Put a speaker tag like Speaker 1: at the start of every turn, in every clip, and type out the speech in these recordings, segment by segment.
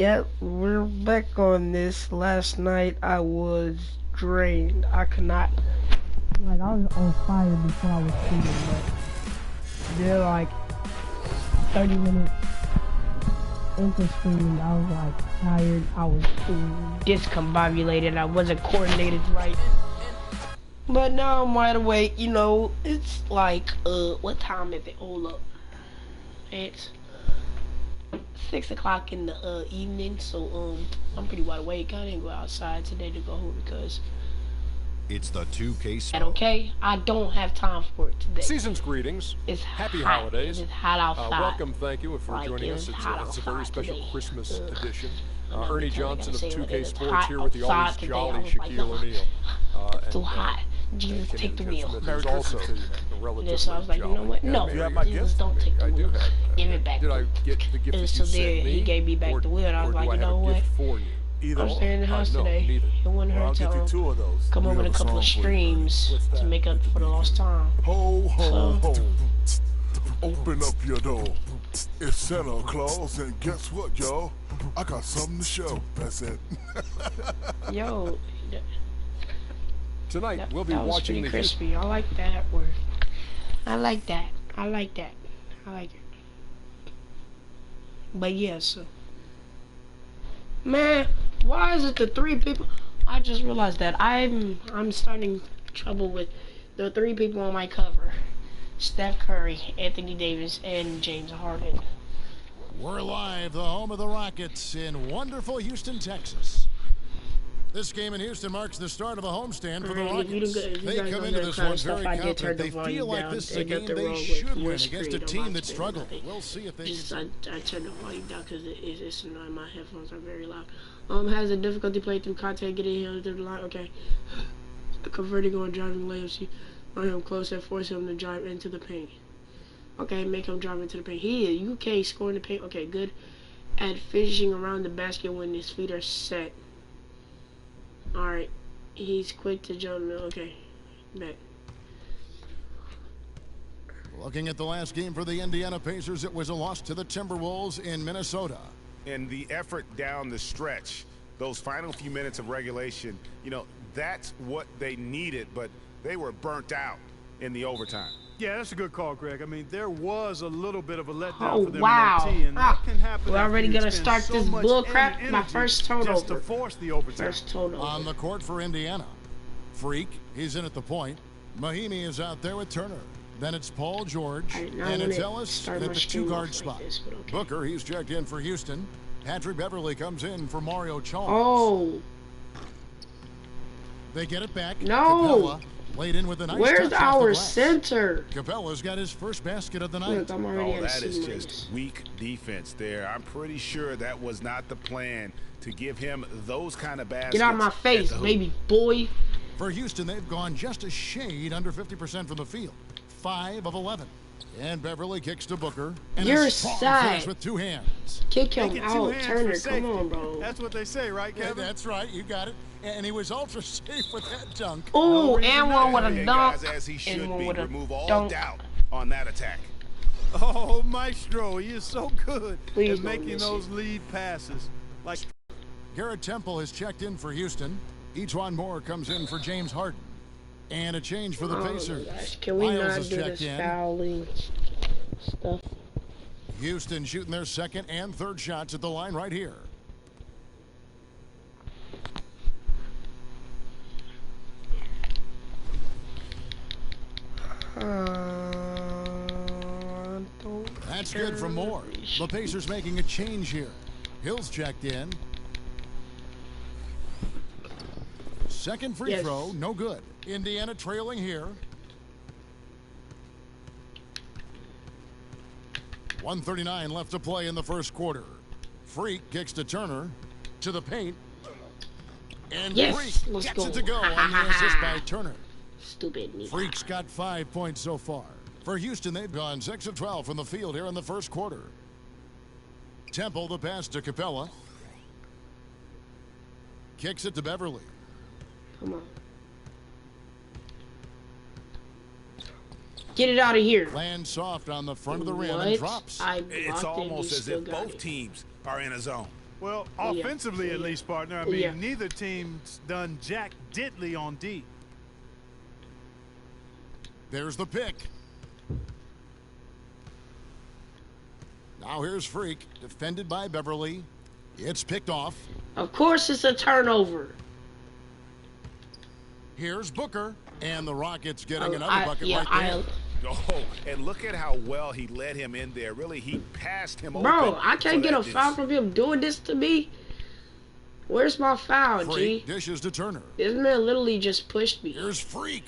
Speaker 1: Yep, we're back on this. Last night I was drained. I could not. Like, I was on fire before I was shooting, but then, like, 30 minutes into streaming, I was, like, tired. I was discombobulated. I wasn't coordinated right. But now I'm wide awake. You know, it's like, what time is it? Hold up. It's 6 o'clock in the evening, so I'm pretty wide awake. I didn't go outside today to go home because
Speaker 2: it's the 2K
Speaker 1: that okay? I don't have time for it today.
Speaker 3: Season's greetings.
Speaker 1: It's
Speaker 3: happy
Speaker 1: hot.
Speaker 3: holidays.
Speaker 1: It's hot outside.
Speaker 3: Welcome, thank you for
Speaker 1: like,
Speaker 3: joining us. It's a very special
Speaker 1: today.
Speaker 3: Christmas edition. Ernie Johnson of 2K Sports here
Speaker 1: with
Speaker 3: the always jolly Shaquille O'Neal.
Speaker 1: It's too hot. Jesus, take the wheel.
Speaker 3: There's also
Speaker 1: So I was like, you know what? No, Jesus, don't take the wheel. Give it back.
Speaker 3: Did I get the gift that you sent me?
Speaker 1: He gave me back the wheel, and I was like, you know what? I'm staying in the house today. It wouldn't hurt to come over with a couple of streams to make up for the lost time.
Speaker 4: Ho, ho, ho. Open up your door. It's Santa Claus, and guess what, y'all? I got something to show. That's it.
Speaker 1: Yo.
Speaker 3: Tonight, we'll be watching the
Speaker 1: crispy. I like that word. I like that. I like that. I like it. But yes, man, why is it the three people? I just realized that I'm starting trouble with the three people on my cover: Steph Curry, Anthony Davis, and James Harden.
Speaker 5: We're live, the home of the Rockets in wonderful Houston, Texas. This game in Houston marks the start of a homestand for the Rockets. They come into this one very confident. They feel like this is a game they should win against a team that struggled. We'll see if they can.
Speaker 1: I turned the volume down because it's annoying. My headphones are very loud. Has a difficulty playing through content, getting him through the line. Okay. Converting on driving layups. On him close and force him to drive into the paint. Okay, make him drive into the paint. He is UK scoring the paint. Okay, good. At finishing around the basket when his feet are set. Alright, he's quick to jump. Okay, bet.
Speaker 5: Looking at the last game for the Indiana Pacers, it was a loss to the Timberwolves in Minnesota.
Speaker 6: And the effort down the stretch, those final few minutes of regulation, you know, that's what they needed, but they were burnt out in the overtime.
Speaker 7: Yeah, that's a good call, Greg. I mean, there was a little bit of a letdown for them
Speaker 1: wow.
Speaker 7: in OT, and that can happen.
Speaker 1: We're already gonna start this bull crap. My first turnover.
Speaker 7: Just to force the overtime.
Speaker 1: First turnover.
Speaker 5: On the court for Indiana, Freak, he's in at the point. Mahimi is out there with Turner. Then it's Paul George, and it's Ellis at the two-guard spot. This, okay. Booker, he's checked in for Houston. Patrick Beverly comes in for Mario Chalmers.
Speaker 1: Oh.
Speaker 5: They get it back.
Speaker 1: No.
Speaker 5: Capella laid in with a nice
Speaker 1: Where's
Speaker 5: touch
Speaker 1: our center?
Speaker 5: Capella's got his first basket of the night.
Speaker 1: Look, I'm already
Speaker 6: oh, that is just weak defense there. I'm pretty sure that was not the plan to give him those kind of baskets.
Speaker 1: Get out of my face, baby boy.
Speaker 5: For Houston, they've gone just a shade under 50% from the field. 5 of 11. And Beverly kicks to Booker. And
Speaker 1: you're
Speaker 5: sad. With two hands.
Speaker 1: Kick him out, Turner. Come on, bro.
Speaker 7: That's what they say, right, Kevin?
Speaker 5: Yeah, that's right. You got it. And he was ultra safe with that dunk.
Speaker 1: Oh, and one with a dunk.
Speaker 6: As he should
Speaker 1: and
Speaker 6: be.
Speaker 1: with a
Speaker 6: Remove all
Speaker 1: dunk.
Speaker 6: doubt on that attack.
Speaker 7: Oh, Maestro, he is so good
Speaker 1: Please
Speaker 7: at making those lead passes. Like
Speaker 5: Garrett Temple has checked in for Houston. Ejuan Moore comes in for James Harden. And a change for the Pacers.
Speaker 1: Gosh, can we
Speaker 5: Miles
Speaker 1: not do this fouling stuff?
Speaker 5: Houston shooting their second and third shots at the line right here. That's good from Moore. The Pacers making a change here. Hill's checked in. Second free throw, no good. Indiana trailing here. 1:39 left to play in the first quarter. Freak kicks to Turner. To the paint. And Freak gets it to go on the assist by Turner.
Speaker 1: Stupid me.
Speaker 5: Freak's got 5 points so far. For Houston, they've gone 6 of 12 from the field here in the first quarter. Temple, the pass to Capella. Kicks it to Beverly.
Speaker 1: Come on. Get it out of here.
Speaker 5: Lands soft on the front of the rim and drops.
Speaker 6: It's almost as if both teams are in a zone.
Speaker 7: Well, offensively at least, partner. I mean, neither team's done jack diddly on D.
Speaker 5: There's the pick. Now here's Freak, defended by Beverly. It's picked off.
Speaker 1: Of course it's a turnover.
Speaker 5: Here's Booker, and the Rockets getting another bucket right there.
Speaker 6: Oh, and look at how well he led him in there. Really, he passed him over.
Speaker 1: Bro, I can't get a foul from him doing this to me. Where's my foul, G?
Speaker 5: Dishes to Turner.
Speaker 1: This man literally just pushed me.
Speaker 5: Here's Freak.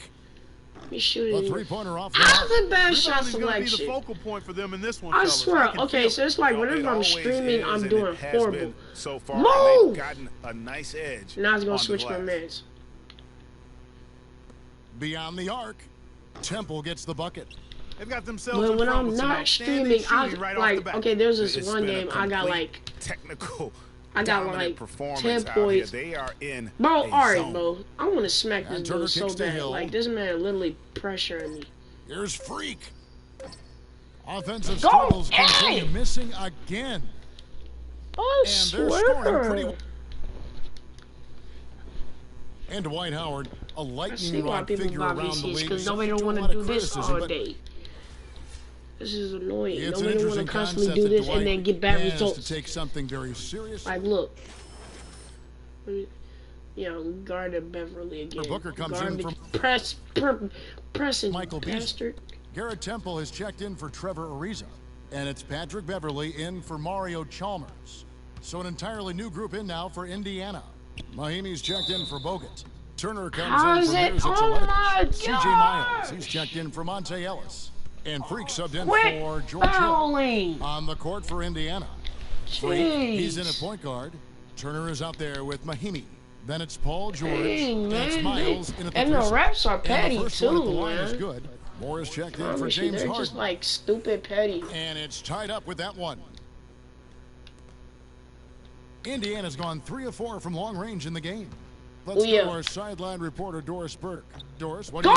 Speaker 1: Let me shoot it.
Speaker 5: A three-pointer off.
Speaker 1: That was a bad shot selection.
Speaker 7: Going to be the focal point for them in this one.
Speaker 1: I swear. Okay, so it's like whenever I'm streaming, I'm doing horrible.
Speaker 6: So far,
Speaker 1: move.
Speaker 6: They've gotten a nice edge.
Speaker 1: Now it's gonna switch my mans.
Speaker 5: Beyond the arc, Temple gets the bucket.
Speaker 7: They've got themselves.
Speaker 1: But when I'm not streaming, I like okay. There's this one game I got like
Speaker 6: technical.
Speaker 1: I got like 10 points.
Speaker 6: They are in.
Speaker 1: Bro, alright, bro. I want to smack this dude so bad. Like this man literally pressuring me.
Speaker 5: Here's Freak. Offensive struggles continue, missing again.
Speaker 1: Oh,
Speaker 5: and they're scoring pretty well. And Dwight Howard, a lightning rod figure around the league.
Speaker 1: Because nobody don't want to do this all day. This is annoying. Nobody want to constantly do this and then get bad results.
Speaker 5: To take something very serious.
Speaker 1: Like, look. You know, guarded Beverly again.
Speaker 5: Booker comes in from
Speaker 1: pressing
Speaker 5: Michael
Speaker 1: bastard.
Speaker 5: Garrett Temple has checked in for Trevor Ariza. And it's Patrick Beverly in for Mario Chalmers. So an entirely new group in now for Indiana. Mahimi's checked in for Bogut. Turner comes in for CJ Miles. He's checked in for Monte Ellis. And Freak subbed in for George Hill on the court for Indiana. Freak, he's in at point guard. Turner is out there with Mahimi. Then it's Paul George. It's Miles in at the
Speaker 1: and the refs are petty too,
Speaker 5: man. Is good. Moore is checked in for James Harden.
Speaker 1: They're just like stupid petty.
Speaker 5: And it's tied up with that one. Indiana's gone 3 of 4 from long range in the game. Let's go to our sideline reporter, Doris Burdick. Doris, what do you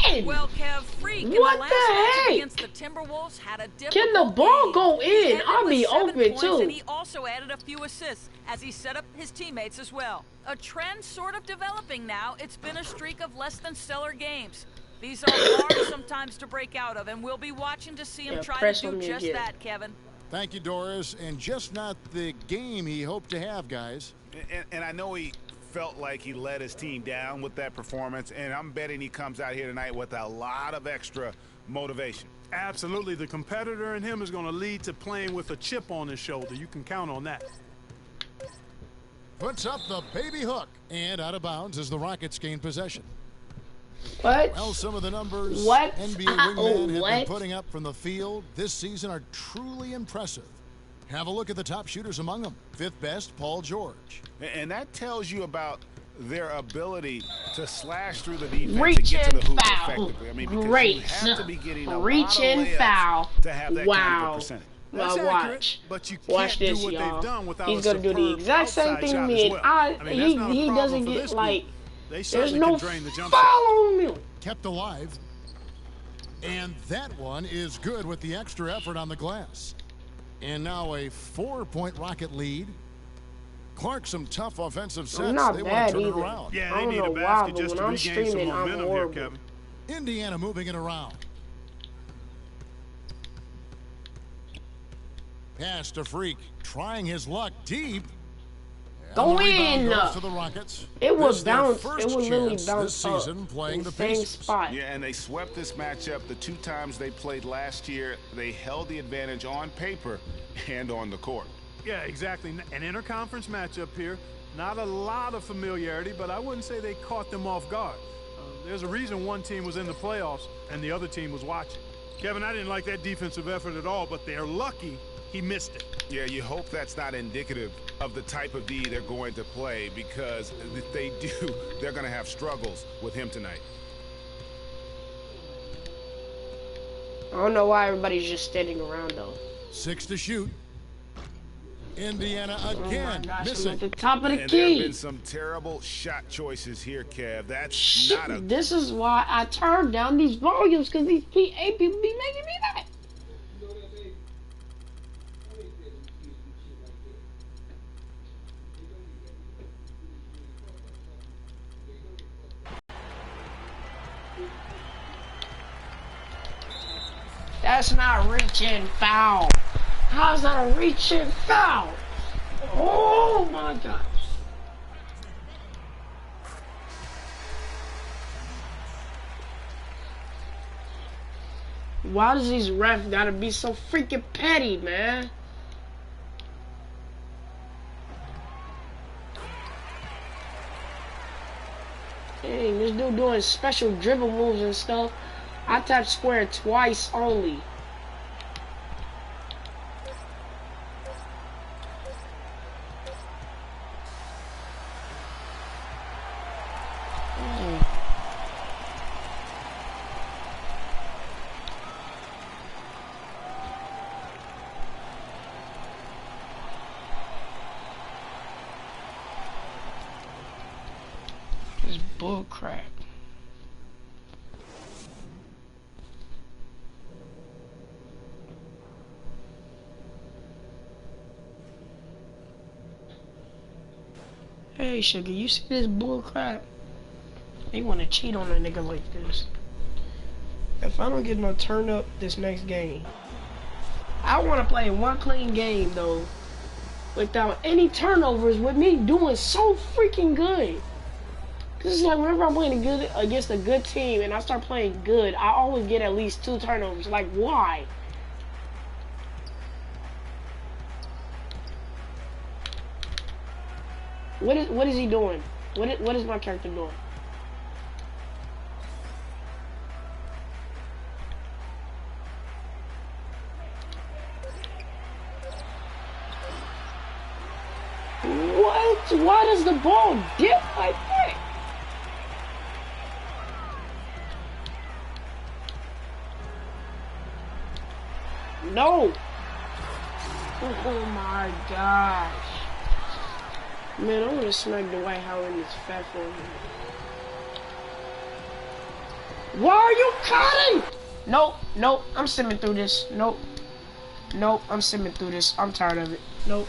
Speaker 1: think?
Speaker 8: Well, Kev, Freak
Speaker 1: what the heck?
Speaker 8: Against the Timberwolves had a difficult
Speaker 1: Can the ball go in? I'll be open too.
Speaker 8: And he also added a few assists as he set up his teammates as well. A trend sort of developing now. It's been a streak of less than stellar games. These are hard sometimes to break out of, and we'll be watching to see him try to do just that, Kevin.
Speaker 5: Thank you, Doris. And just not the game he hoped to have, guys.
Speaker 6: And I know he felt like he let his team down with that performance, and I'm betting he comes out here tonight with a lot of extra motivation.
Speaker 7: Absolutely. The competitor in him is going to lead to playing with a chip on his shoulder. You can count on that.
Speaker 5: Puts up the baby hook, and out of bounds as the Rockets gain possession.
Speaker 1: What?
Speaker 5: Well, some of the numbers NBA wingmen have been putting up from the field this season are truly impressive. Have a look at the top shooters among them. 5th best, Paul George.
Speaker 6: And that tells you about their ability to slash through the defense and get to the hoop effectively. I mean, because you have to be getting a lot of layups to have that kind of a percentage.
Speaker 7: That's accurate, but you can't do what they've done without
Speaker 1: He's going to do the exact same thing to me, and he doesn't get, like, there's no foul on me.
Speaker 5: Kept alive. And that one is good with the extra effort on the glass. And now a 4-point Rocket lead. Clark, some tough offensive sets. They want to turn it around.
Speaker 7: Yeah, they need a basket just to regain some momentum here, Kevin.
Speaker 5: Indiana moving it around. Pass to Freak, trying his luck deep.
Speaker 1: Go in!
Speaker 5: To the Rockets.
Speaker 1: It was bounced. It was literally bounced up
Speaker 5: season playing the
Speaker 1: same spot.
Speaker 6: Yeah, and they swept this matchup the 2 times they played last year. They held the advantage on paper and on the court.
Speaker 7: Yeah, exactly. An interconference matchup here. Not a lot of familiarity, but I wouldn't say they caught them off guard. There's a reason one team was in the playoffs and the other team was watching. Kevin, I didn't like that defensive effort at all, but they're lucky he missed it.
Speaker 6: Yeah, you hope that's not indicative of the type of D they're going to play, because if they do, they're going to have struggles with him tonight.
Speaker 1: I don't know why everybody's just standing around, though.
Speaker 5: 6 to shoot. Indiana again missing.
Speaker 1: At the top of the
Speaker 6: and
Speaker 1: key.
Speaker 6: There have been some terrible shot choices here, Kev. That's not a...
Speaker 1: This is why I turned down these volumes, because these PA people be making me that. That's not reaching foul. How's that a reaching foul? Oh my gosh. Why does these refs gotta be so freaking petty, man? Dang, this dude doing special dribble moves and stuff. I tapped square twice only. This bull crap. Hey, Sugar, you see this bull crap? They want to cheat on a nigga like this. If I don't get no turn up this next game, I want to play one clean game, though, without any turnovers, with me doing so freaking good. Cause it's like whenever I'm playing against a good team and I start playing good, I always get at least 2 turnovers. Like, why? What is he doing? What is my character doing? What? Why does the ball dip like that? No! Oh my gosh. Man, I'm gonna smack Dwight Howard in his fat forehead. Why are you cutting? Nope, nope, I'm simming through this. Nope. Nope, I'm simming through this. I'm tired of it. Nope.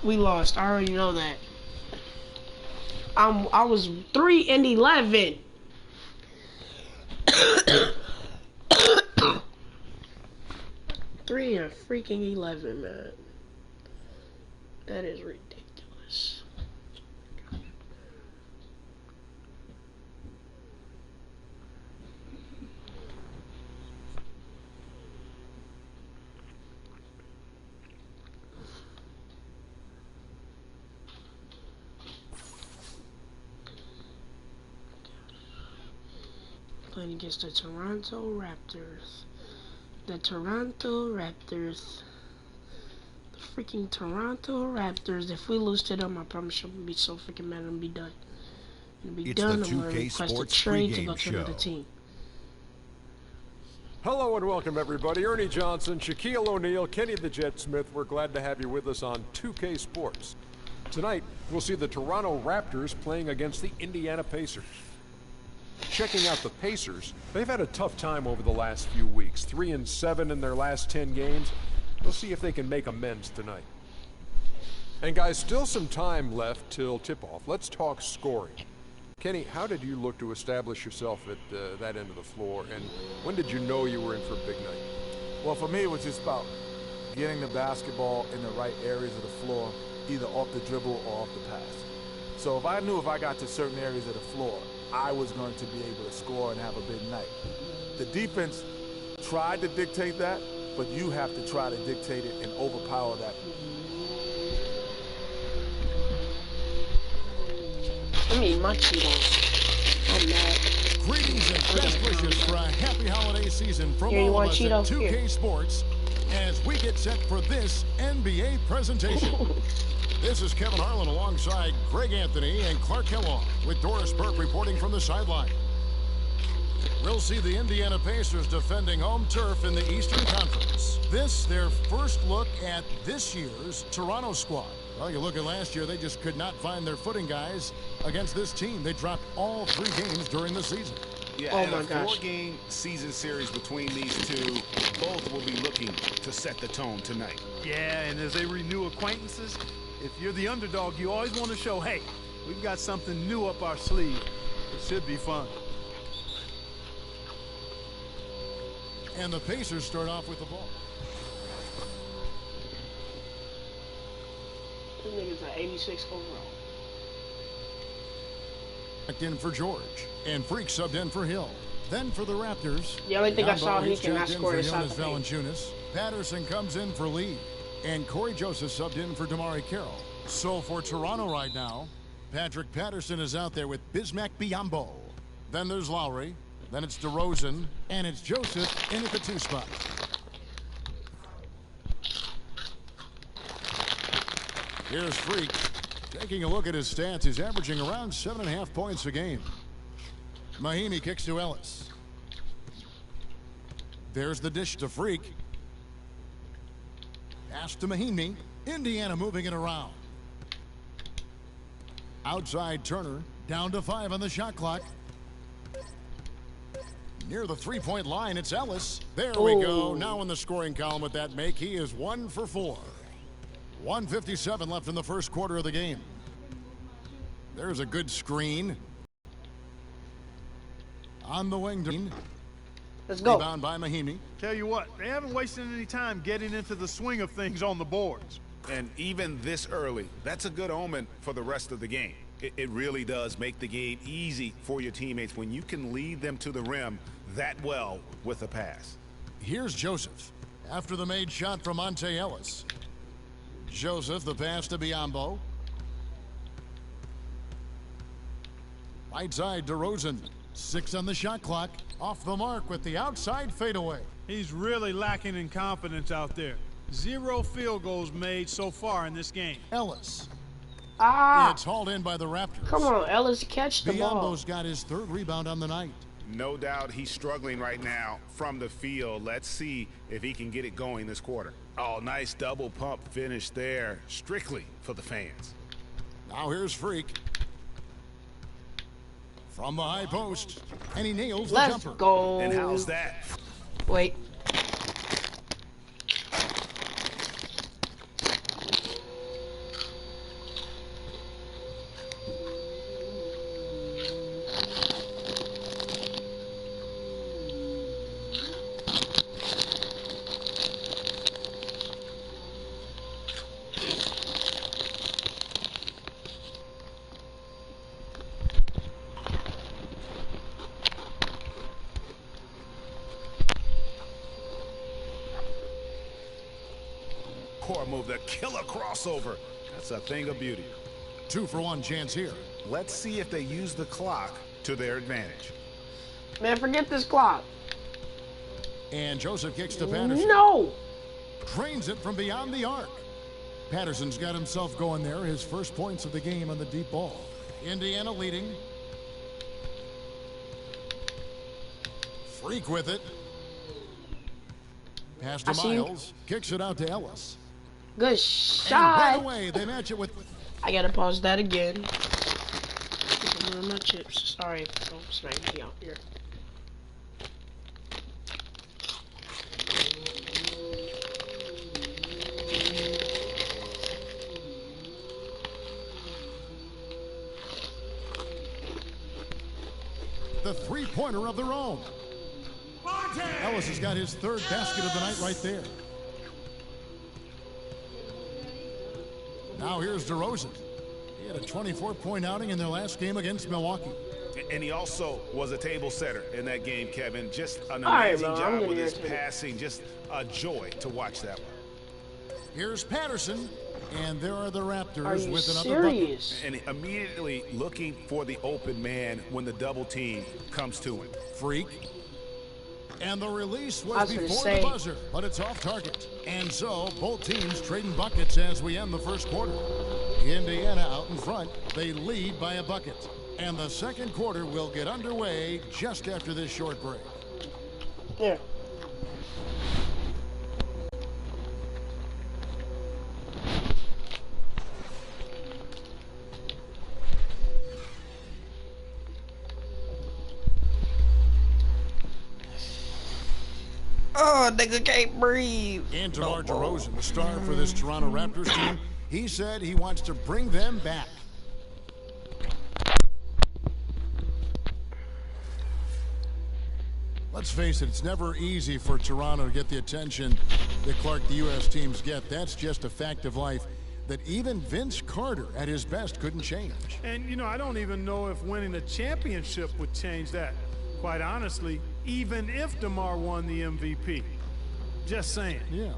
Speaker 1: We lost. I already know that. I was 3-11. Three and freaking 11, man. That is ridiculous. Playing against the Toronto Raptors. The Toronto Raptors. The freaking Toronto Raptors. If we lose to them, I promise you I'm gonna be so freaking mad. I'm gonna be done. I'm gonna be done. I'm gonna request a trade to go to another team.
Speaker 3: Hello and welcome everybody. Ernie Johnson, Shaquille O'Neal, Kenny the Jet Smith. We're glad to have you with us on 2K Sports. Tonight, we'll see the Toronto Raptors playing against the Indiana Pacers. Checking out the Pacers, they've had a tough time over the last few weeks. 3-7 in their last 10 games. We'll see if they can make amends tonight. And guys, still some time left till tip-off. Let's talk scoring. Kenny, how did you look to establish yourself at that end of the floor, and when did you know you were in for a big night?
Speaker 4: Well, for me, it was just about getting the basketball in the right areas of the floor, either off the dribble or off the pass. So if I knew if I got to certain areas of the floor, I was going to be able to score and have a big night. The defense tried to dictate that, but you have to try to dictate it and overpower that.
Speaker 1: I mean, my Cheetos. I'm mad.
Speaker 5: Greetings and best wishes for a happy holiday season from all of us at 2K Sports as we get set for this NBA presentation. This is Kevin Harlan alongside Greg Anthony and Clark Kellogg with Doris Burke reporting from the sideline. We'll see the Indiana Pacers defending home turf in the Eastern Conference. This, their first look at this year's Toronto squad. Well, you look at last year, they just could not find their footing, guys, against this team. They dropped all 3 games during the season.
Speaker 6: Yeah, and a 4-game season series between these two, both will be looking to set the tone tonight.
Speaker 7: Yeah, and as they renew acquaintances, If you're the underdog, you always want to show, hey, we've got something new up our sleeve. It should be fun.
Speaker 5: And the Pacers start off with the ball.
Speaker 1: This nigga's at 86 overall.
Speaker 5: Back in for George. And Freak subbed in for Hill. Then for the Raptors.
Speaker 1: The only thing I saw he cannot score is
Speaker 5: Valanciunas. Patterson comes in for Lee. And Corey Joseph subbed in for Damari Carroll. So for Toronto right now, Patrick Patterson is out there with Bismack Biyombo. Then there's Lowry. Then it's DeRozan. And it's Joseph in at the 2 spot. Here's Freak. Taking a look at his stats, he's averaging around 7.5 points a game. Mahinmi kicks to Ellis. There's the dish to Freak. Pass to Mahinmi. Indiana moving it around. Outside Turner. Down to 5 on the shot clock. Near the 3-point line, it's Ellis. There we go. Now in the scoring column with that make, he is 1 for 4. 1:57 left in the first quarter of the game. There's a good screen. On the wing.
Speaker 1: Let's go.
Speaker 5: Rebound by Mahinmi.
Speaker 7: Tell you what, they haven't wasted any time getting into the swing of things on the boards.
Speaker 6: And even this early, that's a good omen for the rest of the game. It really does make the game easy for your teammates when you can lead them to the rim that well with a pass.
Speaker 5: Here's Joseph. After the made shot from Monte Ellis. Joseph, the pass to Biyombo. Right side, DeRozan. 6 on the shot clock. Off the mark with the outside fadeaway.
Speaker 7: He's really lacking in confidence out there. 0 field goals made so far in this game.
Speaker 5: Ellis. It's hauled in by the Raptors.
Speaker 1: Come on, Ellis, catch the ball.
Speaker 5: Biyombo's got his 3rd rebound on the night.
Speaker 6: No doubt he's struggling right now from the field. Let's see if he can get it going this quarter. Oh, nice double pump finish there. Strictly for the fans.
Speaker 5: Now here's Freak. From the high post. And he nails the jumper.
Speaker 1: Let's go.
Speaker 6: And how's that?
Speaker 1: Wait.
Speaker 6: Core move, the killer crossover. That's a thing of beauty.
Speaker 5: 2-for-1 chance here.
Speaker 6: Let's see if they use the clock to their advantage.
Speaker 1: Man, forget this clock.
Speaker 5: And Joseph kicks to Patterson.
Speaker 1: No!
Speaker 5: Drains it from beyond the arc. Patterson's got himself going there. His first points of the game on the deep ball. Indiana leading. Freak with it. Pass to Miles. Kicks it out to Ellis.
Speaker 1: Good shot.
Speaker 5: And by the way, they match it with...
Speaker 1: I gotta pause that again. My chips. Sorry, don't smack me out here.
Speaker 5: The 3-pointer of their own. Ellis has got his 3rd basket of the night right there. Now here's DeRozan. He had a 24-point outing in their last game against Milwaukee.
Speaker 6: And he also was a table setter in that game, Kevin. Just an amazing job with his passing. Just a joy to watch that one.
Speaker 5: Here's Patterson. And there are the Raptors
Speaker 1: are you
Speaker 5: with another
Speaker 1: serious?
Speaker 6: bucket. And immediately looking for the open man when the double team comes to him.
Speaker 5: Freak. And the release was before the buzzer, but it's off target. And so both teams trading buckets as we end the first quarter. Indiana out in front. They lead by a bucket. And the second quarter will get underway just after this short break.
Speaker 1: Yeah. Oh, nigga can't breathe.
Speaker 5: And DeMar DeRozan, the star for this Toronto Raptors team, He said he wants to bring them back. Let's face it, it's never easy for Toronto to get the attention that Clark, the U.S. teams get. That's just a fact of life that even Vince Carter at his best couldn't change.
Speaker 7: And, you know, I don't even know if winning a championship would change that. Quite honestly, even if DeMar won the MVP. Just saying.
Speaker 5: Yeah.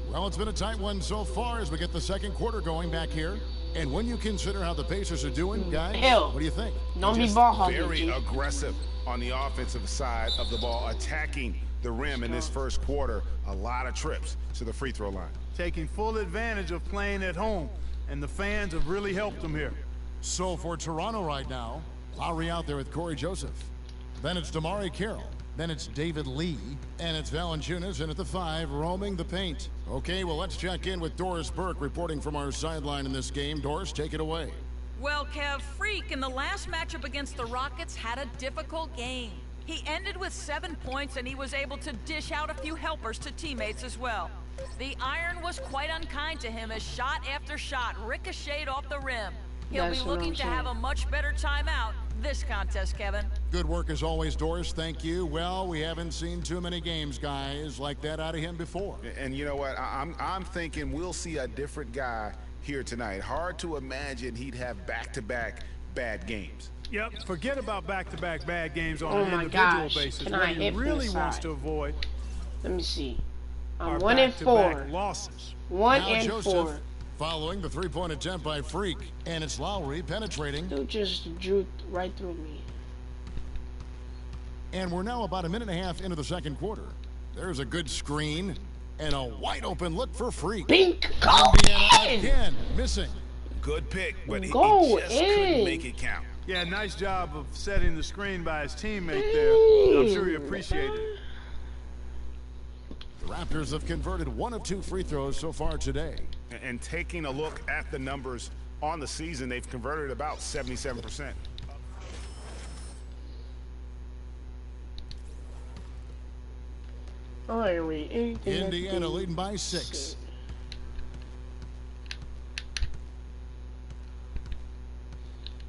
Speaker 5: Well, it's been a tight one so far as we get the second quarter going back here. And when you consider how the Pacers are doing, guys, what do you think?
Speaker 1: Don't be ball hogging.
Speaker 6: Very aggressive on the offensive side of the ball, attacking the rim in this first quarter. A lot of trips to the free throw line.
Speaker 7: Taking full advantage of playing at home, and the fans have really helped them here.
Speaker 5: So for Toronto right now, Lowry out there with Corey Joseph. Then it's Damari Carroll. Then it's David Lee. And it's Valanciunas in at the 5, roaming the paint. Okay, well, let's check in with Doris Burke reporting from our sideline in this game. Doris, take it away.
Speaker 8: Well, Kev, Freak in the last matchup against the Rockets had a difficult game. He ended with 7 points, and he was able to dish out a few helpers to teammates as well. The iron was quite unkind to him as shot after shot ricocheted off the rim. He'll be looking to have a much better time out this contest, Kevin.
Speaker 5: Good work as always, Doris. Thank you. Well, we haven't seen too many games, guys, like that out of him before.
Speaker 6: And you know what? I'm thinking we'll see a different guy here tonight. Hard to imagine he'd have back-to-back bad games.
Speaker 7: Yep, forget about back-to-back bad games on an individual basis. What he really wants to avoid.
Speaker 1: Let me see. I'm 1 and 4.
Speaker 7: Losses.
Speaker 1: 1
Speaker 5: now
Speaker 1: and
Speaker 5: Joseph,
Speaker 1: 4.
Speaker 5: Following the three-point attempt by Freak, and it's Lowry penetrating.
Speaker 1: Dude just drew right through me.
Speaker 5: And we're now about a minute and a half into the second quarter. There's a good screen and a wide open look for Freak.
Speaker 1: Bink, go
Speaker 5: Indiana again, missing.
Speaker 6: Good pick, but he just
Speaker 1: in.
Speaker 6: couldn't make it count.
Speaker 7: Yeah, nice job of setting the screen by his teammate there. I'm sure he appreciated it.
Speaker 5: The Raptors have converted 1 of 2 free throws so far today.
Speaker 6: And taking a look at the numbers on the season, they've converted about 77%.
Speaker 5: Indiana leading by 6.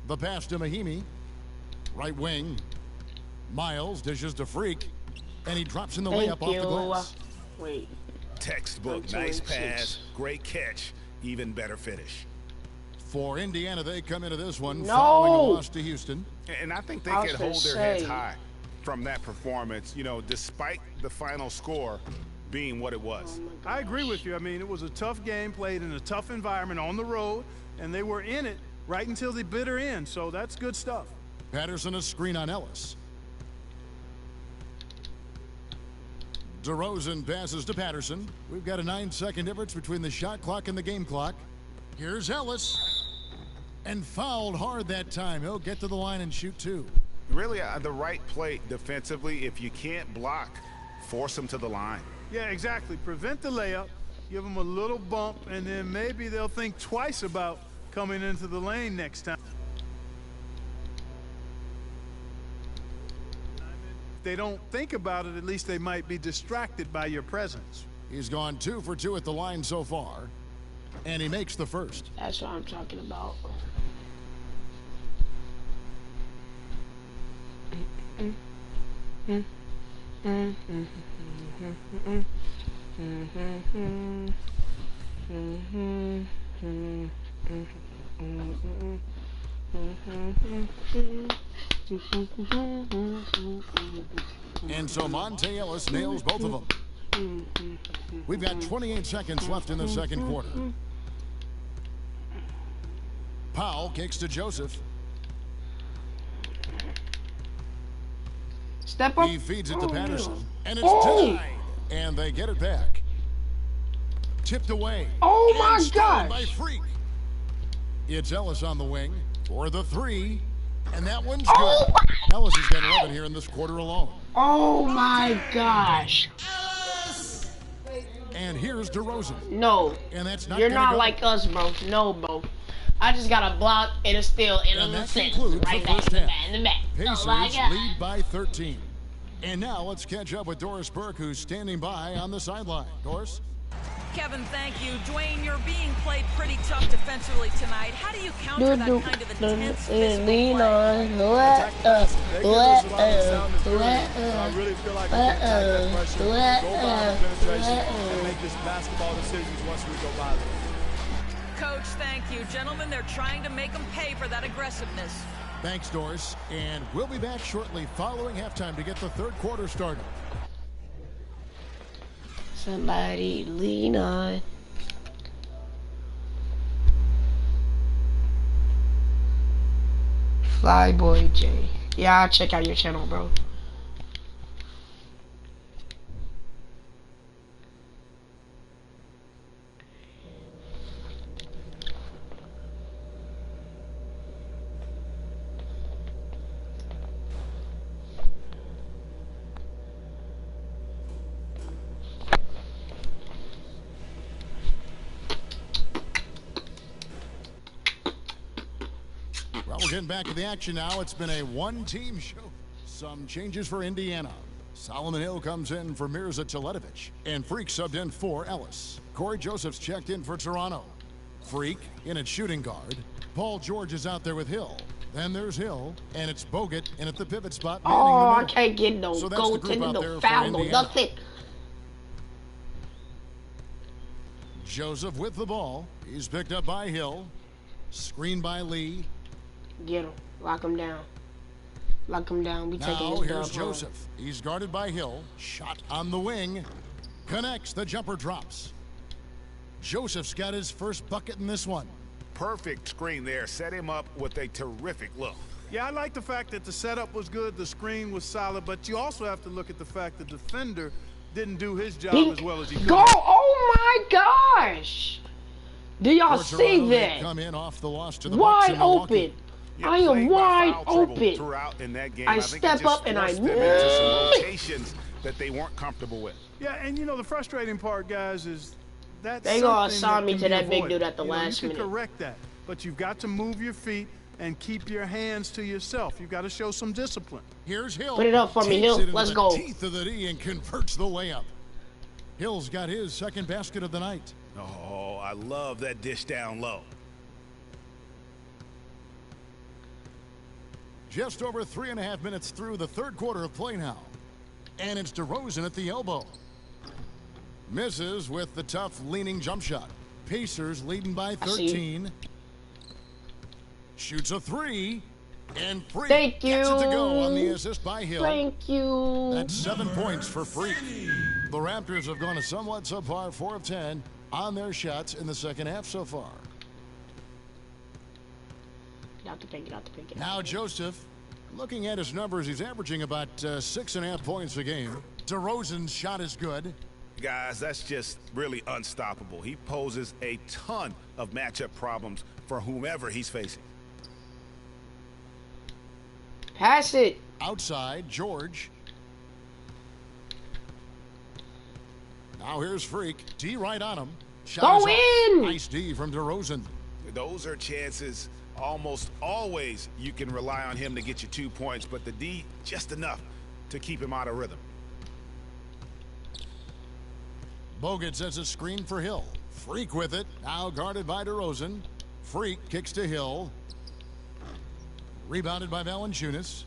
Speaker 5: The pass to Mahimi. Right wing. Miles dishes to Freak. And he drops in the layup off the glass.
Speaker 1: Wait.
Speaker 6: Textbook, nice pass, great catch, even better finish.
Speaker 5: For Indiana, they come into this one following a loss to Houston.
Speaker 6: And I think they could hold their heads high from that performance, you know, despite the final score being what it was.
Speaker 7: I agree with you. I mean, it was a tough game played in a tough environment on the road, and they were in it right until the bitter end, so that's good stuff.
Speaker 5: Patterson a screen on Ellis. DeRozan passes to Patterson. We've got a 9-second difference between the shot clock and the game clock. Here's Ellis. And fouled hard that time. He'll get to the line and shoot 2.
Speaker 6: Really the right play defensively. If you can't block, force them to the line.
Speaker 7: Yeah, exactly. Prevent the layup, give them a little bump, and then maybe they'll think twice about coming into the lane next time. If they don't think about it, at least they might be distracted by your presence.
Speaker 5: He's gone 2 for 2 at the line so far, and he makes the first.
Speaker 1: That's what I'm talking about.
Speaker 5: And so Monte Ellis nails both of them. We've got 28 seconds left in the second quarter. Powell kicks to Joseph.
Speaker 1: Step up.
Speaker 5: He feeds it to Patterson. And it's tied. And they get it back. Tipped away.
Speaker 1: Oh my
Speaker 5: God! By Freak. It's Ellis on the wing for the 3. And that one's good. Ellis has got 11 here in this quarter alone.
Speaker 1: Oh my gosh.
Speaker 5: And here's DeRozan.
Speaker 1: No.
Speaker 5: And that's not
Speaker 1: You're not like us, bro. No, bro. I just got a block and a steal and a assist. Right back in the back.
Speaker 5: Pacers lead by 13. And now let's catch up with Doris Burke, who's standing by on the sideline. Doris?
Speaker 8: Kevin, thank you. Dwayne, you're being played pretty tough defensively tonight. How do you counter that kind of intense physical play?
Speaker 7: I really feel like we can attack that pressure, go by the penetration, and make just basketball decisions once we go by them.
Speaker 8: Coach, thank you. Gentlemen, they're trying to make them pay for that aggressiveness.
Speaker 5: Thanks, Doris. And we'll be back shortly following halftime to get the third quarter started.
Speaker 1: Somebody lean on. Flyboy J. Yeah, I'll check out your channel, bro.
Speaker 5: Well, we're getting back to the action now. It's been a one-team show. Some changes for Indiana. Solomon Hill comes in for Mirza Teletovic, and Freak subbed in for Ellis. Corey Joseph's checked in for Toronto. Freak in at shooting guard. Paul George is out there with Hill. Then there's Hill, and it's Bogut in at the pivot spot.
Speaker 1: Oh, I can't get no goaltending, no foul, no nothing.
Speaker 5: Joseph with the ball. He's picked up by Hill. Screen by Lee.
Speaker 1: Get him. Lock him down. Lock him down. We taking
Speaker 5: now
Speaker 1: his
Speaker 5: here's
Speaker 1: dub home.
Speaker 5: Joseph. He's guarded by Hill. Shot on the wing. Connects. The jumper drops. Joseph's got his first bucket in this one.
Speaker 6: Perfect screen there. Set him up with a terrific look.
Speaker 7: Yeah, I like the fact that the setup was good, the screen was solid, but you also have to look at the fact the defender didn't do his job as well as he could.
Speaker 1: Go! Oh my gosh! Do y'all see that?
Speaker 5: Come in off the loss to the
Speaker 1: wide open.
Speaker 6: Yeah,
Speaker 1: I am wide open.
Speaker 6: Throughout in that game.
Speaker 1: I step up and I
Speaker 6: them into some rotations that they weren't comfortable with.
Speaker 7: Yeah, and you know the frustrating part, guys, is that
Speaker 1: they gonna assign me to that big dude at the last minute.
Speaker 7: You can correct that, but you've got to move your feet and keep your hands to yourself. You've got to show some discipline.
Speaker 5: Here's Hill.
Speaker 1: Put it up for me, Hill. Let's go.
Speaker 5: Teeth of the D and converts the layup. Hill's got his second basket of the night.
Speaker 6: Oh, I love that dish down low.
Speaker 5: Just over 3.5 minutes through the third quarter of play now. And it's DeRozan at the elbow. Misses with the tough leaning jump shot. Pacers leading by 13. Shoots a three. And Freak
Speaker 1: gets
Speaker 5: it to go on the assist by Hill.
Speaker 1: Thank you.
Speaker 5: That's 7 points for Freak. The Raptors have gone a somewhat subpar 4 of 10 on their shots in the second half so far. Now Joseph, looking at his numbers, he's averaging about 6.5 points a game. DeRozan's shot is good.
Speaker 6: Guys, that's just really unstoppable. He poses a ton of matchup problems for whomever he's facing.
Speaker 1: Pass it.
Speaker 5: Outside, George. Now here's Freak. D right on him. Shot
Speaker 1: Go in.
Speaker 5: Nice D from DeRozan.
Speaker 6: Those are chances. Almost always you can rely on him to get you 2 points, but the D just enough to keep him out of rhythm.
Speaker 5: Bogut sets a screen for Hill. Freak with it. Now guarded by DeRozan. Freak kicks to Hill. Rebounded by Valanciunas.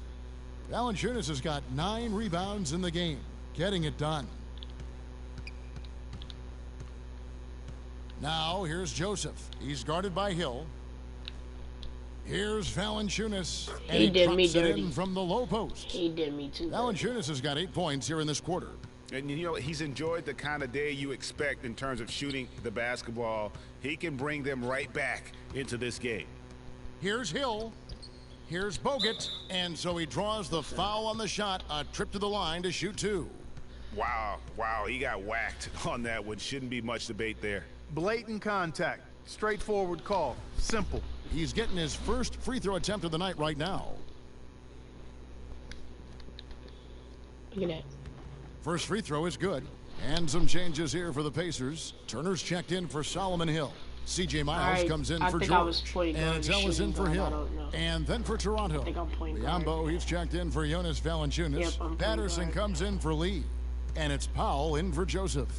Speaker 5: Valanciunas has got 9 rebounds in the game. Getting it done. Now here's Joseph. He's guarded by Hill. Here's Valanciunas. And
Speaker 1: he did me dirty.
Speaker 5: In from the low post.
Speaker 1: He did me too.
Speaker 5: Valanciunas has got 8 points here in this quarter.
Speaker 6: And you know, he's enjoyed the kind of day you expect in terms of shooting the basketball. He can bring them right back into this game.
Speaker 5: Here's Hill. Here's Bogut. And so he draws the foul on the shot. A trip to the line to shoot 2.
Speaker 6: Wow, he got whacked on that one. Shouldn't be much debate there.
Speaker 7: Blatant contact. Straightforward call. Simple.
Speaker 5: He's getting his first free throw attempt of the night right now.
Speaker 1: Look at that.
Speaker 5: First free throw is good. And some changes here for the Pacers. Turner's checked in for Solomon Hill. C.J. Miles comes in for George. And it's Ellis in for Hill. And then for Toronto. Biombo, he's checked in for Jonas Valanciunas.
Speaker 1: Yep,
Speaker 5: Patterson comes in for Lee. And it's Powell in for Joseph.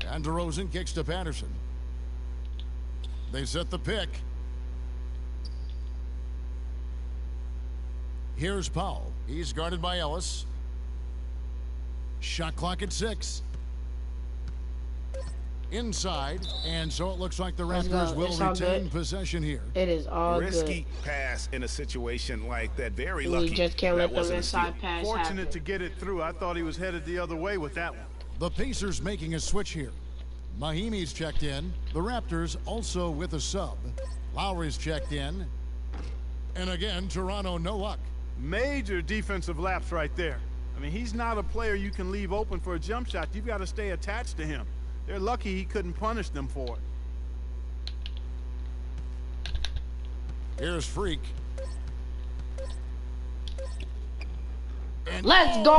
Speaker 5: And DeRozan kicks to Patterson. They set the pick. Here's Powell. He's guarded by Ellis. Shot clock at 6. Inside, and so it looks like the Raptors will retain possession here.
Speaker 1: It is all
Speaker 6: risky
Speaker 1: good.
Speaker 6: Pass in a situation like that. Very lucky.
Speaker 1: We just can't let them inside pass
Speaker 7: Fortunate
Speaker 1: happen.
Speaker 7: to get it through. I thought he was headed the other way with that one.
Speaker 5: The Pacers making a switch here. Mahimi's checked in. The Raptors also with a sub. Lowry's checked in. And again, Toronto no luck.
Speaker 7: Major defensive lapse right there. I mean, he's not a player you can leave open for a jump shot. You've got to stay attached to him. They're lucky he couldn't punish them for it.
Speaker 5: Here's Freak. And
Speaker 1: Let's go!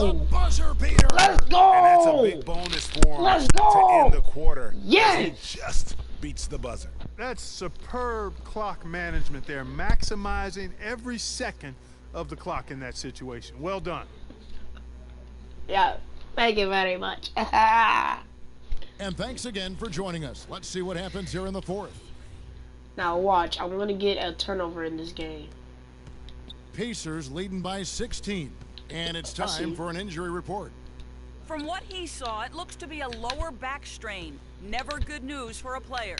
Speaker 5: the buzzer beater.
Speaker 1: Let's go!
Speaker 6: And that's a big bonus for him.
Speaker 1: Let's go!
Speaker 6: To end the quarter.
Speaker 1: Yes!
Speaker 6: He just beats the buzzer.
Speaker 7: That's superb clock management there, maximizing every second of the clock in that situation. Well done.
Speaker 1: Yeah, thank you very much.
Speaker 5: And thanks again for joining us. Let's see what happens here in the 4th.
Speaker 1: Now watch, I'm gonna get a turnover in this game.
Speaker 5: Pacers leading by 16. And it's time for an injury report.
Speaker 8: From what he saw, it looks to be a lower back strain. Never good news for a player.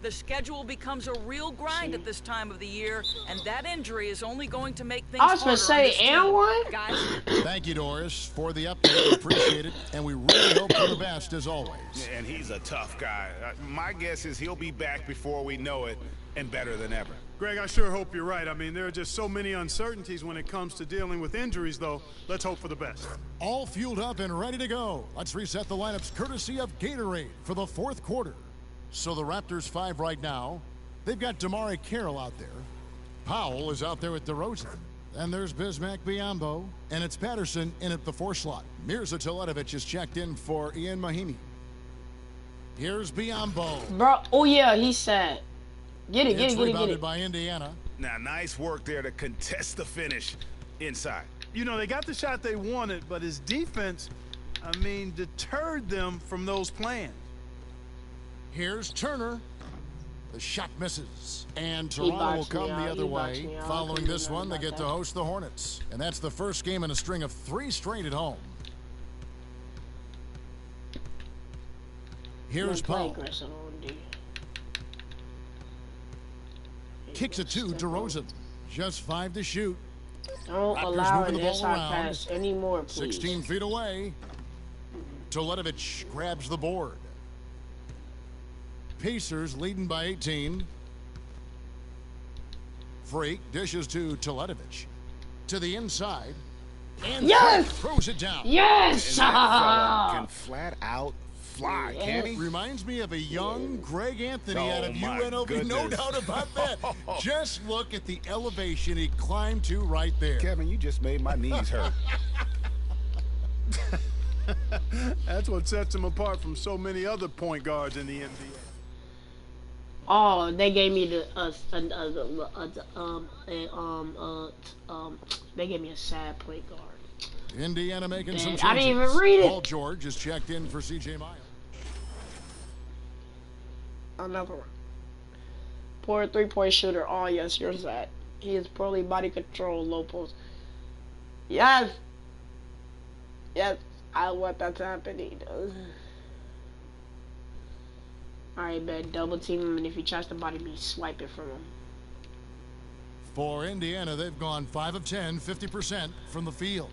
Speaker 8: The schedule becomes a real grind at this time of the year, and that injury is only going to make things
Speaker 1: I was gonna say, and one?
Speaker 8: Guys.
Speaker 5: Thank you, Doris, for the update. Appreciate it. And we really hope for the best, as always.
Speaker 6: And he's a tough guy. My guess is he'll be back before we know it, and better than ever.
Speaker 7: Greg, I sure hope you're right. I mean, there are just so many uncertainties when it comes to dealing with injuries, though. Let's hope for the best.
Speaker 5: All fueled up and ready to go. Let's reset the lineups courtesy of Gatorade for the 4th quarter. So the Raptors 5 right now. They've got Damari Carroll out there. Powell is out there with DeRozan. Then there's Bismack Biyombo. And it's Patterson in at the 4 slot. Mirza Teletovic is checked in for Ian Mahinmi. Here's Biyombo.
Speaker 1: Bro, oh yeah, he's sad. Get it,
Speaker 5: It's
Speaker 1: get
Speaker 5: rebounded
Speaker 1: it.
Speaker 5: by Indiana.
Speaker 6: Now, nice work there to contest the finish inside.
Speaker 7: You know, they got the shot they wanted, but his defense, I mean, deterred them from those plans.
Speaker 5: Here's Turner. The shot misses. And Toronto will come the other way. Following this one, they get to host the Hornets. And that's the first game in a string of 3 straight at home. Here's Powell. Kicks it to DeRozan. Just 5 to shoot.
Speaker 1: Don't
Speaker 5: Raptors
Speaker 1: allow
Speaker 5: moving
Speaker 1: an
Speaker 5: the ball
Speaker 1: inside
Speaker 5: around.
Speaker 1: pass anymore, please.
Speaker 5: 16 feet away. Teletovic grabs the board. Pacers leading by 18. Freak dishes to Teletovic. To the inside. And
Speaker 1: yes!
Speaker 5: throws it down.
Speaker 1: Yes!
Speaker 6: And that fella can flat out fly, can he?
Speaker 5: Reminds me of a young Greg Anthony
Speaker 6: Oh,
Speaker 5: out of
Speaker 6: my
Speaker 5: UNLV. No
Speaker 6: goodness.
Speaker 5: doubt about that. Just look at the elevation he climbed to right there.
Speaker 6: Kevin, you just made my knees hurt.
Speaker 7: That's what sets him apart from so many other point guards in the NBA.
Speaker 1: Oh, they gave me the they gave me a sad point guard.
Speaker 5: Indiana making some changes.
Speaker 1: I didn't even read it.
Speaker 5: Paul George is checked in for C.J. Miles.
Speaker 1: Another one. Poor 3-point shooter. Oh yes, you're sad. He is poorly body control, low post. Yes. Yes, I want that to happen. He does. Alright, man, double team him, and if he tries to body me, swipe it from him.
Speaker 5: For Indiana, they've gone 5 of 10, 50% from the field.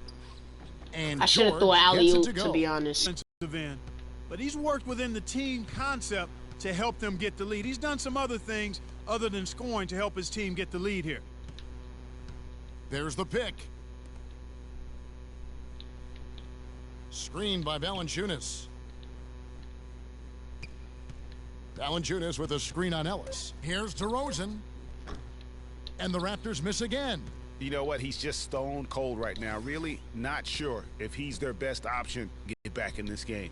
Speaker 5: And
Speaker 1: I should have thrown an alley-oop, to be honest.
Speaker 7: But he's worked within the team concept to help them get the lead. He's done some other things other than scoring to help his team get the lead here.
Speaker 5: There's the pick. Screened by Valanciunas. Valanciunas with a screen on Ellis. Here's DeRozan. And the Raptors miss again.
Speaker 6: You know what? He's just stone cold right now. Really not sure if he's their best option to get back in this game.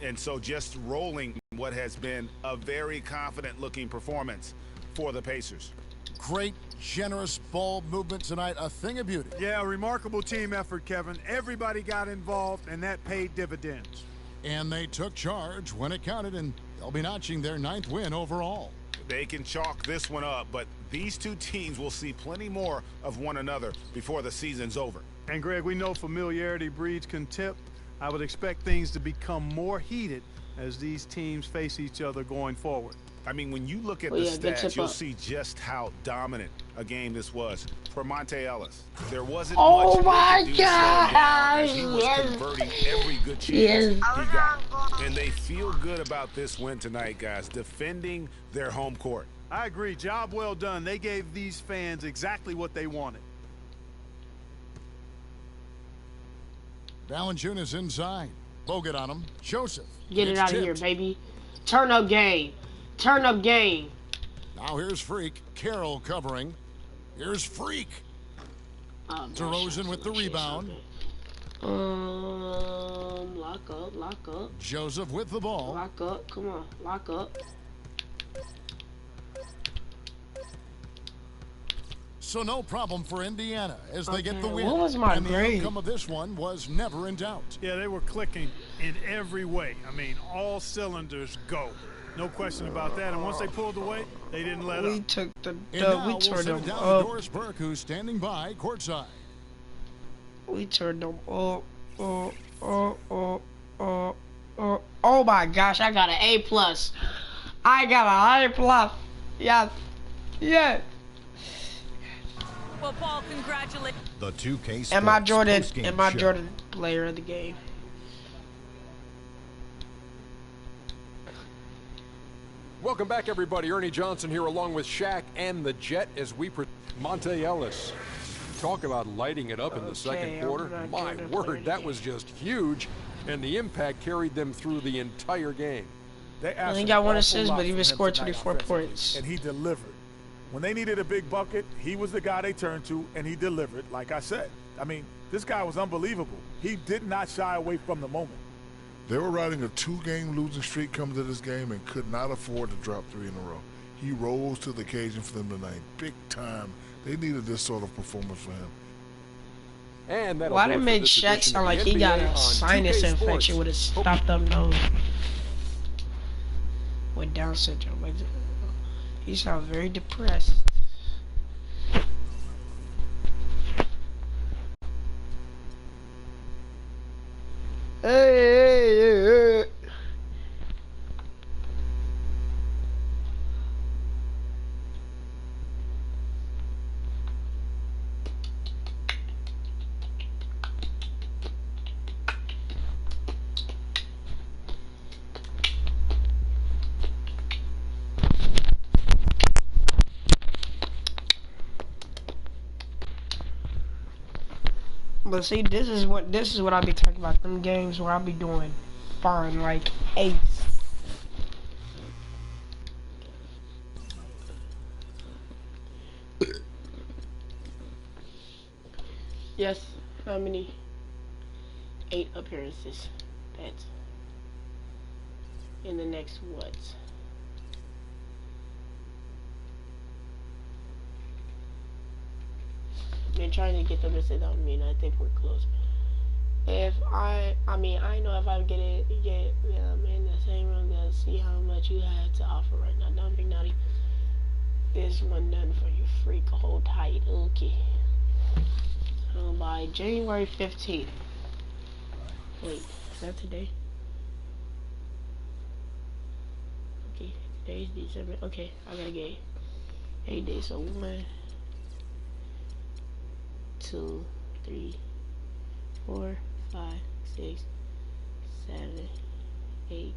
Speaker 6: And so just rolling what has been a very confident-looking performance for the Pacers.
Speaker 5: Great, generous ball movement tonight. A thing of beauty.
Speaker 7: Yeah, a remarkable team effort, Kevin. Everybody got involved, and that paid dividends.
Speaker 5: And they took charge when it counted, and they'll be notching their 9th win overall.
Speaker 6: They can chalk this one up, but these two teams will see plenty more of one another before the season's over.
Speaker 7: And Greg, we know familiarity breeds contempt. I would expect things to become more heated as these teams face each other going forward.
Speaker 6: I mean, when you look at the stats, you'll see just how dominant a game this was for Monte Ellis. There wasn't much
Speaker 1: my
Speaker 6: he gosh! He was converting every good chance he got. And they feel good about this win tonight, guys, defending their home court.
Speaker 7: I agree. Job well done. They gave these fans exactly what they wanted.
Speaker 5: Valanciunas inside. Bogut on him. Joseph.
Speaker 1: Get it out of here, baby. Turn up game. Turn up game.
Speaker 5: Now here's Freak. Carroll covering. Here's Freak. DeRozan with the rebound.
Speaker 1: Lock up, lock up.
Speaker 5: Joseph with the ball.
Speaker 1: Lock up, come on, lock up.
Speaker 5: So no problem for Indiana as they get the win.
Speaker 1: What was my
Speaker 5: and
Speaker 1: grade?
Speaker 5: the outcome of this one was never in doubt.
Speaker 7: Yeah, they were clicking in every way. I mean, all cylinders go. No question about that. And once they pulled away, they didn't let up.
Speaker 1: We took the
Speaker 5: And
Speaker 1: we turned them
Speaker 5: down
Speaker 1: up.
Speaker 5: to Doris Burke, who's standing by courtside.
Speaker 1: We turned them up. Oh my gosh, I got an A+. I got an A+. Yes. Yes.
Speaker 8: Well, Paul, congratulations.
Speaker 2: The 2K
Speaker 1: Am I
Speaker 2: Sports
Speaker 1: Jordan?
Speaker 2: postgame
Speaker 1: Am I
Speaker 2: show.
Speaker 1: Jordan player of the game?
Speaker 3: Welcome back, everybody. Ernie Johnson here along with Shaq and the Jet as we Monte Ellis. Talk about lighting it up in the second quarter. My word, that was just huge, and the impact carried them through the entire game.
Speaker 4: They
Speaker 1: He got one assist, but he even scored 24 points.
Speaker 4: And he delivered. When they needed a big bucket, he was the guy they turned to, and he delivered, like I said. I mean, this guy was unbelievable. He did not shy away from the moment.
Speaker 9: They were riding a 2-game losing streak coming to this game and could not afford to drop 3 in a row. He rose to the occasion for them tonight, big time. They needed this sort of performance for him.
Speaker 3: And
Speaker 1: why did it make Shaq sound like he got a sinus infection with his stopped up nose? With Down syndrome. Like, he sounds very depressed. Hey. But see, this is what I be talking about. Them games where I be doing fine, like 8. Yes, how many? 8 appearances. That's in the next what? Been trying to get them to sit down with me, and I think we're close. If I know if I get in the same room, they'll see how much you have to offer right now. Don't be naughty. This one done for you, freak. Hold tight, okay. By January 15th. Wait, is that today? Okay, today's December. Okay, I gotta get 8 days. So 1, 2, 3, 4, 5, 6, 7, 8.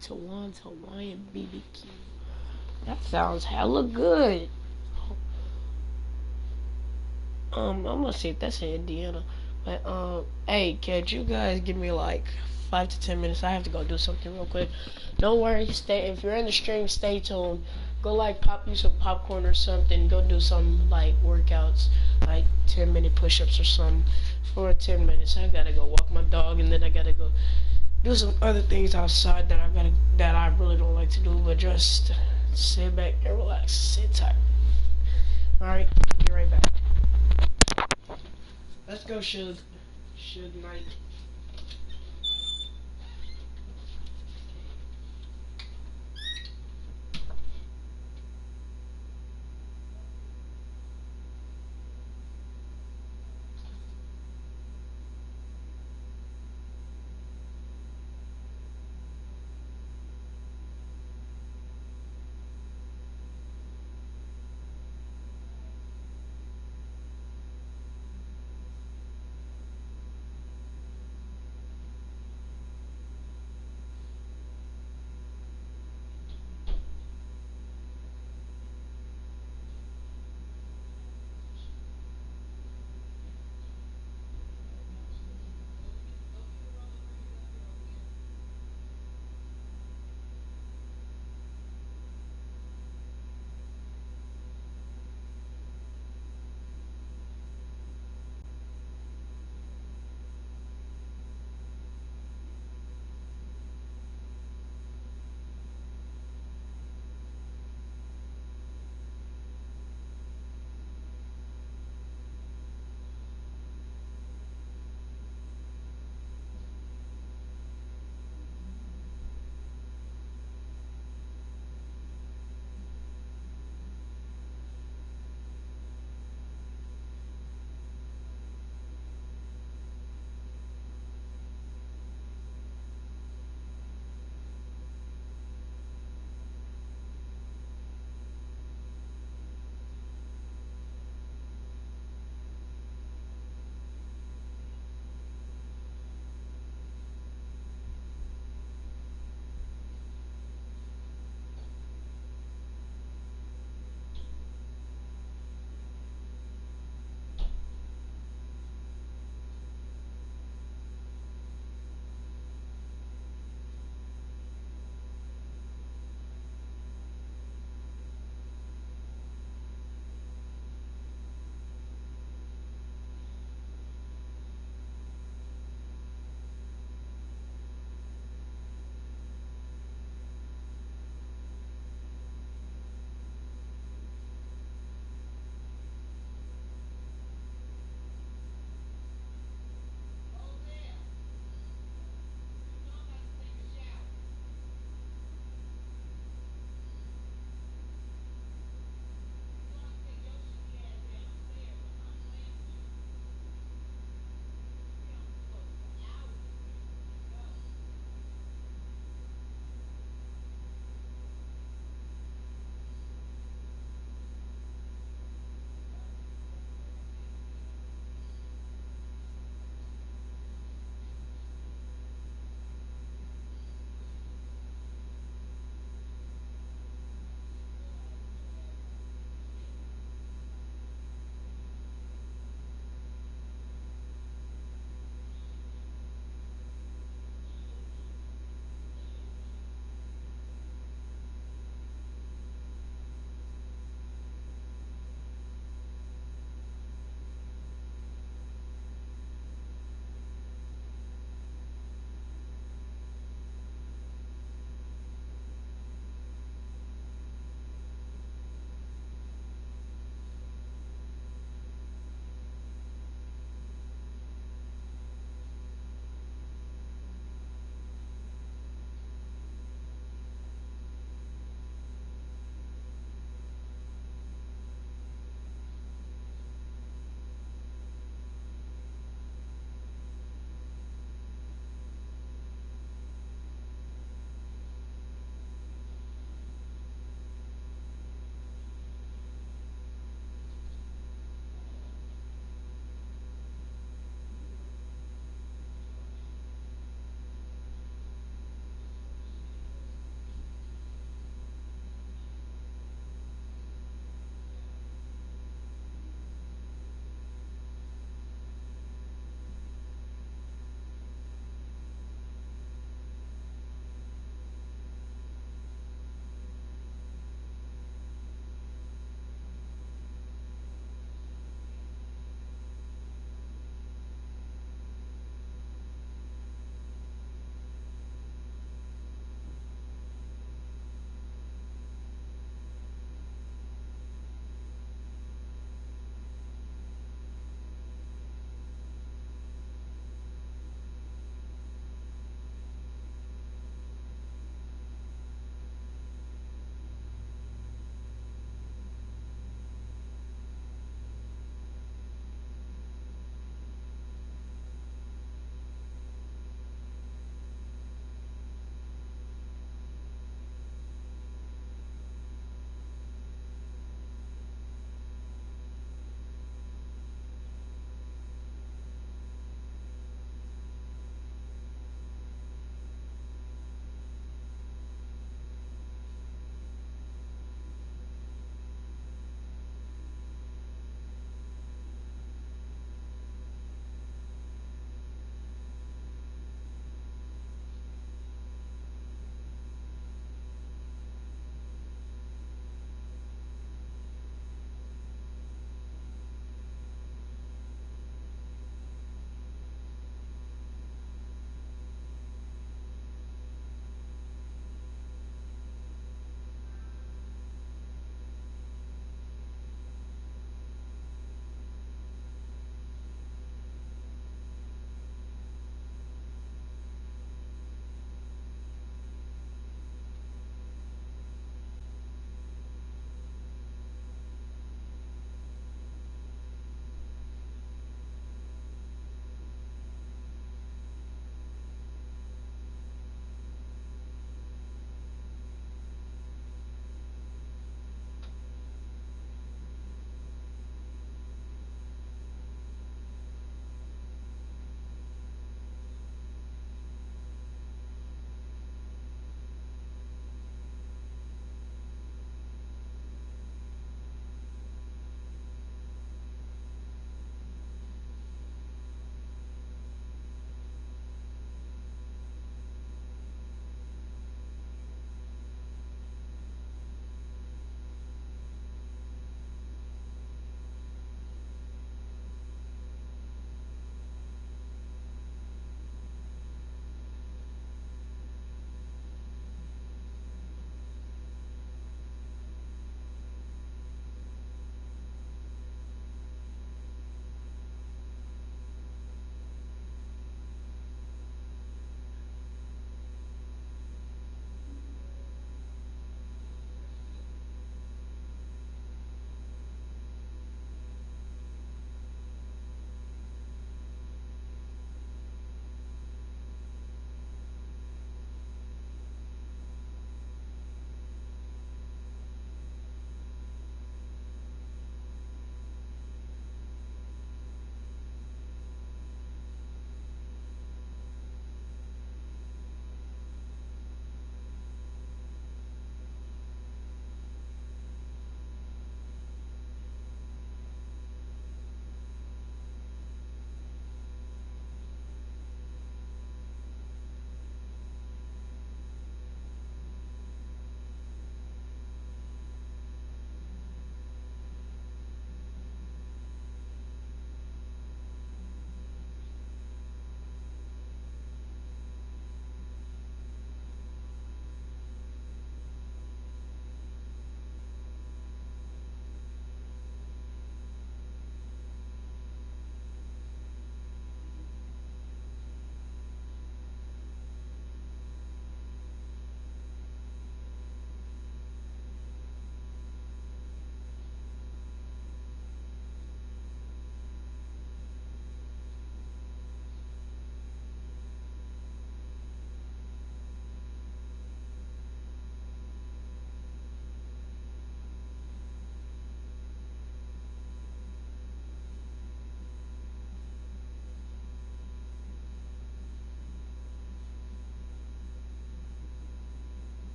Speaker 1: Tawan's Hawaiian BBQ. That sounds hella good. I'm gonna see if that's in Indiana. But hey, could you guys give me like 5 to 10 minutes? I have to go do something real quick. Don't worry, stay. If you're in the stream, stay tuned. Go like pop you some popcorn or something. Go do some like workouts, like 10-minute push-ups or something for 10 minutes. I gotta go walk my dog, and then I gotta go do some other things outside that I really don't like to do, but just sit back and relax, sit tight. All right, be right back. Let's go, Suge. Suge Knight.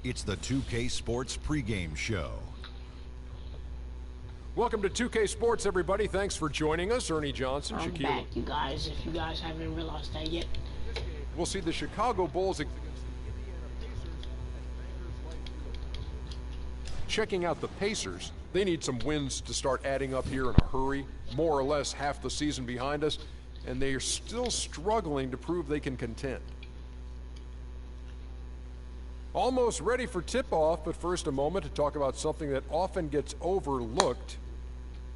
Speaker 2: It's the 2K Sports pregame show.
Speaker 3: Welcome to 2K Sports, everybody. Thanks for joining us. Ernie Johnson,
Speaker 1: I'm
Speaker 3: Shaquille.
Speaker 1: back, you guys, if you guys haven't realized that yet.
Speaker 3: We'll see the Chicago Bulls checking out the Pacers. They need some wins to start adding up here in a hurry. More or less half the season behind us, and they are still struggling to prove they can contend. Almost ready for tip-off, but first a moment to talk about something that often gets overlooked: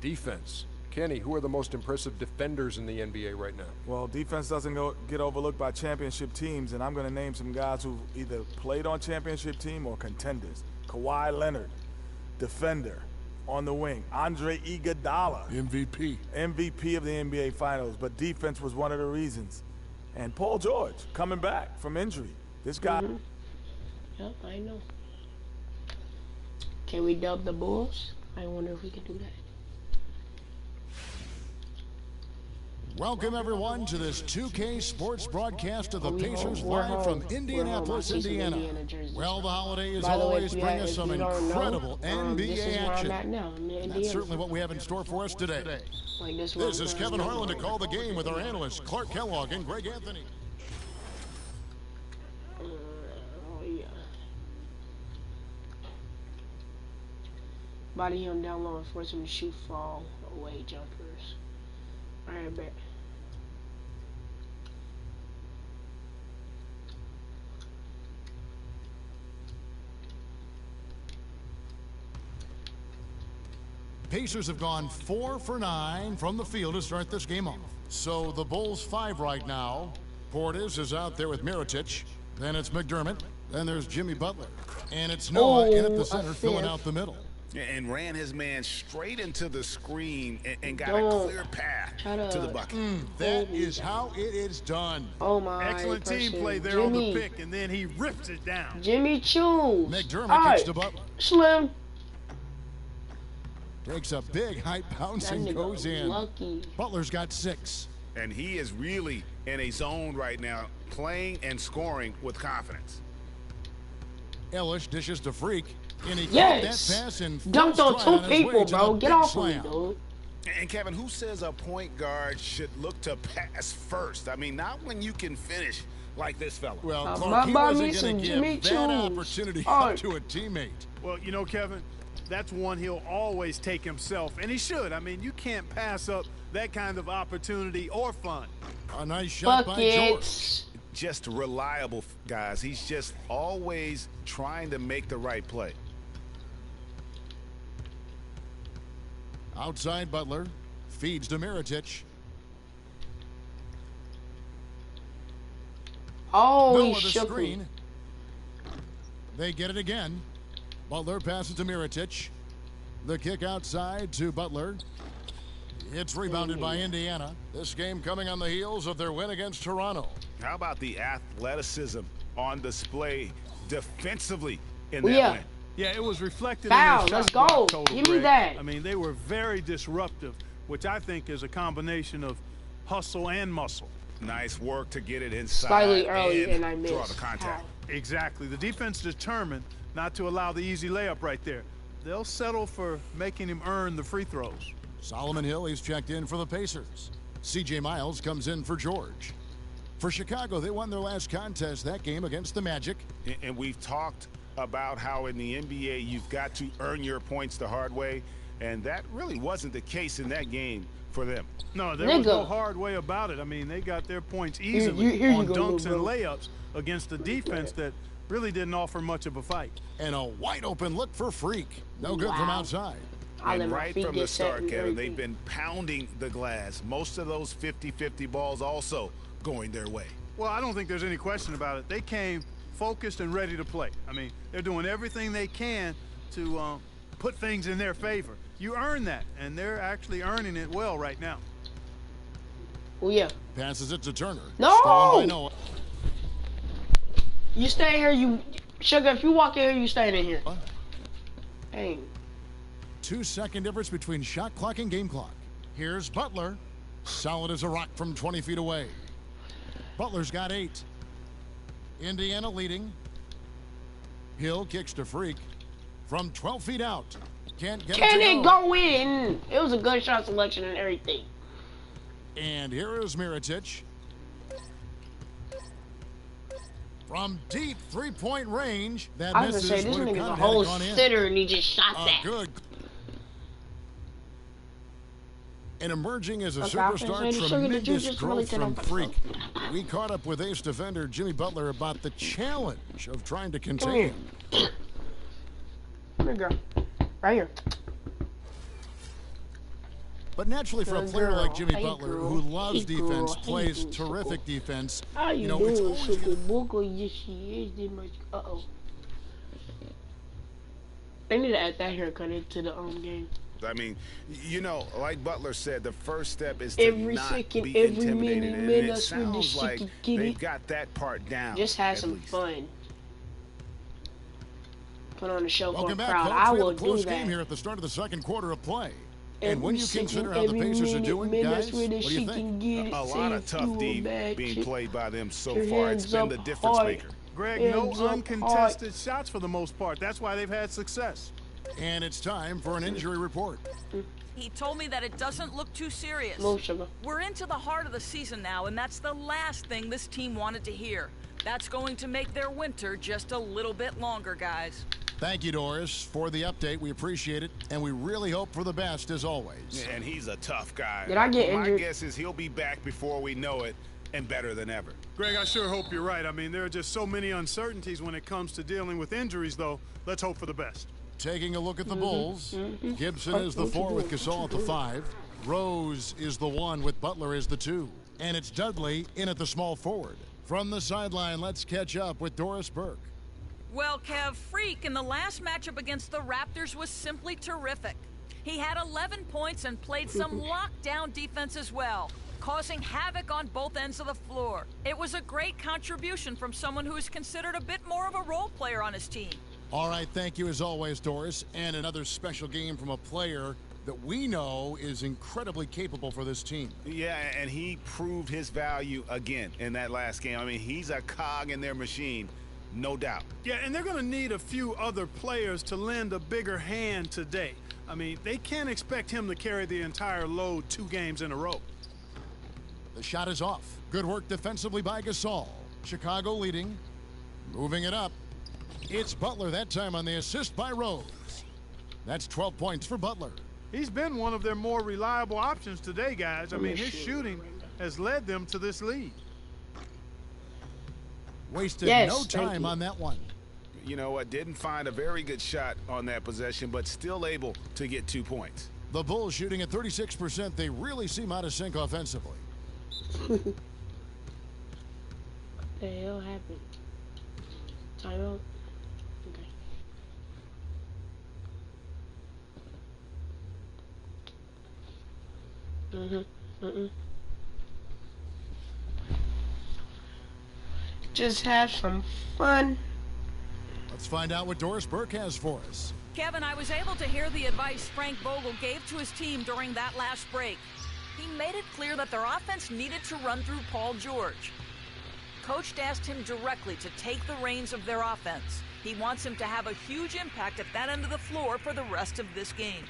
Speaker 3: defense. Kenny, who are the most impressive defenders in the NBA right now?
Speaker 4: Well, defense doesn't get overlooked by championship teams, and I'm going to name some guys who either played on championship team or contenders. Kawhi Leonard, defender, on the wing. Andre Iguodala, MVP of the NBA Finals, but defense was one of the reasons. And Paul George, coming back from injury. This guy...
Speaker 1: Yep, I know. Can we dub the Bulls? I wonder if we can do that.
Speaker 5: Welcome, everyone, to this 2K Sports broadcast of the Pacers live from Indianapolis, Indiana. Well, the holidays always bring us some incredible NBA action. That's certainly what we have in store for us today. This is Kevin Harlan to call the game with our analysts Clark Kellogg and Greg Anthony.
Speaker 1: Body him down low and force him to shoot fall away jumpers. Alright, bet.
Speaker 5: Pacers have gone 4 for 9 from the field to start this game off. So the Bulls 5 right now. Portis is out there with Mirotic. Then it's McDermott. Then there's Jimmy Butler. And it's Noah in at the center filling out the middle.
Speaker 6: And ran his man straight into the screen and got a clear path to the bucket.
Speaker 5: That is how it is done.
Speaker 1: Oh my!
Speaker 7: Excellent team play there on the pick, and then he rips it down.
Speaker 1: Jimmy Choo.
Speaker 5: McDermott gets to Butler.
Speaker 1: Slim.
Speaker 5: Takes a big high bounce and goes in.
Speaker 1: Lucky.
Speaker 5: Butler's got 6.
Speaker 6: And he is really in a zone right now, playing and scoring with confidence.
Speaker 5: Ellis dishes to Freak. And he
Speaker 1: yes!
Speaker 5: That pass and
Speaker 1: dunked on 2 people, bro. Get off of me, dude.
Speaker 6: And Kevin, who says a point guard should look to pass first? I mean, not when you can finish like this fella.
Speaker 5: Well, Clark, he wasn't going to give that opportunity up to a teammate.
Speaker 7: Well, you know, Kevin, that's one he'll always take himself, and he should. I mean, you can't pass up that kind of opportunity or fun.
Speaker 5: A nice shot by George.
Speaker 6: Just reliable, guys. He's just always trying to make the right play.
Speaker 5: Outside Butler, feeds to Mirotic.
Speaker 1: Oh, he shook
Speaker 5: screen. They get it again. Butler passes to Mirotic. The kick outside to Butler. It's rebounded by Indiana. This game coming on the heels of their win against Toronto.
Speaker 6: How about the athleticism on display defensively in that win?
Speaker 7: Yeah, it was reflected
Speaker 1: Foul,
Speaker 7: in their
Speaker 1: let's
Speaker 7: shot
Speaker 1: go.
Speaker 7: block total,
Speaker 1: Give me
Speaker 7: Greg.
Speaker 1: that.
Speaker 7: I mean, they were very disruptive, which I think is a combination of hustle and muscle.
Speaker 6: Nice work to get it inside.
Speaker 1: Slightly early, and I missed.
Speaker 6: Draw the contact.
Speaker 7: Exactly. The defense determined not to allow the easy layup right there. They'll settle for making him earn the free throws.
Speaker 5: Solomon Hill, he's checked in for the Pacers. C.J. Miles comes in for George. For Chicago, they won their last contest, that game against the Magic.
Speaker 6: And we've talked about how in the NBA you've got to earn your points the hard way, and that really wasn't the case in that game for them.
Speaker 7: No, there was no hard way about it. I mean, they got their points easily on dunks and layups against a defense that really didn't offer much of a fight.
Speaker 5: And a wide open look for Freak. No good from outside.
Speaker 6: And right from the start, Kevin, they've been pounding the glass. Most of those 50-50 balls also going their way.
Speaker 7: Well, I don't think there's any question about it. They came focused and ready to play. I mean, they're doing everything they can to put things in their favor. You earn that, and they're actually earning it well right now.
Speaker 1: Oh, yeah.
Speaker 5: Passes it to Turner.
Speaker 1: No! You stay here, you... Sugar, if you walk in here, you stay in here. Dang.
Speaker 5: 2-second difference between shot clock and game clock. Here's Butler. Solid as a rock from 20 feet away. Butler's got 8. Indiana leading. Hill kicks to Freak from 12 feet out. Can't get
Speaker 1: Can
Speaker 5: it
Speaker 1: it go in? It was a good shot selection and everything.
Speaker 5: And here is Mirotic. From deep three-point range, that
Speaker 1: I was gonna
Speaker 5: misses.
Speaker 1: say, this
Speaker 5: Would have
Speaker 1: nigga's
Speaker 5: kinda
Speaker 1: a
Speaker 5: had it
Speaker 1: whole
Speaker 5: gone in.
Speaker 1: sitter and he just shot that.
Speaker 5: Good. And emerging as a
Speaker 1: Okay, I was
Speaker 5: superstar,
Speaker 1: gonna say, the sugar that you
Speaker 5: tremendous
Speaker 1: just really
Speaker 5: growth
Speaker 1: did
Speaker 5: from
Speaker 1: on
Speaker 5: Freak. We caught up with ace defender Jimmy Butler about the challenge of trying to
Speaker 1: Come
Speaker 5: contain
Speaker 1: here.
Speaker 5: him.
Speaker 1: Come here, girl. Right here.
Speaker 5: But naturally, for a
Speaker 1: Good
Speaker 5: player
Speaker 1: girl.
Speaker 5: like Jimmy
Speaker 1: Hey,
Speaker 5: Butler,
Speaker 1: girl.
Speaker 5: who loves
Speaker 1: Hey,
Speaker 5: defense,
Speaker 1: girl.
Speaker 5: plays
Speaker 1: Hey,
Speaker 5: terrific
Speaker 1: Suko.
Speaker 5: defense,
Speaker 1: How you
Speaker 5: you know, it's
Speaker 1: doing,
Speaker 5: always
Speaker 1: Suko Buko? Yes, she is. This much. Uh-oh. They need to add that haircut into the game.
Speaker 6: I mean, you know, like Butler said, the first step is to
Speaker 1: Every
Speaker 6: not
Speaker 1: second,
Speaker 6: be
Speaker 1: every
Speaker 6: intimidated.
Speaker 1: minute,
Speaker 6: And
Speaker 1: minute,
Speaker 6: it
Speaker 1: that's when this
Speaker 6: sounds
Speaker 1: shit
Speaker 6: like
Speaker 1: can get
Speaker 6: they've
Speaker 1: it.
Speaker 6: got that part down.
Speaker 1: Just have
Speaker 6: at
Speaker 1: some
Speaker 6: least.
Speaker 1: fun. Put on a show for
Speaker 5: welcome
Speaker 1: a
Speaker 5: back,
Speaker 1: crowd.
Speaker 5: folks.
Speaker 1: I
Speaker 5: We have
Speaker 1: will
Speaker 5: a close
Speaker 1: do
Speaker 5: game
Speaker 1: that.
Speaker 5: here at the start of the second quarter of play. And when
Speaker 1: Every
Speaker 5: you consider
Speaker 1: second,
Speaker 5: how the
Speaker 1: every
Speaker 5: Pacers are
Speaker 1: minute,
Speaker 5: doing,
Speaker 1: minutes
Speaker 5: guys,
Speaker 1: when
Speaker 5: what do
Speaker 1: she
Speaker 5: you
Speaker 1: can
Speaker 5: think?
Speaker 1: get it.
Speaker 6: A
Speaker 1: Say
Speaker 6: lot
Speaker 1: if
Speaker 6: of tough
Speaker 1: you a
Speaker 6: D
Speaker 1: bad
Speaker 6: being
Speaker 1: chick.
Speaker 6: played by them so
Speaker 1: Your
Speaker 6: far. It's
Speaker 1: hands
Speaker 6: been
Speaker 1: up
Speaker 6: the difference
Speaker 1: high.
Speaker 6: maker.
Speaker 7: Greg,
Speaker 1: Hands
Speaker 7: no
Speaker 1: up
Speaker 7: uncontested shots for the most part. That's why they've had success.
Speaker 5: And it's time for an injury report.
Speaker 8: He told me that it doesn't look too serious.
Speaker 1: No sugar.
Speaker 8: We're into the heart of the season now, and that's the last thing this team wanted to hear. That's going to make their winter just a little bit longer, guys.
Speaker 5: Thank you, Doris, for the update. We appreciate it, and we really hope for the best, as always.
Speaker 6: And he's a tough guy.
Speaker 1: Did I get
Speaker 6: My
Speaker 1: injured?
Speaker 6: guess is he'll be back before we know it, and better than ever.
Speaker 7: Greg, I sure hope you're right. I mean, there are just so many uncertainties when it comes to dealing with injuries, though. Let's hope for the best.
Speaker 5: Taking a look at the Bulls, Gibson is the 4 with Gasol at the 5. Rose is the 1 with Butler as the 2. And it's Dudley in at the small forward. From the sideline, let's catch up with Doris Burke.
Speaker 8: Well, Kev, Freak in the last matchup against the Raptors was simply terrific. He had 11 points and played some lockdown defense as well, causing havoc on both ends of the floor. It was a great contribution from someone who is considered a bit more of a role player on his team.
Speaker 5: All right, thank you as always, Doris. And another special game from a player that we know is incredibly capable for this team.
Speaker 6: Yeah, and he proved his value again in that last game. I mean, he's a cog in their machine, no doubt.
Speaker 7: Yeah, and they're going to need a few other players to lend a bigger hand today. I mean, they can't expect him to carry the entire load 2 games in a row.
Speaker 5: The shot is off. Good work defensively by Gasol. Chicago leading. Moving it up. It's Butler that time on the assist by Rose. That's 12 points for Butler.
Speaker 7: He's been one of their more reliable options today, guys. I mean, his shooting has led them to this lead.
Speaker 5: Wasted
Speaker 1: Yes,
Speaker 5: no
Speaker 1: thank
Speaker 5: time
Speaker 1: you.
Speaker 5: on that one.
Speaker 6: You know what? Didn't find a very good shot on that possession, but still able to get 2 points.
Speaker 5: The Bulls shooting at 36%. They really seem out of sync offensively.
Speaker 1: What the hell happened? Timeout? Okay. Just have some fun.
Speaker 5: Let's find out what Doris Burke has for us.
Speaker 8: Kevin, I was able to hear the advice Frank Vogel gave to his team during that last break. He made it clear that their offense needed to run through Paul George. Coach asked him directly to take the reins of their offense. He wants him to have a huge impact at that end of the floor for the rest of this game.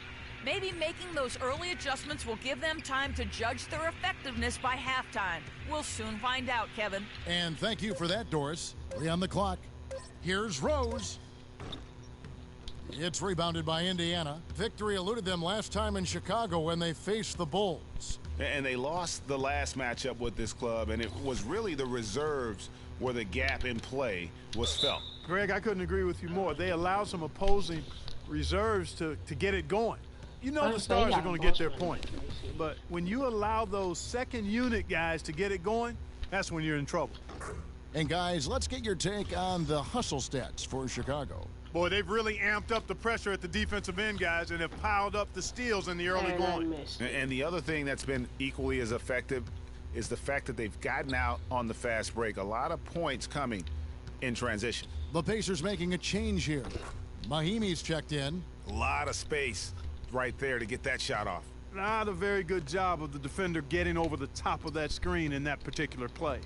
Speaker 8: Maybe making those early adjustments will give them time to judge their effectiveness by halftime. We'll soon find out, Kevin.
Speaker 5: And thank you for that, Doris. 3 on the clock. Here's Rose. It's rebounded by Indiana. Victory eluded them last time in Chicago when they faced the Bulls.
Speaker 6: And they lost the last matchup with this club, and it was really the reserves where the gap in play was felt.
Speaker 7: Greg, I couldn't agree with you more. They allowed some opposing reserves to get it going. You know the stars are going to get their point. But when you allow those second unit guys to get it going, that's when you're in trouble.
Speaker 5: And guys, let's get your take on the hustle stats for Chicago.
Speaker 7: Boy, they've really amped up the pressure at the defensive end, guys, and have piled up the steals in the early
Speaker 1: And I
Speaker 7: going.
Speaker 1: missed.
Speaker 6: And the other thing that's been equally as effective is the fact that they've gotten out on the fast break. A lot of points coming in transition.
Speaker 5: The Pacers making a change here. Mahimi's checked in.
Speaker 6: A lot of space right there to get that shot off.
Speaker 7: Not a very good job of the defender getting over the top of that screen in that particular play.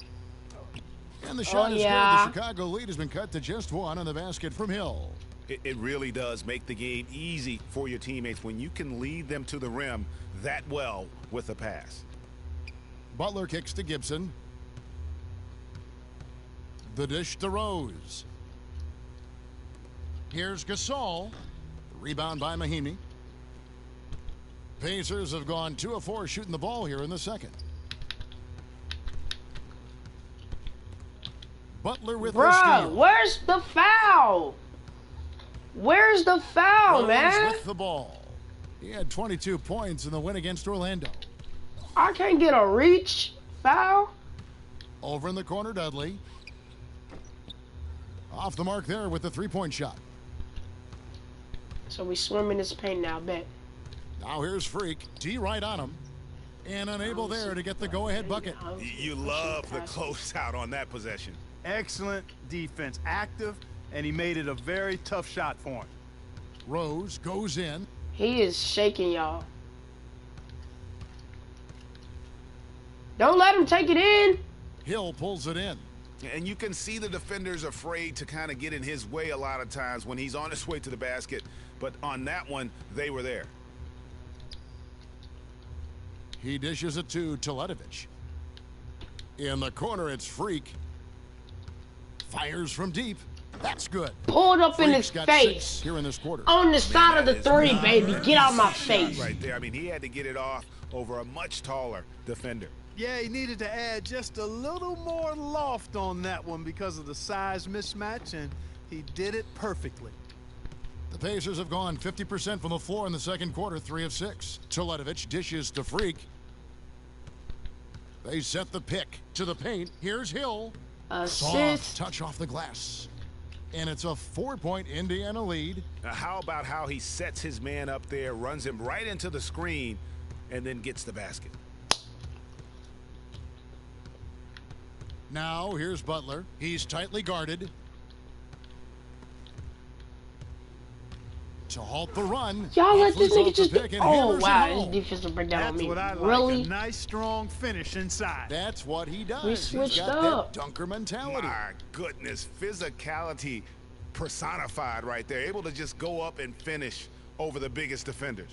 Speaker 5: And the shot is good. The Chicago lead has been cut to just one on the basket from Hill.
Speaker 6: It really does make the game easy for your teammates when you can lead them to the rim that well with a pass.
Speaker 5: Butler kicks to Gibson. The dish to Rose. Here's Gasol. Rebound by Mahinmi. Pacers have gone 2 of 4 shooting the ball here in the second. Butler with the steal.
Speaker 1: Where's the foul? Where's the foul,
Speaker 5: Rose
Speaker 1: man?
Speaker 5: with the ball. He had 22 points in the win against Orlando.
Speaker 1: I can't get a reach foul.
Speaker 5: Over in the corner, Dudley. Off the mark there with the three-point shot.
Speaker 1: So we swim in this paint now, bet.
Speaker 5: Now here's Freak. D right on him. And unable there to get the go-ahead bucket.
Speaker 6: You love the closeout on that possession.
Speaker 7: Excellent defense. Active, and he made it a very tough shot for him.
Speaker 5: Rose goes in.
Speaker 1: He is shaking, y'all. Don't let him take it in.
Speaker 5: Hill pulls it in.
Speaker 6: And you can see the defenders afraid to kind of get in his way a lot of times when he's on his way to the basket. But on that one, they were there.
Speaker 5: He dishes it to Teletovic. In the corner, it's Freak. Fires from deep. That's good.
Speaker 1: Pulled up in his
Speaker 5: Freak's got
Speaker 1: face.
Speaker 5: 6 here in this quarter.
Speaker 1: On the side of the three, baby. Get out my face.
Speaker 6: Right there. I mean, he had to get it off over a much taller defender.
Speaker 7: Yeah, he needed to add just a little more loft on that one because of the size mismatch, and he did it perfectly.
Speaker 5: The Pacers have gone 50% from the floor in the second quarter, 3 of 6. Teletovic dishes to Freak. They set the pick to the paint. Here's Hill. Soft touch off the glass. And it's a 4-point Indiana lead.
Speaker 6: Now, how about how he sets his man up there, runs him right into the screen, and then gets the basket.
Speaker 5: Now here's Butler. He's tightly guarded. To halt the run.
Speaker 1: Y'all let this nigga just...
Speaker 5: Oh,
Speaker 1: wow. This defensive breakdown on me.
Speaker 7: That's what I like.
Speaker 1: Really?
Speaker 7: A nice, strong finish inside.
Speaker 5: That's what he does.
Speaker 1: We switched
Speaker 5: He's got
Speaker 1: up.
Speaker 5: that dunker mentality.
Speaker 6: My goodness. Physicality personified right there. Able to just go up and finish over the biggest defenders.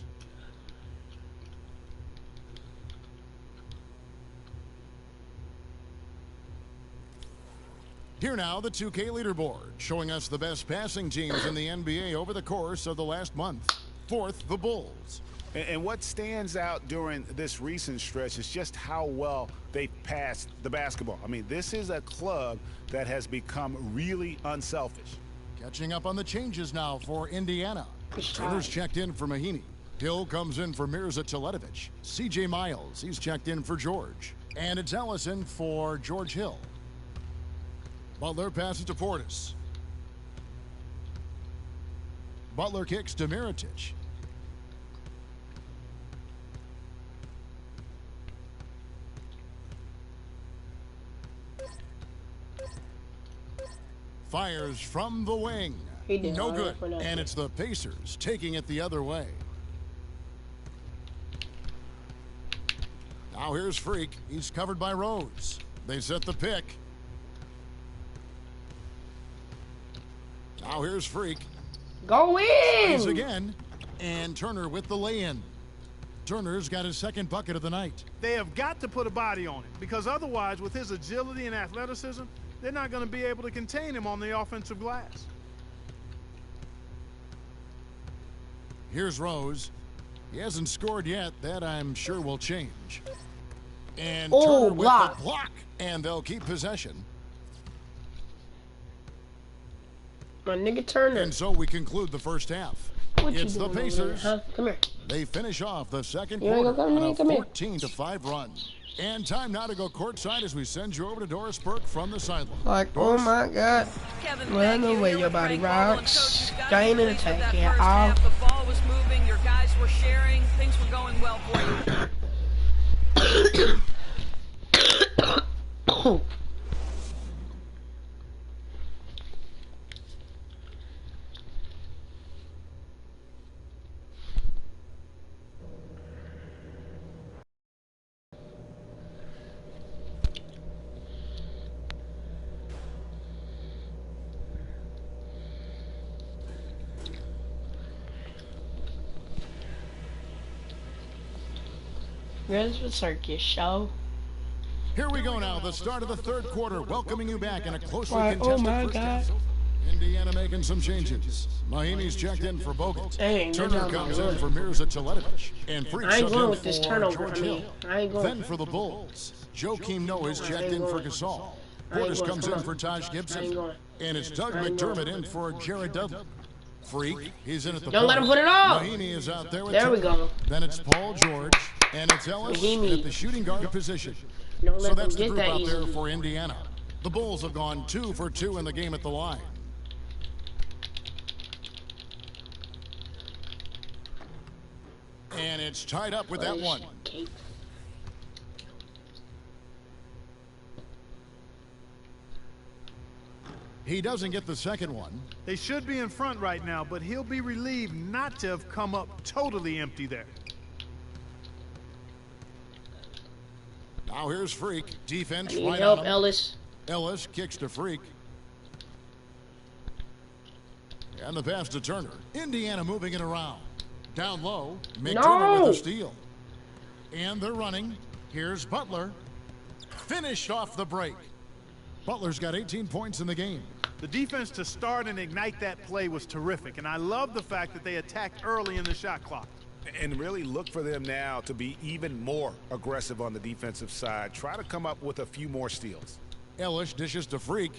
Speaker 5: Here now, the 2K leaderboard, showing us the best passing teams in the NBA over the course of the last month. 4th, the Bulls.
Speaker 6: And what stands out during this recent stretch is just how well they passed the basketball. I mean, this is a club that has become really unselfish.
Speaker 5: Catching up on the changes now for Indiana. Turner's checked in for Mahinmi. Hill comes in for Mirza Teletovic. C.J. Miles, he's checked in for George. And it's Ellison for George Hill. Butler passes to Portis. Butler kicks to Mirotic. Fires from the wing. No good. And it's the Pacers taking it the other way. Now here's Freak. He's covered by Rose. They set the pick. Now here's Freak.
Speaker 1: Go in!
Speaker 5: Plays again. And Turner with the lay-in. Turner's got his second bucket of the night.
Speaker 7: They have got to put a body on it, because otherwise, with his agility and athleticism, they're not going to be able to contain him on the offensive glass.
Speaker 5: Here's Rose. He hasn't scored yet. That, I'm sure, will change. And Turner with the block. And they'll keep possession.
Speaker 1: My nigga Turner.
Speaker 5: And so we conclude the first half. It's the Pacers.
Speaker 1: Huh? Come here.
Speaker 5: They finish off the second quarter on a 14-5 run. And time now to go courtside as we send you over to Doris Burke from the sideline.
Speaker 1: Like, oh my God. Run away, your body rocks. Gain and attack. Yeah,
Speaker 8: the ball was moving, your guys were sharing, things were going well for you.
Speaker 1: Where's the circus show?
Speaker 5: Here we go now, the start of the third quarter, welcoming you back in a closely contested
Speaker 1: oh my
Speaker 5: first
Speaker 1: God.
Speaker 5: half. Indiana making some changes. Mahimi's checked in for Bogut.
Speaker 1: Dang,
Speaker 5: Turner comes in for Mirza Teletovic. And Freak
Speaker 1: I ain't
Speaker 5: subbed
Speaker 1: going
Speaker 5: in
Speaker 1: with this
Speaker 5: for
Speaker 1: turnover.
Speaker 5: George Hill.
Speaker 1: I ain't going.
Speaker 5: Then for the Bulls, Joakim Noah is checked in for Gasol. Portis comes in for Taj Gibson. And it's Doug McDermott in for Jared Dudley. Freak, he's in at the
Speaker 1: Don't let him put it on.
Speaker 5: Mahimi is out there with
Speaker 1: There we go.
Speaker 5: Then it's Paul George. And it's Ellis
Speaker 1: Mahimi.
Speaker 5: at the shooting guard position.
Speaker 1: Don't
Speaker 5: So
Speaker 1: let them
Speaker 5: that's the
Speaker 1: get
Speaker 5: group
Speaker 1: that
Speaker 5: out there
Speaker 1: easy.
Speaker 5: for Indiana. The Bulls have gone 2 for 2 in the game at the line. And it's tied up with that one. He doesn't get the second one.
Speaker 7: They should be in front right now, but he'll be relieved not to have come up totally empty there.
Speaker 5: Now here's Freak. Defense
Speaker 1: Need
Speaker 5: right
Speaker 1: help,
Speaker 5: on him.
Speaker 1: Ellis.
Speaker 5: Ellis kicks to Freak. And the pass to Turner. Indiana moving it around. Down low. McDermott with a steal. And they're running. Here's Butler. Finished off the break. Butler's got 18 points in the game.
Speaker 7: The defense to start and ignite that play was terrific, and I love the fact that they attacked early in the shot clock.
Speaker 6: And really look for them now to be even more aggressive on the defensive side. Try to come up with a few more steals.
Speaker 5: Ellis dishes to Freak.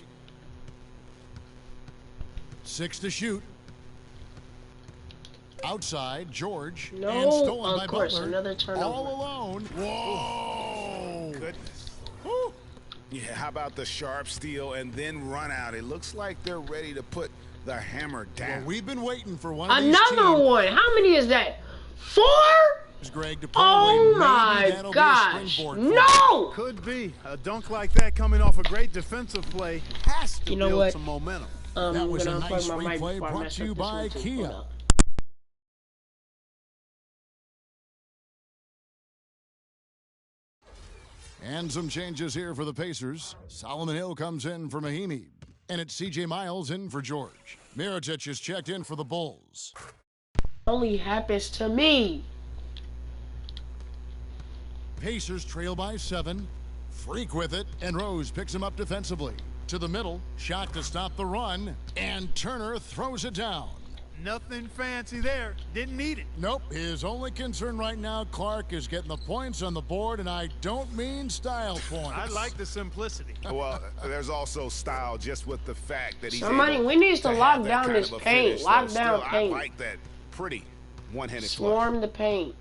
Speaker 5: 6 to shoot. Outside, George.
Speaker 1: No,
Speaker 5: and stolen
Speaker 1: of
Speaker 5: by
Speaker 1: course,
Speaker 5: Butler.
Speaker 1: another turnover.
Speaker 5: All alone. Whoa!
Speaker 6: Goodness. Woo. Yeah, how about the sharp steal and then run out? It looks like they're ready to put the hammer down.
Speaker 5: Well, we've been waiting for one of these
Speaker 1: Another
Speaker 5: teams.
Speaker 1: one. How many is that? 4?
Speaker 5: Greg, to
Speaker 1: Oh
Speaker 5: maybe
Speaker 1: my
Speaker 5: that'll be a
Speaker 1: gosh.
Speaker 5: springboard for him.
Speaker 1: No!
Speaker 7: Could be. A dunk like that coming off a great defensive play has to
Speaker 1: You know
Speaker 7: build
Speaker 1: what?
Speaker 7: some momentum.
Speaker 5: That
Speaker 1: I'm
Speaker 5: was a
Speaker 1: gonna
Speaker 5: nice
Speaker 1: unplug my mic
Speaker 5: replay
Speaker 1: before I
Speaker 5: brought
Speaker 1: mess
Speaker 5: to you
Speaker 1: up this
Speaker 5: by
Speaker 1: one, too.
Speaker 5: Kia.
Speaker 1: Hold up.
Speaker 5: And some changes here for the Pacers. Solomon Hill comes in for Mahimi. And it's C.J. Miles in for George. Mirotic is checked in for the Bulls.
Speaker 1: Only happens to me.
Speaker 5: Pacers trail by 7. Freak with it, and Rose picks him up defensively. To the middle, shot to stop the run, and Turner throws it down.
Speaker 7: Nothing fancy there. Didn't need it.
Speaker 5: Nope, his only concern right now, Clark, is getting the points on the board, and I don't mean style points.
Speaker 7: I like the simplicity.
Speaker 6: Well, there's also style just with the fact that he's
Speaker 1: Somebody,
Speaker 6: able
Speaker 1: we need to
Speaker 6: have
Speaker 1: lock
Speaker 6: that
Speaker 1: down
Speaker 6: kind
Speaker 1: this
Speaker 6: of a
Speaker 1: paint.
Speaker 6: finish.
Speaker 1: Lock
Speaker 6: So
Speaker 1: down
Speaker 6: still,
Speaker 1: paint.
Speaker 6: I like that pretty one-handed flush.
Speaker 1: Swarm the paint.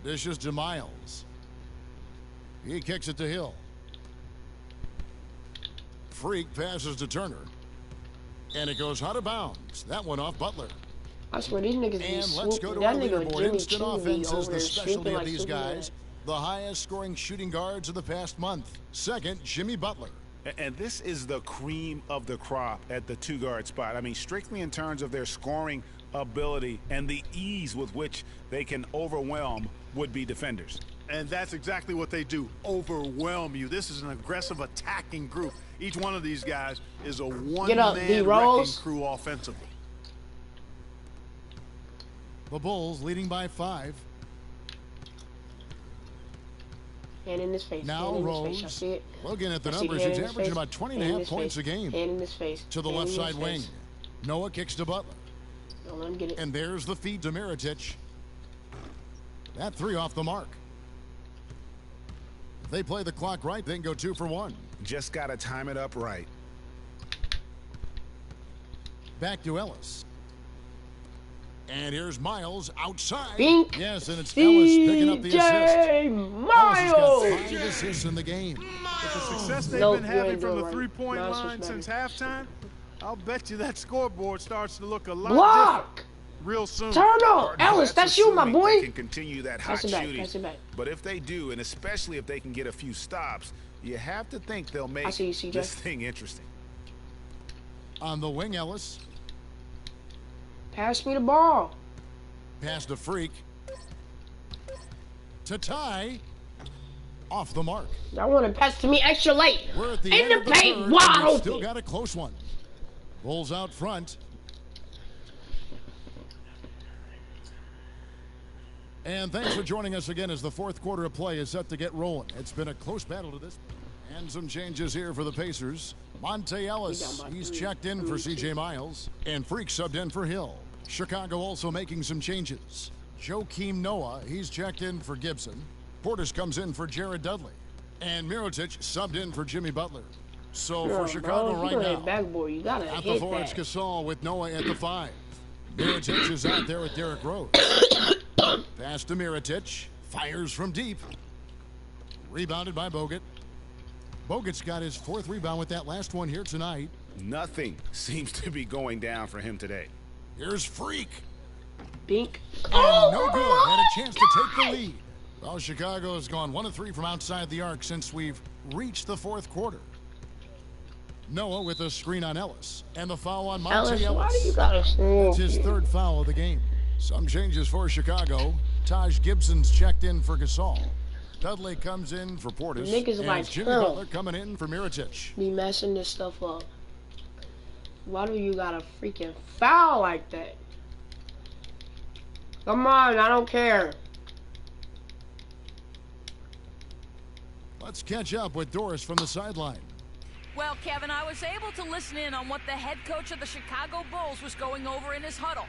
Speaker 5: This is to Miles. He kicks it to Hill. Freak passes to Turner. And it goes out of bounds. That one off Butler.
Speaker 1: I swear these niggas be
Speaker 5: And let's go
Speaker 1: swooping.
Speaker 5: to
Speaker 1: That
Speaker 5: our
Speaker 1: nigga
Speaker 5: leaderboard.
Speaker 1: Jimmy
Speaker 5: Instant
Speaker 1: Choo be
Speaker 5: offense is
Speaker 1: over
Speaker 5: the
Speaker 1: there
Speaker 5: specialty
Speaker 1: swooping
Speaker 5: of
Speaker 1: like
Speaker 5: these
Speaker 1: Superman.
Speaker 5: guys. The highest scoring shooting guards of the past month. Second, Jimmy Butler.
Speaker 6: And this is the cream of the crop at the two-guard spot. I mean, strictly in terms of their scoring ability and the ease with which they can overwhelm would-be defenders.
Speaker 7: And that's exactly what they do, overwhelm you. This is an aggressive attacking group. Each one of these guys is a one-man wrecking
Speaker 1: D-Rose.
Speaker 7: crew offensively.
Speaker 5: The Bulls leading by 5.
Speaker 1: Hand in his face.
Speaker 5: Now
Speaker 1: hand in
Speaker 5: Rose.
Speaker 1: his face. I see it.
Speaker 5: Looking at the
Speaker 1: I see
Speaker 5: numbers,
Speaker 1: hand
Speaker 5: he's
Speaker 1: in his
Speaker 5: averaging
Speaker 1: face.
Speaker 5: about 20
Speaker 1: Hand
Speaker 5: and a
Speaker 1: in
Speaker 5: half
Speaker 1: his
Speaker 5: points
Speaker 1: face.
Speaker 5: a game.
Speaker 1: Hand in his face.
Speaker 5: To the
Speaker 1: Hand
Speaker 5: left
Speaker 1: in his
Speaker 5: side wing.
Speaker 1: face.
Speaker 5: Noah kicks to Butler.
Speaker 1: Don't let him get it.
Speaker 5: And there's the feed to Mirotic. That 3 off the mark. If they play the clock right, they can go 2 for 1.
Speaker 6: Just got to time it up right.
Speaker 5: Back to Ellis. And here's Miles outside.
Speaker 1: Bink.
Speaker 5: Yes, and it's Ellis picking up the assist.
Speaker 1: DJ
Speaker 5: Ellis has got
Speaker 1: Miles.
Speaker 5: 5 assists in the game.
Speaker 7: With the success they've
Speaker 1: Nope,
Speaker 7: been
Speaker 1: you
Speaker 7: having
Speaker 1: ain't
Speaker 7: from
Speaker 1: doing
Speaker 7: the
Speaker 1: right.
Speaker 7: three-point
Speaker 1: No, it's
Speaker 7: line
Speaker 1: just
Speaker 7: since
Speaker 1: better.
Speaker 7: halftime, I'll bet you that scoreboard starts to look a lot
Speaker 1: Block.
Speaker 7: different real soon.
Speaker 1: Turner. Ellis, that's you, my
Speaker 6: assuming
Speaker 1: boy.
Speaker 6: They can continue that hot
Speaker 1: Pass it back,
Speaker 6: shooting.
Speaker 1: pass it back.
Speaker 6: But if they do, and especially if they can get a few stops, you have to think they'll make
Speaker 1: I see you, CJ.
Speaker 6: this thing interesting.
Speaker 5: On the wing, Ellis.
Speaker 1: Pass me the ball.
Speaker 5: Pass to Freak. To Ty. Off the mark.
Speaker 1: I want to pass to me extra late.
Speaker 5: We're at the
Speaker 1: In
Speaker 5: end of
Speaker 1: the
Speaker 5: the
Speaker 1: paint,
Speaker 5: third,
Speaker 1: wide
Speaker 5: and we've still
Speaker 1: open.
Speaker 5: got a close one. Bulls out front. And thanks for joining us again as the fourth quarter of play is set to get rolling. It's been a close battle to this. And some changes here for the Pacers. Monte Ellis, he's checked in for C.J. Miles. And Freak subbed in for Hill. Chicago also making some changes. Joakim Noah, he's checked in for Gibson. Portis comes in for Jared Dudley. And Mirotic subbed in for Jimmy Butler. So for Chicago right now,
Speaker 1: you gotta
Speaker 5: at
Speaker 1: hit
Speaker 5: the 4, it's Gasol with Noah at the 5. Mirotic is out there with Derrick Rose. Pass to Mirotic. Fires from deep. Rebounded by Bogut. Bogut's got his 4th rebound with that last one here tonight.
Speaker 6: Nothing seems to be going down for him today.
Speaker 5: Here's Freak.
Speaker 1: Bink.
Speaker 5: And no good. Had a chance to take the lead. Well, Chicago has gone 1 of 3 from outside the arc since we've reached the 4th quarter. Noah with a screen on Ellis. And the foul on Monte Ellis.
Speaker 1: Why do you gotta
Speaker 5: That's his 3rd foul of the game. Some changes for Chicago. Taj Gibson's checked in for Gasol. Dudley comes in for Portis.
Speaker 1: Niggas
Speaker 5: and
Speaker 1: like
Speaker 5: Jimmy Butler coming in for Mirotic.
Speaker 1: Be messing this stuff up. Why do you gotta freaking foul like that? Come on, I don't care.
Speaker 5: Let's catch up with Doris from the sideline.
Speaker 8: Well, Kevin, I was able to listen in on what the head coach of the Chicago Bulls was going over in his huddle.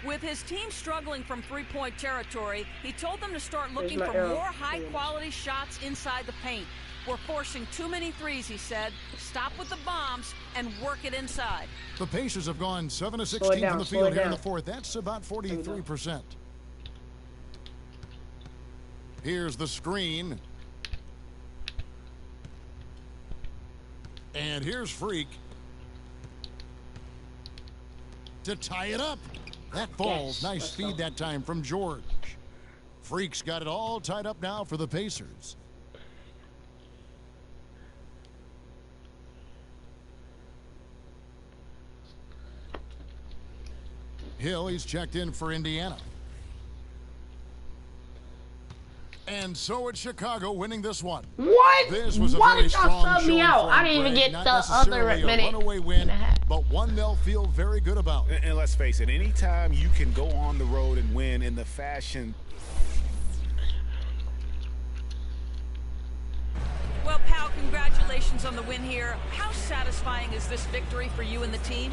Speaker 8: With his team struggling from three-point territory, he told them to start looking for more high-quality shots inside the paint. We're forcing too many threes, he said. Stop with the bombs and work it inside.
Speaker 5: The Pacers have gone 7 of 16 from the field here in the 4th. That's about 43%. Here's the screen. And here's Freak to tie it up. That falls. Nice feed that time from George. Freak's got it all tied up now for the Pacers. Hill, he's checked in for Indiana. And so it's Chicago winning this one.
Speaker 1: What?
Speaker 5: This was a
Speaker 1: Why
Speaker 5: very
Speaker 1: did y'all
Speaker 5: strong
Speaker 1: sub me
Speaker 5: showing
Speaker 1: out?
Speaker 5: for
Speaker 1: I didn't even
Speaker 5: Greg.
Speaker 1: get
Speaker 5: Not
Speaker 1: the other
Speaker 5: necessarily a
Speaker 1: minute.
Speaker 5: runaway win, but one they'll feel very good about.
Speaker 6: And let's face it, anytime you can go on the road and win in the fashion.
Speaker 8: Well, pal, congratulations on the win here. How satisfying is this victory for you and the team?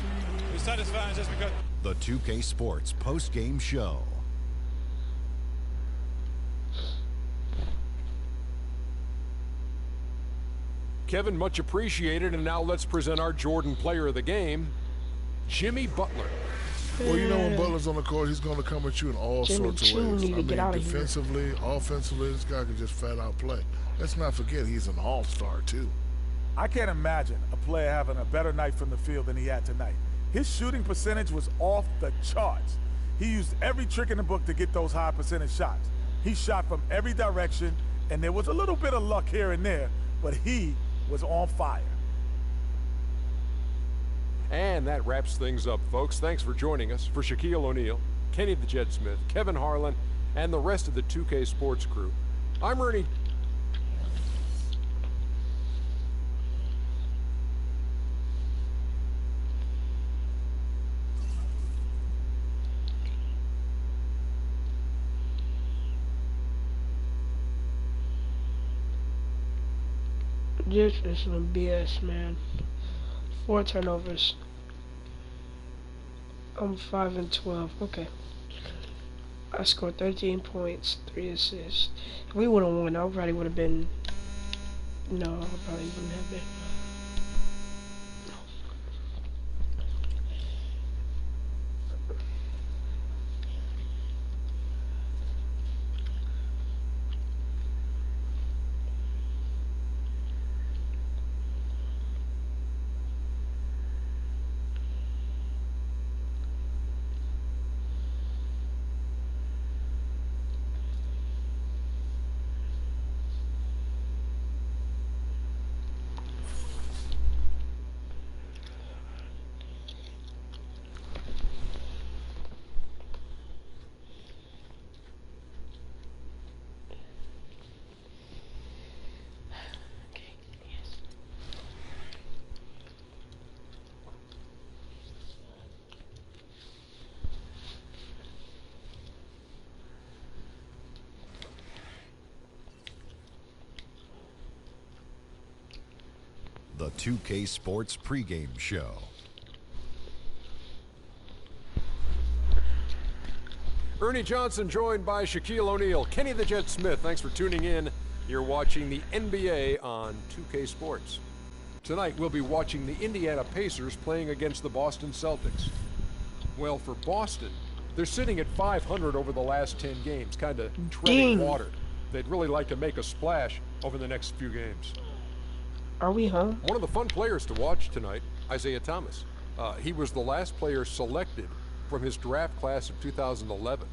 Speaker 10: It's satisfying just because.
Speaker 2: The 2K Sports post-game show.
Speaker 3: Kevin, much appreciated, and now let's present our Jordan player of the game, Jimmy Butler.
Speaker 9: Well, you know when Butler's on the court, he's going to come at you in all sorts of ways. I mean, defensively, offensively, this guy can just flat out play. Let's not forget he's an all-star, too.
Speaker 4: I can't imagine a player having a better night from the field than he had tonight. His shooting percentage was off the charts. He used every trick in the book to get those high percentage shots. He shot from every direction, and there was a little bit of luck here and there, but he was on fire.
Speaker 3: And that wraps things up, folks. Thanks for joining us. For Shaquille O'Neal, Kenny the Jet Smith, Kevin Harlan, and the rest of the 2K Sports crew, I'm Ernie.
Speaker 1: This is some BS, man. 4 turnovers. I'm 5 and 12. Okay. I scored 13 points, 3 assists. If we would have won, I probably would have been. No, I probably wouldn't have been.
Speaker 2: the 2K Sports pregame show.
Speaker 3: Ernie Johnson joined by Shaquille O'Neal. Kenny the Jet Smith, thanks for tuning in. You're watching the NBA on 2K Sports. Tonight we'll be watching the Indiana Pacers playing against the Boston Celtics. Well, for Boston, they're sitting at 500 over the last 10 games, kind of treading water. They'd really like to make a splash over the next few games.
Speaker 1: Are we home?
Speaker 3: One of the fun players to watch tonight, Isaiah Thomas. He was the last player selected from his draft class of 2011.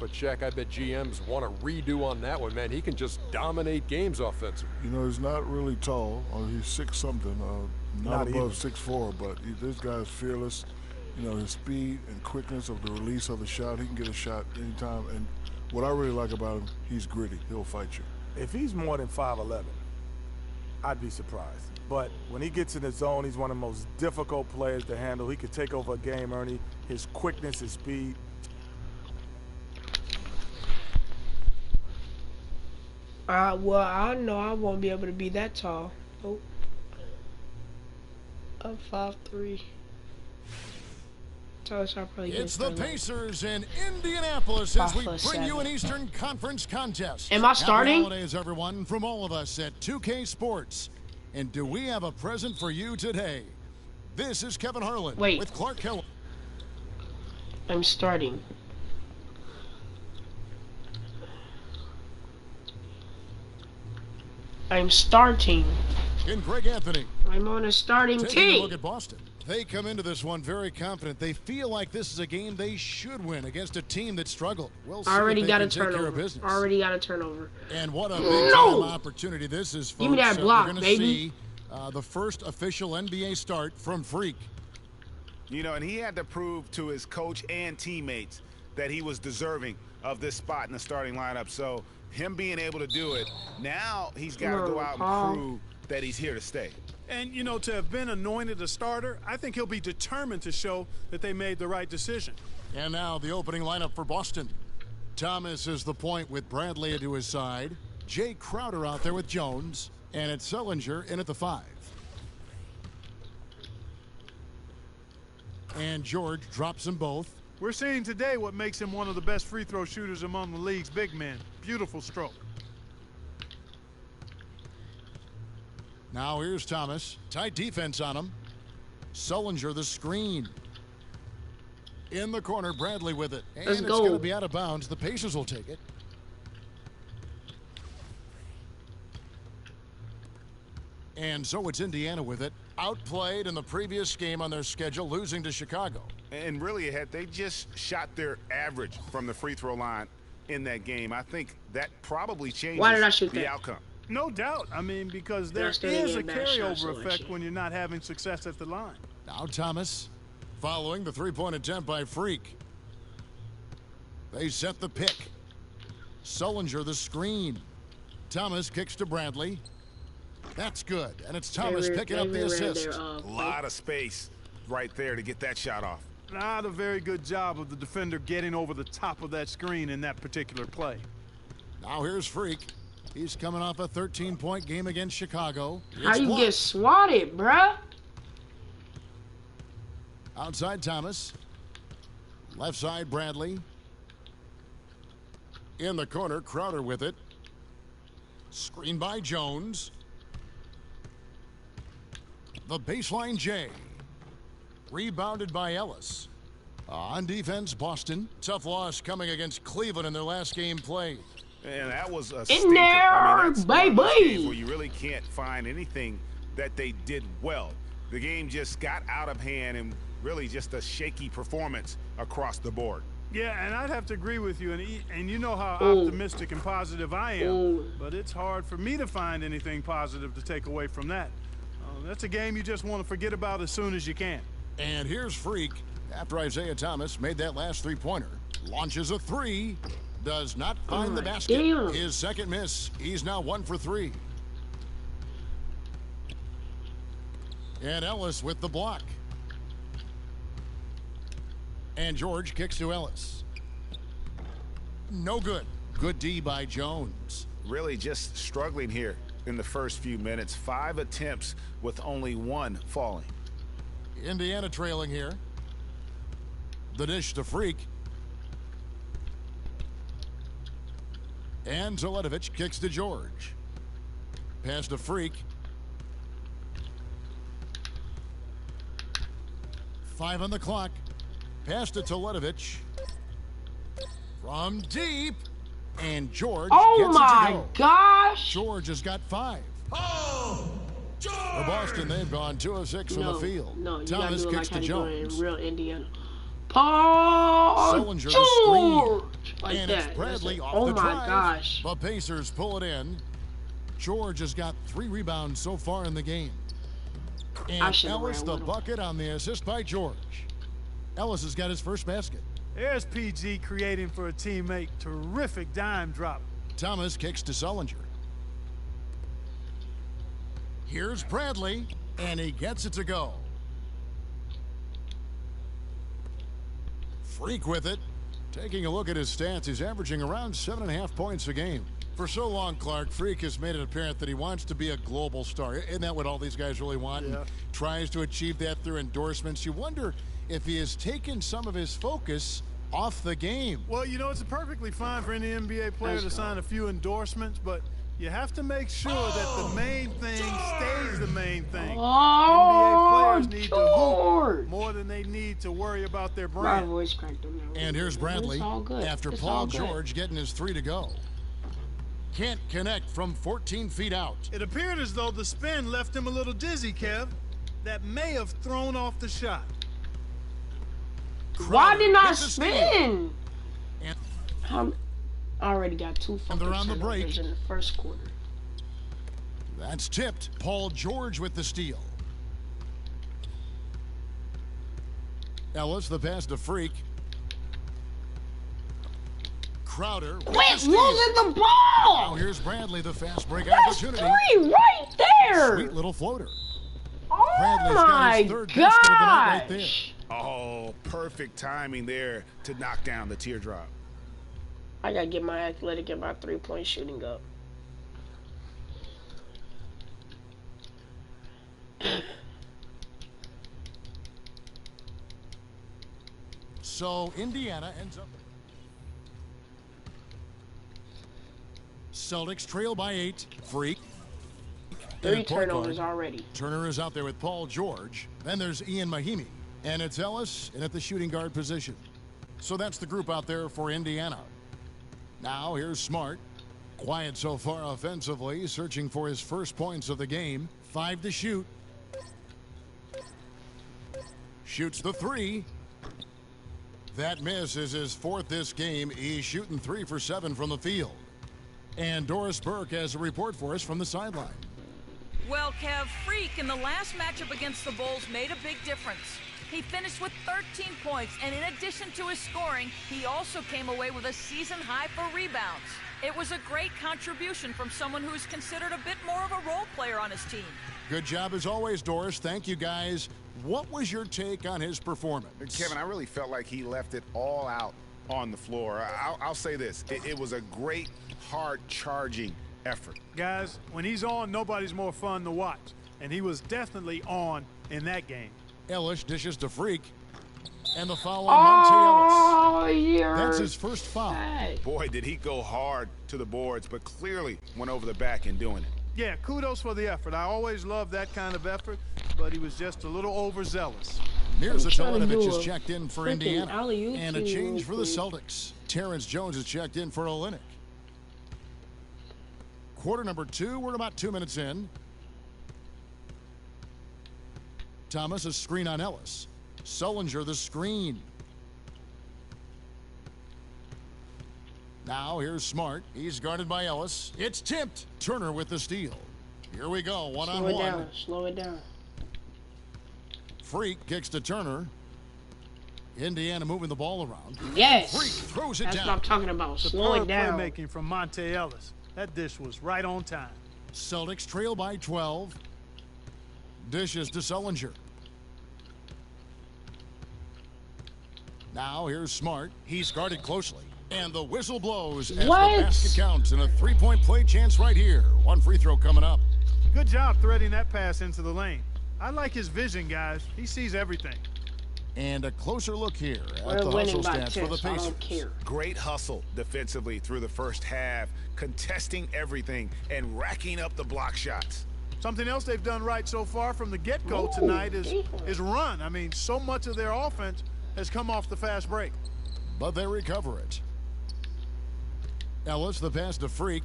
Speaker 3: But, Shaq, I bet GMs want to redo on that one, man. He can just dominate games offensively.
Speaker 9: You know, he's not really tall. He's 6-something, not above 6'4", but this guy's fearless. You know, his speed and quickness of the release of the shot, he can get a shot anytime. And what I really like about him, he's gritty. He'll fight you.
Speaker 4: If he's more than 5'11", I'd be surprised. But when he gets in the zone, he's one of the most difficult players to handle. He could take over a game, Ernie. His quickness, his speed.
Speaker 1: Well, I know I won't be able to be that tall. Nope. I'm 5'3".
Speaker 5: It's the Pacers in Indianapolis as we bring you an Eastern Conference contest.
Speaker 1: Am I starting?
Speaker 5: Happy holidays, everyone, from all of us at 2K Sports. And do we have a present for you today? This is Kevin Harlan with Clark Keller.
Speaker 1: I'm starting. I'm starting.
Speaker 5: In Greg Anthony.
Speaker 1: I'm on a starting
Speaker 5: team.
Speaker 1: Taking
Speaker 5: a look at Boston. They come into this one very confident. They feel like this is a game they should win against a team that struggled. We'll see
Speaker 1: already
Speaker 5: if
Speaker 1: got
Speaker 5: they
Speaker 1: a
Speaker 5: can take care of
Speaker 1: turnover.
Speaker 5: business.
Speaker 1: Already got a turnover.
Speaker 5: And what a big time opportunity this is, folks.
Speaker 1: Give me that block,
Speaker 5: we're gonna
Speaker 1: baby.
Speaker 5: See the first official NBA start from Freak.
Speaker 6: You know, and he had to prove to his coach and teammates that he was deserving of this spot in the starting lineup. So him being able to do it, now he's got to go out and prove that he's here to stay.
Speaker 7: And, you know, to have been anointed a starter, I think he'll be determined to show that they made the right decision.
Speaker 5: And now the opening lineup for Boston. Thomas is the point with Bradley to his side. Jay Crowder out there with Jones. And it's Sullinger in at the 5. And George drops them both.
Speaker 7: We're seeing today what makes him one of the best free throw shooters among the league's big men. Beautiful stroke.
Speaker 5: Now here's Thomas. Tight defense on him. Sullinger the screen. In the corner, Bradley with it. And it's going to be out of bounds. The Pacers will take it. And so it's Indiana with it. Outplayed in the previous game on their schedule, losing to Chicago.
Speaker 6: And really, they just shot their average from the free throw line in that game. I think that probably changes the outcome.
Speaker 7: No doubt. I mean, because there is a carryover effect when you're not having success at the line.
Speaker 5: Now Thomas following the three-point attempt by Freak. They set the pick. Sullinger the screen. Thomas kicks to Bradley. That's good. And it's Thomas picking up the assist.
Speaker 6: A lot of space right there to get that shot off.
Speaker 7: Not a very good job of the defender getting over the top of that screen in that particular play.
Speaker 5: Now here's Freak. He's coming off a 13-point game against Chicago.
Speaker 1: How you get swatted, bruh?
Speaker 5: Outside Thomas. Left side Bradley. In the corner, Crowder with it. Screen by Jones. The baseline Jay. Rebounded by Ellis. On defense, Boston. Tough loss coming against Cleveland in their last game played.
Speaker 6: And that was a
Speaker 1: in there,
Speaker 6: I mean,
Speaker 1: baby.
Speaker 6: Where you really can't find anything that they did well. The game just got out of hand and really just a shaky performance across the board.
Speaker 7: Yeah, and I'd have to agree with you. And you know how optimistic and positive I am. But it's hard for me to find anything positive to take away from that. That's a game you just want to forget about as soon as you can.
Speaker 5: And here's Freak. After Isaiah Thomas made that last three-pointer. Launches a three. Does not find the basket.
Speaker 1: Damn.
Speaker 5: His second miss. He's now 1 for 3. And Ellis with the block. And George kicks to Ellis. No good. Good D by Jones.
Speaker 6: Really just struggling here in the first few minutes. 5 attempts with only 1 falling.
Speaker 5: Indiana trailing here. The dish to Freak. And Teletovic kicks to George. Pass to Freak. 5 on the clock. Pass to Teletovic. From deep. And George gets it to go.
Speaker 1: Oh my gosh!
Speaker 5: George has got 5. Oh! George! For Boston, they've gone 2 of 6 from the field.
Speaker 1: No, you
Speaker 5: Thomas
Speaker 1: gotta do it
Speaker 5: kicks
Speaker 1: like
Speaker 5: to
Speaker 1: how you do it
Speaker 5: Jones.
Speaker 1: in real Indiana. Paul
Speaker 5: Sullinger
Speaker 1: George! Like
Speaker 5: and
Speaker 1: that.
Speaker 5: it's Bradley off
Speaker 1: Oh
Speaker 5: the
Speaker 1: my
Speaker 5: drive.
Speaker 1: gosh.
Speaker 5: The Pacers pull it in. George has got 3 rebounds so far in the game. And Ellis the bucket on the assist by George. Ellis has got his first basket.
Speaker 7: There's PG creating for a teammate. Terrific dime drop.
Speaker 5: Thomas kicks to Sullinger. Here's Bradley, and he gets it to go. Freak with it. Taking a look at his stats, he's averaging around 7.5 points a game. For so long, Clark, Freak has made it apparent that he wants to be a global star. Isn't that what all these guys really want?
Speaker 7: Yeah.
Speaker 5: And tries to achieve that through endorsements. You wonder if he has taken some of his focus off the game.
Speaker 7: Well, you know, it's perfectly fine for any NBA player to sign a few endorsements, but you have to make sure that the main thing stays the main thing. NBA players need to hoop more than they need to worry about their brand.
Speaker 1: My voice cracked on that.
Speaker 5: And here's Bradley after Paul George getting his 3 to go. Can't connect from 14 feet out.
Speaker 7: It appeared as though the spin left him a little dizzy, Kev. That may have thrown off the shot.
Speaker 1: Why didn't I spin? I already got 2 fucking turnovers in the first quarter.
Speaker 5: That's tipped. Paul George with the steal. Ellis the pass to Freak. Crowder.
Speaker 1: Quit losing the ball!
Speaker 5: Now here's Bradley, the fast break
Speaker 1: That's
Speaker 5: opportunity.
Speaker 1: 3 right there!
Speaker 5: Sweet little floater.
Speaker 1: Oh
Speaker 5: Bradley's
Speaker 1: my
Speaker 5: got his 3rd basket of the night right there.
Speaker 6: Oh, perfect timing there to knock down the teardrop.
Speaker 1: I gotta get my athletic and my 3-point shooting up.
Speaker 5: So Indiana ends up. Celtics trail by 8. Freak.
Speaker 1: 3 turnovers already.
Speaker 5: Turner is out there with Paul George. Then there's Ian Mahimi. And it's Ellis in at the shooting guard position. So that's the group out there for Indiana. Now here's Smart. Quiet so far offensively, searching for his first points of the game. 5 to shoot. Shoots the 3. That miss is his 4th this game. He's shooting 3 for 7 from the field. And Doris Burke has a report for us from the sideline.
Speaker 8: Well, Kev, Freak in the last matchup against the Bulls made a big difference. He finished with 13 points, and in addition to his scoring, he also came away with a season high for rebounds. It was a great contribution from someone who's considered a bit more of a role player on his team.
Speaker 5: Good job as always, Doris. Thank you, guys. What was your take on his performance?
Speaker 6: Kevin, I really felt like he left it all out on the floor. I'll say this. It was a great, hard charging effort.
Speaker 7: Guys, when he's on, nobody's more fun to watch. And he was definitely on in that game.
Speaker 5: Ellis dishes to Freak. And the foul on Monte Ellis.
Speaker 1: Yeah.
Speaker 5: That's his first foul.
Speaker 6: Boy, did he go hard to the boards, but clearly went over the back in doing it.
Speaker 7: Yeah, kudos for the effort. I always love that kind of effort, but he was just a little overzealous.
Speaker 5: Mirza Teletovic is checked in for Indiana.
Speaker 1: Alley-oop
Speaker 5: And a change for the Celtics. Terrence Jones is checked in for Olynyk. Quarter number 2, we're about 2 minutes in. Thomas a screen on Ellis. Sullinger the screen. Now here's Smart. He's guarded by Ellis. It's tipped. Turner with the steal. Here we go, one-on-one.
Speaker 1: Slow it down. Slow it down.
Speaker 5: Freak kicks to Turner. Indiana moving the ball around.
Speaker 1: Yes.
Speaker 5: Freak throws it
Speaker 1: That's
Speaker 5: down.
Speaker 1: what I'm talking about. Slow it down.
Speaker 7: Playmaking from Monte Ellis. That dish was right on time.
Speaker 5: Celtics trail by 12. Dishes to Sullinger. Now here's Smart. He's guarded closely. And the whistle blows as the basket counts, and a three-point play chance right here. One free throw coming up.
Speaker 7: Good job threading that pass into the lane. I like his vision, guys. He sees everything.
Speaker 5: And a closer look here at the hustle stats for the Pacers.
Speaker 6: Great hustle defensively through the first half, contesting everything and racking up the block shots.
Speaker 7: Something else they've done right so far from the get-go tonight is run. I mean, so much of their offense has come off the fast break.
Speaker 5: But they recover it. Ellis, the pass to Freak.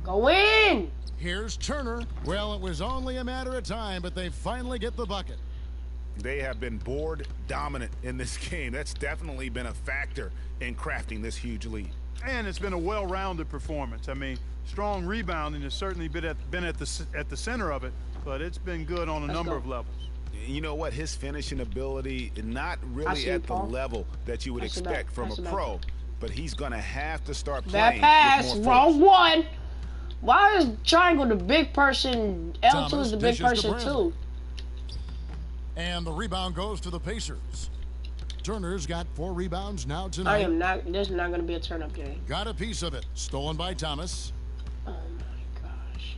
Speaker 1: Go in!
Speaker 5: Here's Turner. Well, it was only a matter of time, but they finally get the bucket.
Speaker 6: They have been board dominant in this game. That's definitely been a factor in crafting this huge lead.
Speaker 7: And it's been a well-rounded performance. I mean, strong rebounding has certainly been at the center of it, but it's been good on a number of levels.
Speaker 6: You know what? His finishing ability, not really at the level that you would expect from a pro, but he's going to have to start playing.
Speaker 1: That pass, wrong one. Why is Triangle the big person? L2 is the big person too.
Speaker 5: And the rebound goes to the Pacers. Turner's got 4 rebounds now tonight.
Speaker 1: This is not going to be a turn-up game.
Speaker 5: Got a piece of it. Stolen by Thomas.
Speaker 1: Oh my gosh.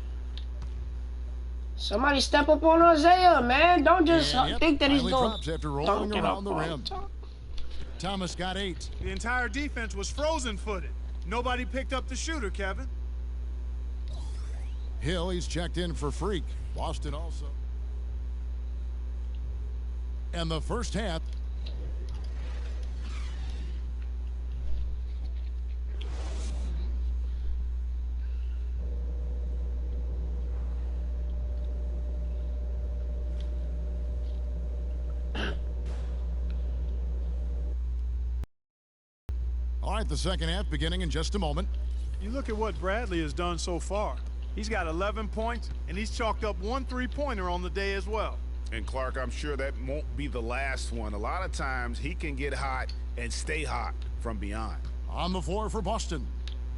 Speaker 1: Somebody step up on Isaiah, man. Don't just think that he's going
Speaker 5: to after rolling around the rim. Thomas got 8.
Speaker 7: The entire defense was frozen-footed. Nobody picked up the shooter, Kevin.
Speaker 5: Hill, he's checked in for Freak. Boston also. And the first half. All right, the second half beginning in just a moment.
Speaker 7: You look at what Bradley has done so far. He's got 11 points, and he's chalked up 1 3-pointer on the day as well.
Speaker 6: And Clark, I'm sure that won't be the last one. A lot of times he can get hot and stay hot from beyond.
Speaker 5: On the floor for Boston.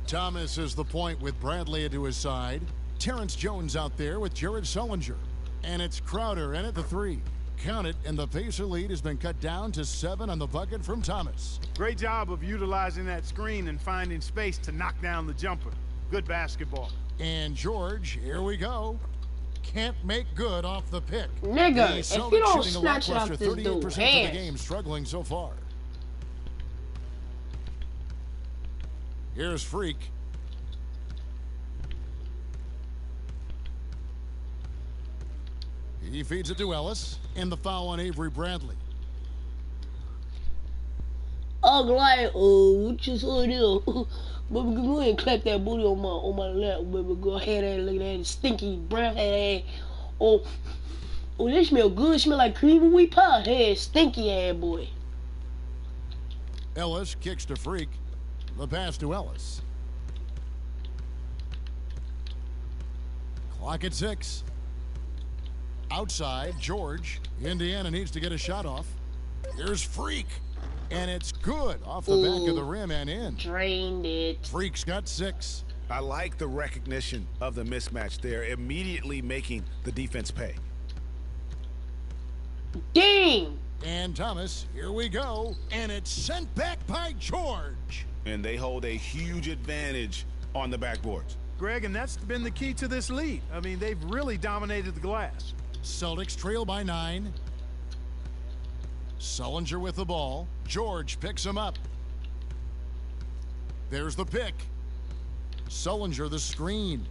Speaker 5: Thomas is the point with Bradley to his side. Terrence Jones out there with Jared Sullinger. And it's Crowder in at the 3. Count it, and the Pacer lead has been cut down to 7 on the bucket from Thomas.
Speaker 7: Great job of utilizing that screen and finding space to knock down the jumper. Good basketball.
Speaker 5: And George, here we go. Can't make good off the pick.
Speaker 1: Nigga, if you don't snatch it off this dude's hands.
Speaker 5: Of the game struggling so far. Here's Freak. He feeds it to Ellis. And the foul on Avery Bradley.
Speaker 1: Like, what you saw there? Baby, go ahead and clap that booty on my lap, baby. Go ahead and look at that stinky breath. Oh, they smell good. Smell like cream and wheat pie. Hey, stinky ass boy.
Speaker 5: Ellis kicks to Freak. The pass to Ellis. Clock at 6. Outside, George. Indiana needs to get a shot off. Here's Freak. And it's good off the back of the rim and in.
Speaker 1: Drained it.
Speaker 5: Freak's got 6.
Speaker 6: I like the recognition of the mismatch there, immediately making the defense pay.
Speaker 1: Ding!
Speaker 5: And Thomas, here we go. And it's sent back by George.
Speaker 6: And they hold a huge advantage on the backboards.
Speaker 7: Greg, and that's been the key to this lead. I mean, they've really dominated the glass.
Speaker 5: Celtics trail by 9. Sullinger with the ball. George picks him up. There's the pick. Sullinger the screen.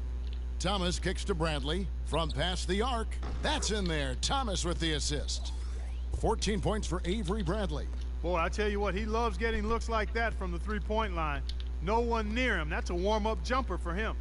Speaker 5: Thomas kicks to Bradley from past the arc. That's in there. Thomas with the assist. 14 points for Avery Bradley.
Speaker 7: Boy, I tell you what, he loves getting looks like that from the 3-point line. No one near him. That's a warm-up jumper for him.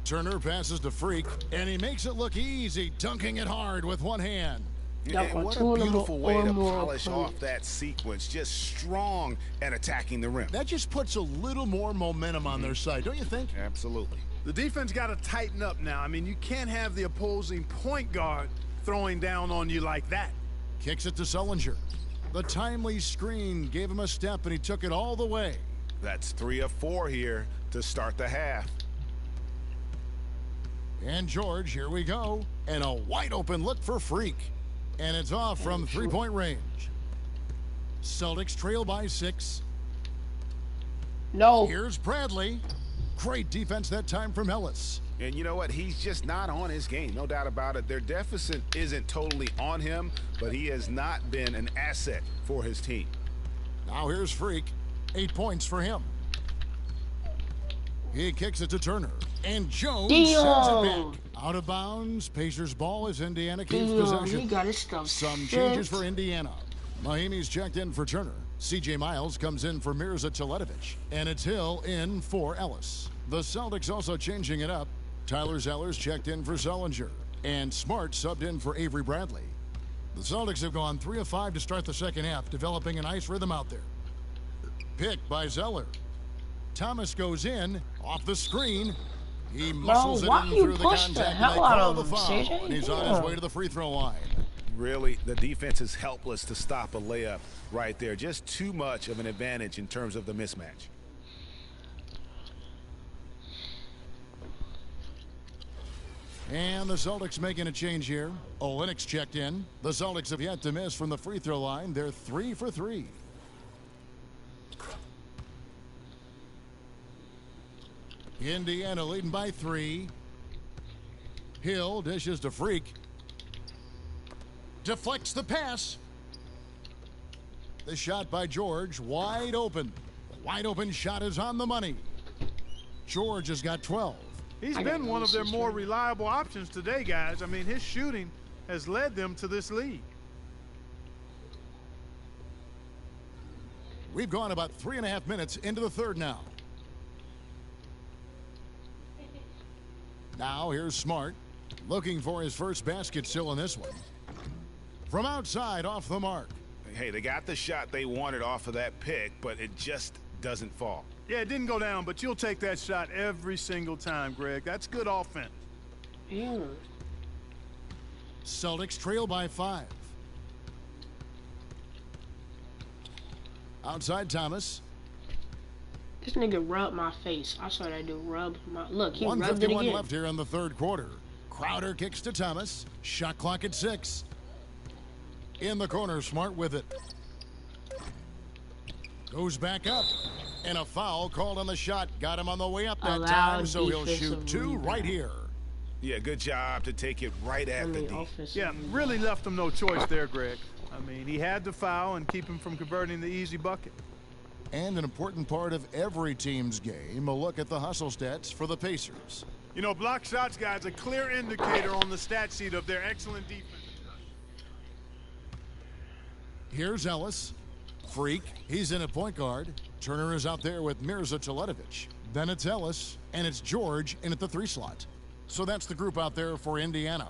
Speaker 5: Turner passes to Freak, and he makes it look easy, dunking it hard with one hand.
Speaker 6: And what a beautiful way to polish off that sequence. Just strong and attacking the rim.
Speaker 5: That just puts a little more momentum on their side, don't you think?
Speaker 6: Absolutely.
Speaker 7: The defense got to tighten up now. I mean, you can't have the opposing point guard throwing down on you like that.
Speaker 5: Kicks it to Sullinger. The timely screen gave him a step, and he took it all the way.
Speaker 6: That's 3 of 4 here to start the half.
Speaker 5: And George, here we go. And a wide open look for Freak. And it's off from 3-point range. Celtics trail by 6.
Speaker 1: No.
Speaker 5: Here's Bradley. Great defense that time from Ellis.
Speaker 6: And you know what? He's just not on his game. No doubt about it. Their deficit isn't totally on him, but he has not been an asset for his team.
Speaker 5: Now here's Freak. 8 points for him. He kicks it to Turner. And Jones sends it back. Out of bounds. Pacers ball as Indiana keeps possession.
Speaker 1: He got his stuff.
Speaker 5: Some changes for Indiana. Mahimi's checked in for Turner. C.J. Miles comes in for Mirza Teletovic. And it's Hill in for Ellis. The Celtics also changing it up. Tyler Zeller's checked in for Sullinger. And Smart subbed in for Avery Bradley. The Celtics have gone 3 of 5 to start the second half, developing a nice rhythm out there. Picked by Zeller. Thomas goes in, off the screen. He muscles it in through the contact, and they call the foul. And he's on his way to the free throw line.
Speaker 6: Really, the defense is helpless to stop a layup right there. Just too much of an advantage in terms of the mismatch.
Speaker 5: And the Celtics making a change here. Olynyk checked in. The Celtics have yet to miss from the free throw line. They're 3 for 3. Indiana leading by 3. Hill dishes to Freak. Deflects the pass. The shot by George, wide open. The wide open shot is on the money. George has got 12.
Speaker 7: He's been one of their more reliable options today, guys. I mean, his shooting has led them to this lead.
Speaker 5: We've gone about 3.5 minutes into the third now. Now here's Smart, looking for his first basket still in this one. From outside, off the mark.
Speaker 6: Hey, they got the shot they wanted off of that pick, but it just doesn't fall.
Speaker 7: Yeah, it didn't go down, but you'll take that shot every single time, Greg. That's good offense.
Speaker 1: Yeah.
Speaker 5: Celtics trail by 5. Outside Thomas.
Speaker 1: This nigga rubbed my face. I saw that dude rub my... Look, he rubbed it
Speaker 5: 1:51
Speaker 1: again.
Speaker 5: left here in the third quarter. Crowder kicks to Thomas. Shot clock at 6. In the corner, Smart with it. Goes back up. And a foul called on the shot. Got him on the way up that time, so he'll shoot 2 right here.
Speaker 6: Yeah, good job to take it right at the D.
Speaker 7: Yeah, really left him no choice there, Greg. I mean, he had to foul and keep him from converting the easy bucket.
Speaker 5: And an important part of every team's game, a look at the hustle stats for the Pacers.
Speaker 7: You know, block shots, guys, a clear indicator on the stat sheet of their excellent defense.
Speaker 5: Here's Ellis. Freak, he's in at point guard. Turner is out there with Mirza Teletovic. Then it's Ellis, and it's George in at the 3 slot. So that's the group out there for Indiana.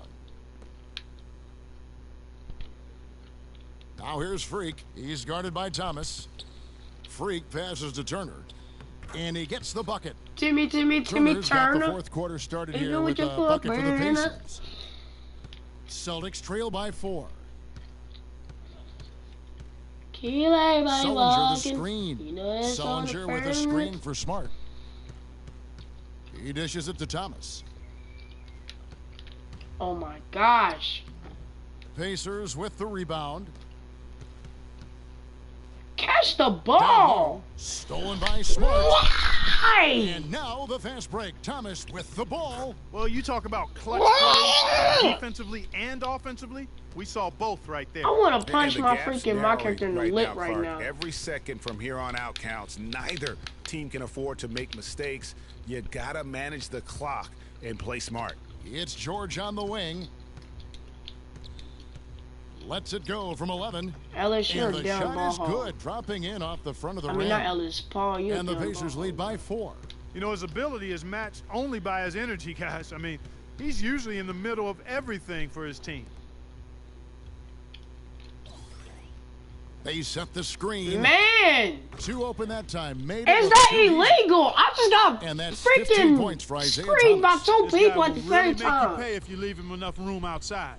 Speaker 5: Now here's Freak. He's guarded by Thomas. Freak passes to Turner. And he gets the bucket.
Speaker 1: Timmy
Speaker 5: Turner's
Speaker 1: Turner.
Speaker 5: got the fourth quarter started here with a bucket for the Pacers. Celtics trail by 4. Sullinger the screen. Sullinger with a screen for Smart. He dishes it to Thomas.
Speaker 1: Oh my gosh.
Speaker 5: Pacers with the rebound.
Speaker 1: Catch the ball.
Speaker 5: Stolen by Smart.
Speaker 1: Why?
Speaker 5: And now the fast break. Thomas with the ball.
Speaker 7: Well, you talk about clutch plays defensively and offensively. We saw both right there.
Speaker 1: I want to punch my character in the lip right now.
Speaker 6: Every second from here on out counts. Neither team can afford to make mistakes. You gotta manage the clock and play smart.
Speaker 5: It's George on the wing. Lets it go from 11.
Speaker 1: Ellis, you're
Speaker 5: and the
Speaker 1: down
Speaker 5: shot
Speaker 1: ball
Speaker 5: is
Speaker 1: hall.
Speaker 5: good, dropping in off the front of the rim.
Speaker 1: I mean, not Ellis, Paul. You're
Speaker 5: and the
Speaker 1: down
Speaker 5: Pacers
Speaker 1: ball
Speaker 5: lead by 4.
Speaker 7: You know, his ability is matched only by his energy, guys. I mean, he's usually in the middle of everything for his team.
Speaker 5: They set the screen.
Speaker 1: Man!
Speaker 5: 2 open that time. Made
Speaker 1: Is that illegal? I just got
Speaker 5: and that's
Speaker 1: freaking
Speaker 5: points for Isaiah
Speaker 1: screened by
Speaker 5: Thomas.
Speaker 1: 2 people at the same
Speaker 7: really
Speaker 1: time.
Speaker 7: make you pay if you leave him enough room outside.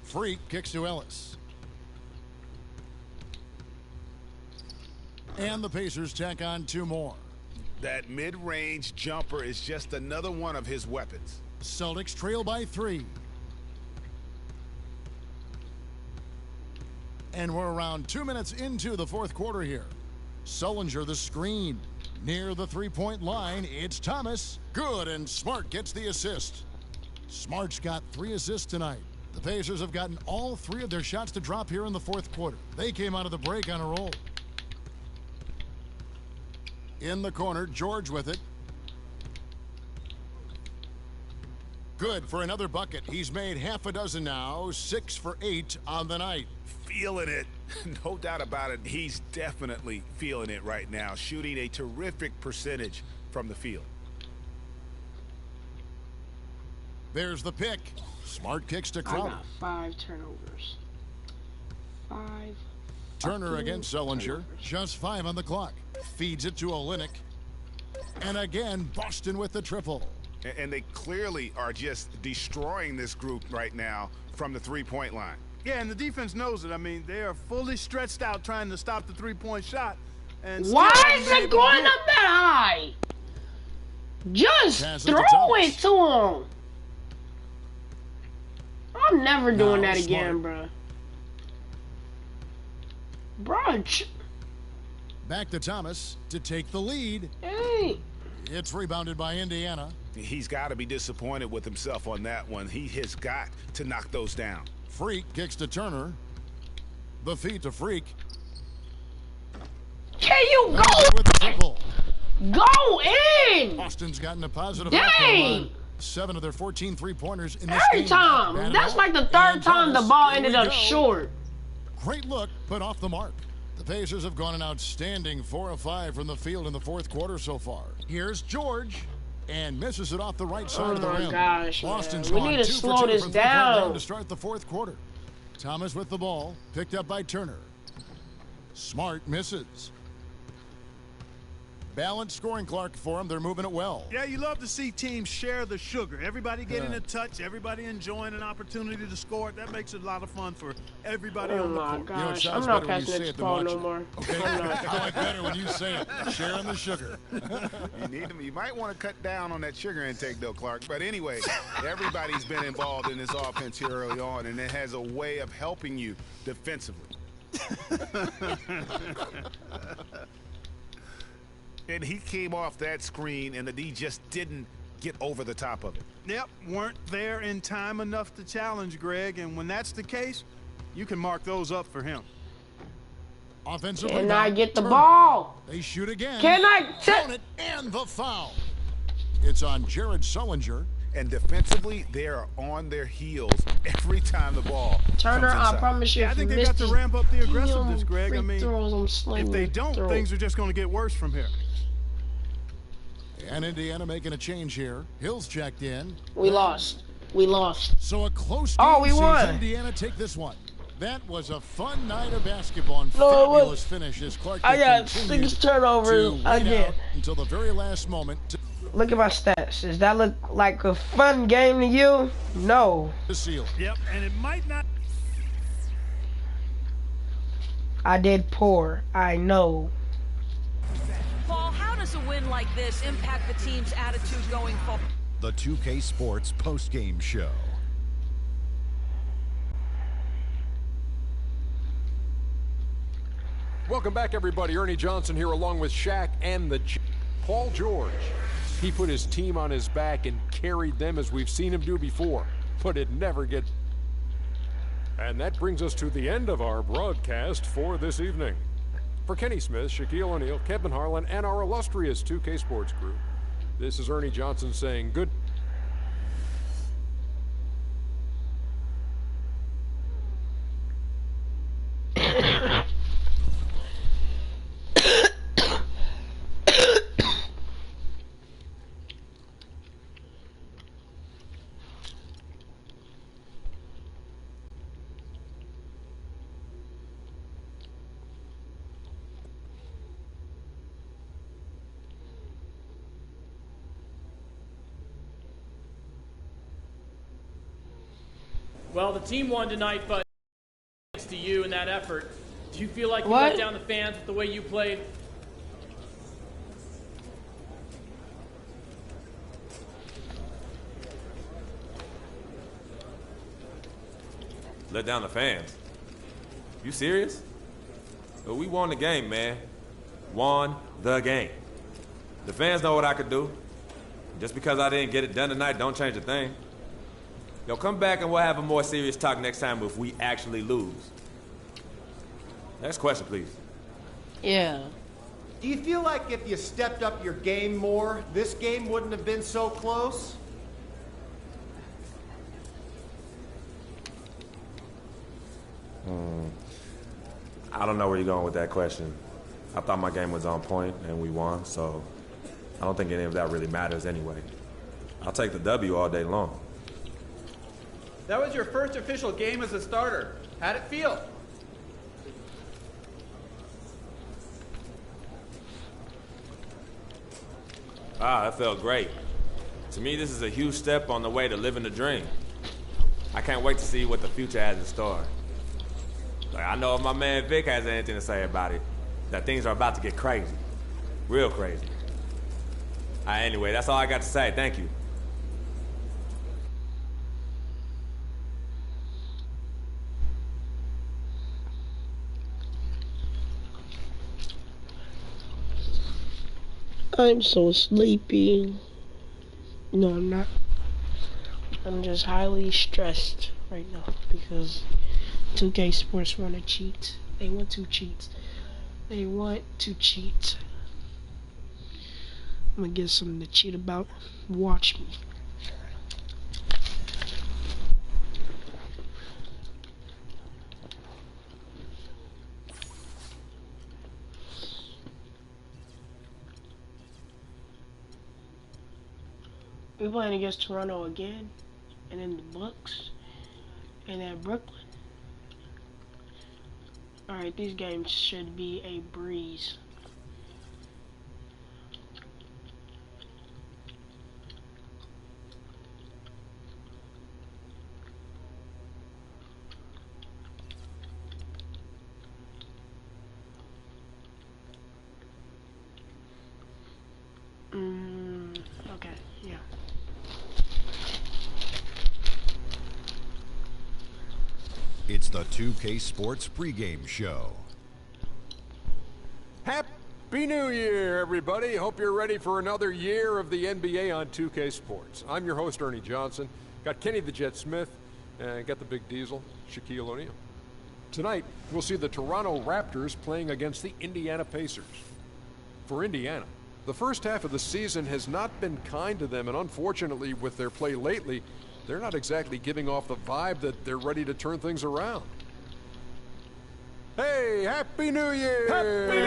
Speaker 5: Freak kicks to Ellis. And the Pacers tack on 2 more.
Speaker 6: That mid-range jumper is just another one of his weapons.
Speaker 5: Celtics trail by 3. And we're around 2 minutes into the fourth quarter here. Sullinger the screen. Near the three-point line, it's Thomas. Good, and Smart gets the assist. Smart's got 3 assists tonight. The Pacers have gotten all 3 of their shots to drop here in the fourth quarter. They came out of the break on a roll. In the corner, George with it. Good for another bucket. He's made half a dozen now, 6 for 8 on the night.
Speaker 6: Feeling it. No doubt about it. He's definitely feeling it right now, shooting a terrific percentage from the field.
Speaker 5: There's the pick. Smart kicks to Crowder.
Speaker 1: I got 5 turnovers. 5.
Speaker 5: Turner against Sullinger. Just 5 on the clock. Feeds it to Olynyk. And again, Boston with the triple.
Speaker 6: And they clearly are just destroying this group right now from the three-point line.
Speaker 7: Yeah, and the defense knows it. I mean, they are fully stretched out trying to stop the three-point shot. And
Speaker 1: why is it going up that high? Just throw it to him. I'm never doing that again, bro.
Speaker 5: Back to Thomas to take the lead.
Speaker 1: Hey.
Speaker 5: It's rebounded by Indiana.
Speaker 6: He's got to be disappointed with himself on that one. He has got to knock those down.
Speaker 5: Freak kicks to Turner. The feed to Freak.
Speaker 1: Can you go?
Speaker 5: With the triple.
Speaker 1: Go in.
Speaker 5: Boston's gotten a positive.
Speaker 1: Dang.
Speaker 5: 7 of their 14 three-pointers in this
Speaker 1: game. Every time. That's like the 3rd time the ball ended up short.
Speaker 5: Great look, but off the mark. The Pacers have gone an outstanding 4 of 5 from the field in the fourth quarter so far. Here's George, and misses it off the right side of the rim.
Speaker 1: Gosh,
Speaker 5: Boston's
Speaker 1: we need to slow this down
Speaker 5: to start the fourth quarter. Thomas with the ball, picked up by Turner. Smart misses. Balanced scoring, Clark, for them. They're moving it well.
Speaker 7: Yeah, you love to see teams share the sugar. Everybody getting a touch, everybody enjoying an opportunity to score. That makes it a lot of fun for everybody on the court.
Speaker 1: Gosh, I'm not passing this ball no more.
Speaker 5: Okay, I like better when you say it. Sharing the sugar.
Speaker 6: You might want to cut down on that sugar intake, though, Clark. But anyway, everybody's been involved in this offense here early on, and it has a way of helping you defensively. And he came off that screen, and he just didn't get over the top of it.
Speaker 7: Yep, weren't there in time enough to challenge Greg, and when that's the case, you can mark those up for him.
Speaker 5: Offensive
Speaker 1: rebound. Can I get the ball?
Speaker 5: They shoot again.
Speaker 1: Can I
Speaker 5: take it? And the foul. It's on Jared Sullinger.
Speaker 6: And defensively, they are on their heels every time the ball
Speaker 1: Turner, I promise you,
Speaker 7: I think they got to ramp up the aggressiveness, Greg. I mean, if they don't, things are just going to get worse from here.
Speaker 5: And Indiana making a change here. Hill's checked in.
Speaker 1: We lost. We lost.
Speaker 5: So a close game
Speaker 1: we won.
Speaker 5: Indiana take this one. That was a fun night of basketball and fabulous finish as Clark.
Speaker 1: I got 6 turnovers again.
Speaker 5: Until the very last moment.
Speaker 1: Look at my stats. Does that look like a fun game to you? No.
Speaker 7: Yep, and it might not.
Speaker 1: I did poor. I know.
Speaker 8: Paul, how does a win like this impact the team's attitude going forward?
Speaker 2: The 2K Sports post-game show.
Speaker 3: Welcome back, everybody. Ernie Johnson here along with Shaq and Paul George. He put his team on his back and carried them as we've seen him do before, but it never gets. And that brings us to the end of our broadcast for this evening. For Kenny Smith, Shaquille O'Neal, Kevin Harlan, and our illustrious 2K Sports crew, this is Ernie Johnson saying good.
Speaker 11: Well, the team won tonight, but thanks to you and that effort. Do you feel like you let down the fans with the way you played?
Speaker 12: Let down the fans? You serious? But we won the game, man. Won the game. The fans know what I could do. Just because I didn't get it done tonight don't change a thing. Yo, come back and we'll have a more serious talk next time if we actually lose. Next question, please.
Speaker 1: Yeah.
Speaker 13: Do you feel like if you stepped up your game more, this game wouldn't have been so close?
Speaker 12: I don't know where you're going with that question. I thought my game was on point and we won, so I don't think any of that really matters anyway. I'll take the W all day long.
Speaker 14: That was your first official game as a starter. How'd it feel?
Speaker 12: That felt great. To me, this is a huge step on the way to living the dream. I can't wait to see what the future has in store. Like, I know if my man Vic has anything to say about it, that things are about to get crazy. Real crazy. Anyway, that's all I got to say. Thank you.
Speaker 1: I'm so sleepy. No, I'm not. I'm just highly stressed right now because 2K Sports want to cheat. They want to cheat. They want to cheat. I'm gonna get something to cheat about. Watch me. We're playing against Toronto again, and in the Bucks, and at Brooklyn. Alright, these games should be a breeze. Okay, yeah.
Speaker 2: It's the 2K Sports pregame show.
Speaker 3: Happy New Year, everybody. Hope you're ready for another year of the NBA on 2K Sports. I'm your host, Ernie Johnson. Got Kenny the Jet Smith, and got the big diesel, Shaquille O'Neal. Tonight, we'll see the Toronto Raptors playing against the Indiana Pacers. For Indiana, the first half of the season has not been kind to them, and unfortunately, with their play lately, they're not exactly giving off the vibe that they're ready to turn things around. Hey, Happy New Year! Happy New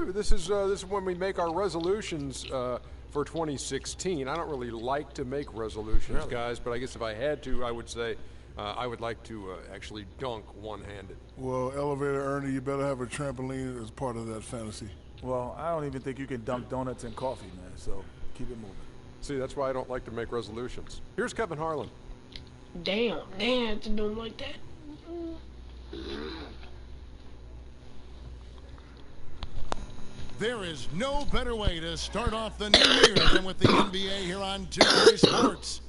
Speaker 3: Year! This is when we make our resolutions for 2016. I don't really like to make resolutions, guys, but I guess if I had to, I would say I would like to actually dunk one-handed.
Speaker 9: Well, Elevator Ernie, you better have a trampoline as part of that fantasy.
Speaker 4: Well, I don't even think you can dunk donuts and coffee, man, so keep it moving.
Speaker 3: See, that's why I don't like to make resolutions. Here's Kevin Harlan.
Speaker 1: Damn, they had to do them like that.
Speaker 5: There is no better way to start off the new year than with the NBA here on 2K Sports.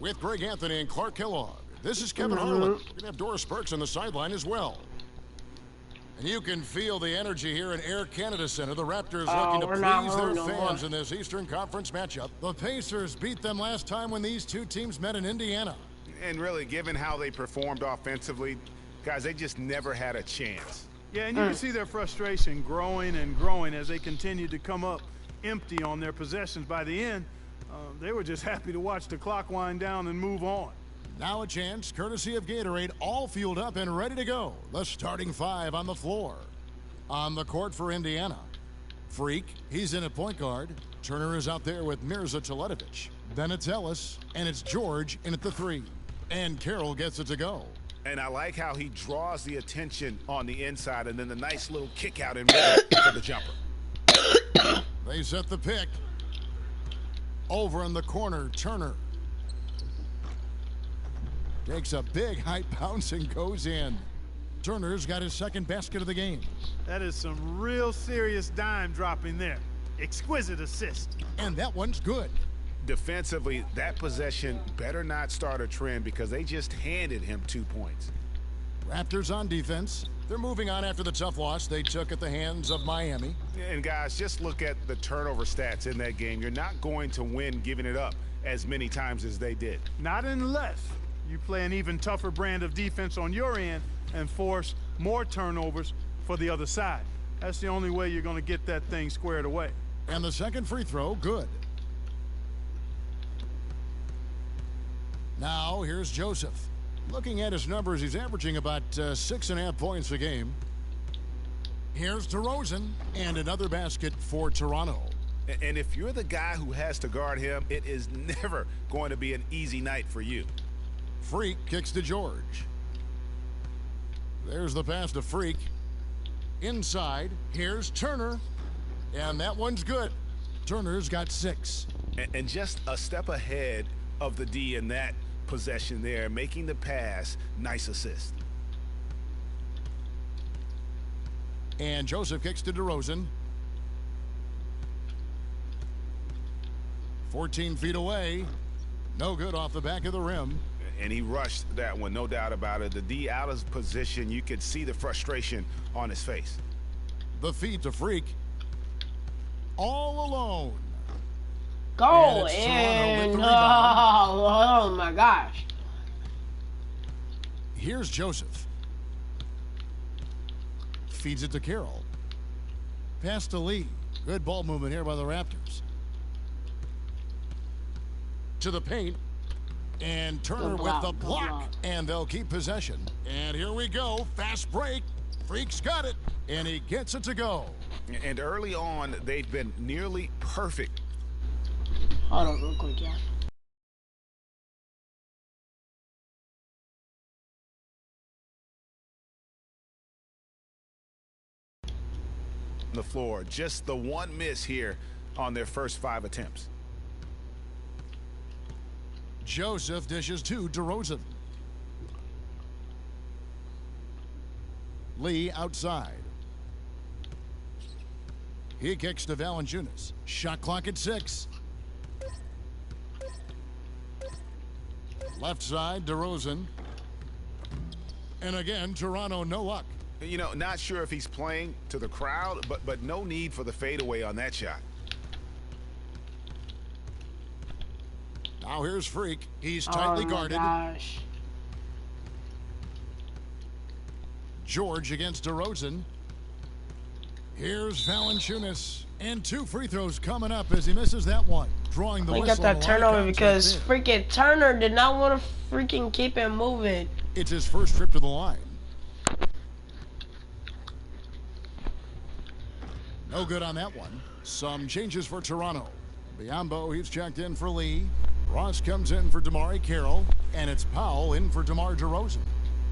Speaker 5: With Greg Anthony and Clark Kellogg, this is Kevin Harlan. We're going to have Doris Burks on the sideline as well. And you can feel the energy here in Air Canada Center. The Raptors looking to please their fans in this Eastern Conference matchup. The Pacers beat them last time when these two teams met in Indiana.
Speaker 6: And really, given how they performed offensively, guys, they just never had a chance.
Speaker 7: Yeah, and you can see their frustration growing and growing as they continue to come up empty on their possessions. By the end, they were just happy to watch the clock wind down and move on.
Speaker 5: Now a chance, courtesy of Gatorade, all fueled up and ready to go. The starting five on the floor. On the court for Indiana. Freak, he's in at point guard. Turner is out there with Mirza Teletovic. Then it's Ellis, and it's George in at the three. And Carroll gets it to go.
Speaker 6: And I like how he draws the attention on the inside, and then the nice little kick out and for the jumper.
Speaker 5: They set the pick. Over in the corner, Turner. Takes a big high bounce and goes in. Turner's got his second basket of the game.
Speaker 7: That is some real serious dime dropping there. Exquisite assist.
Speaker 5: And that one's good.
Speaker 6: Defensively, that possession better not start a trend because they just handed him 2 points.
Speaker 5: Raptors on defense. They're moving on after the tough loss they took at the hands of Miami.
Speaker 6: And guys, just look at the turnover stats in that game. You're not going to win giving it up as many times as they did.
Speaker 7: Not unless you play an even tougher brand of defense on your end and force more turnovers for the other side. That's the only way you're going to get that thing squared away.
Speaker 5: And the second free throw, good. Now here's Joseph. Looking at his numbers, he's averaging about 6.5 points a game. Here's DeRozan, and another basket for Toronto.
Speaker 6: And if you're the guy who has to guard him, it is never going to be an easy night for you.
Speaker 5: Freak kicks to George. There's the pass to Freak. Inside, here's Turner. And that one's good. Turner's got 6.
Speaker 6: And just a step ahead of the D in that possession there, making the pass. Nice assist.
Speaker 5: And Joseph kicks to DeRozan. 14 feet away. No good off the back of the rim.
Speaker 6: And he rushed that one, no doubt about it. The D out of position. You could see the frustration on his face.
Speaker 5: The feed to Freak. All alone.
Speaker 1: Go in. Oh my gosh.
Speaker 5: Here's Joseph. Feeds it to Carroll. Pass to Lee. Good ball movement here by the Raptors. To the paint. And Turner with the block. And they'll keep possession. And here we go. Fast break. Freak's got it. And he gets it to go.
Speaker 6: And early on, they've been nearly perfect.
Speaker 1: Hold on real quick, yeah.
Speaker 6: The floor. Just the one miss here on their first 5 attempts.
Speaker 5: Joseph dishes to DeRozan. Lee outside. He kicks to Valanciunas. Shot clock at 6. Left side, DeRozan. And again, Toronto, no luck.
Speaker 6: You know, not sure if he's playing to the crowd, but no need for the fadeaway on that shot.
Speaker 5: Now here's Freak. He's tightly guarded.
Speaker 1: Gosh.
Speaker 5: George against DeRozan. Here's Valanciunas. And 2 free throws coming up as he misses that one. Drawing the whistle.
Speaker 1: He got that turnover because freaking Turner did not want to freaking keep him moving.
Speaker 5: It's his first trip to the line. No good on that one. Some changes for Toronto. Biyombo, he's checked in for Lee. Ross comes in for DeMar Carroll. And it's Powell in for DeMar DeRozan.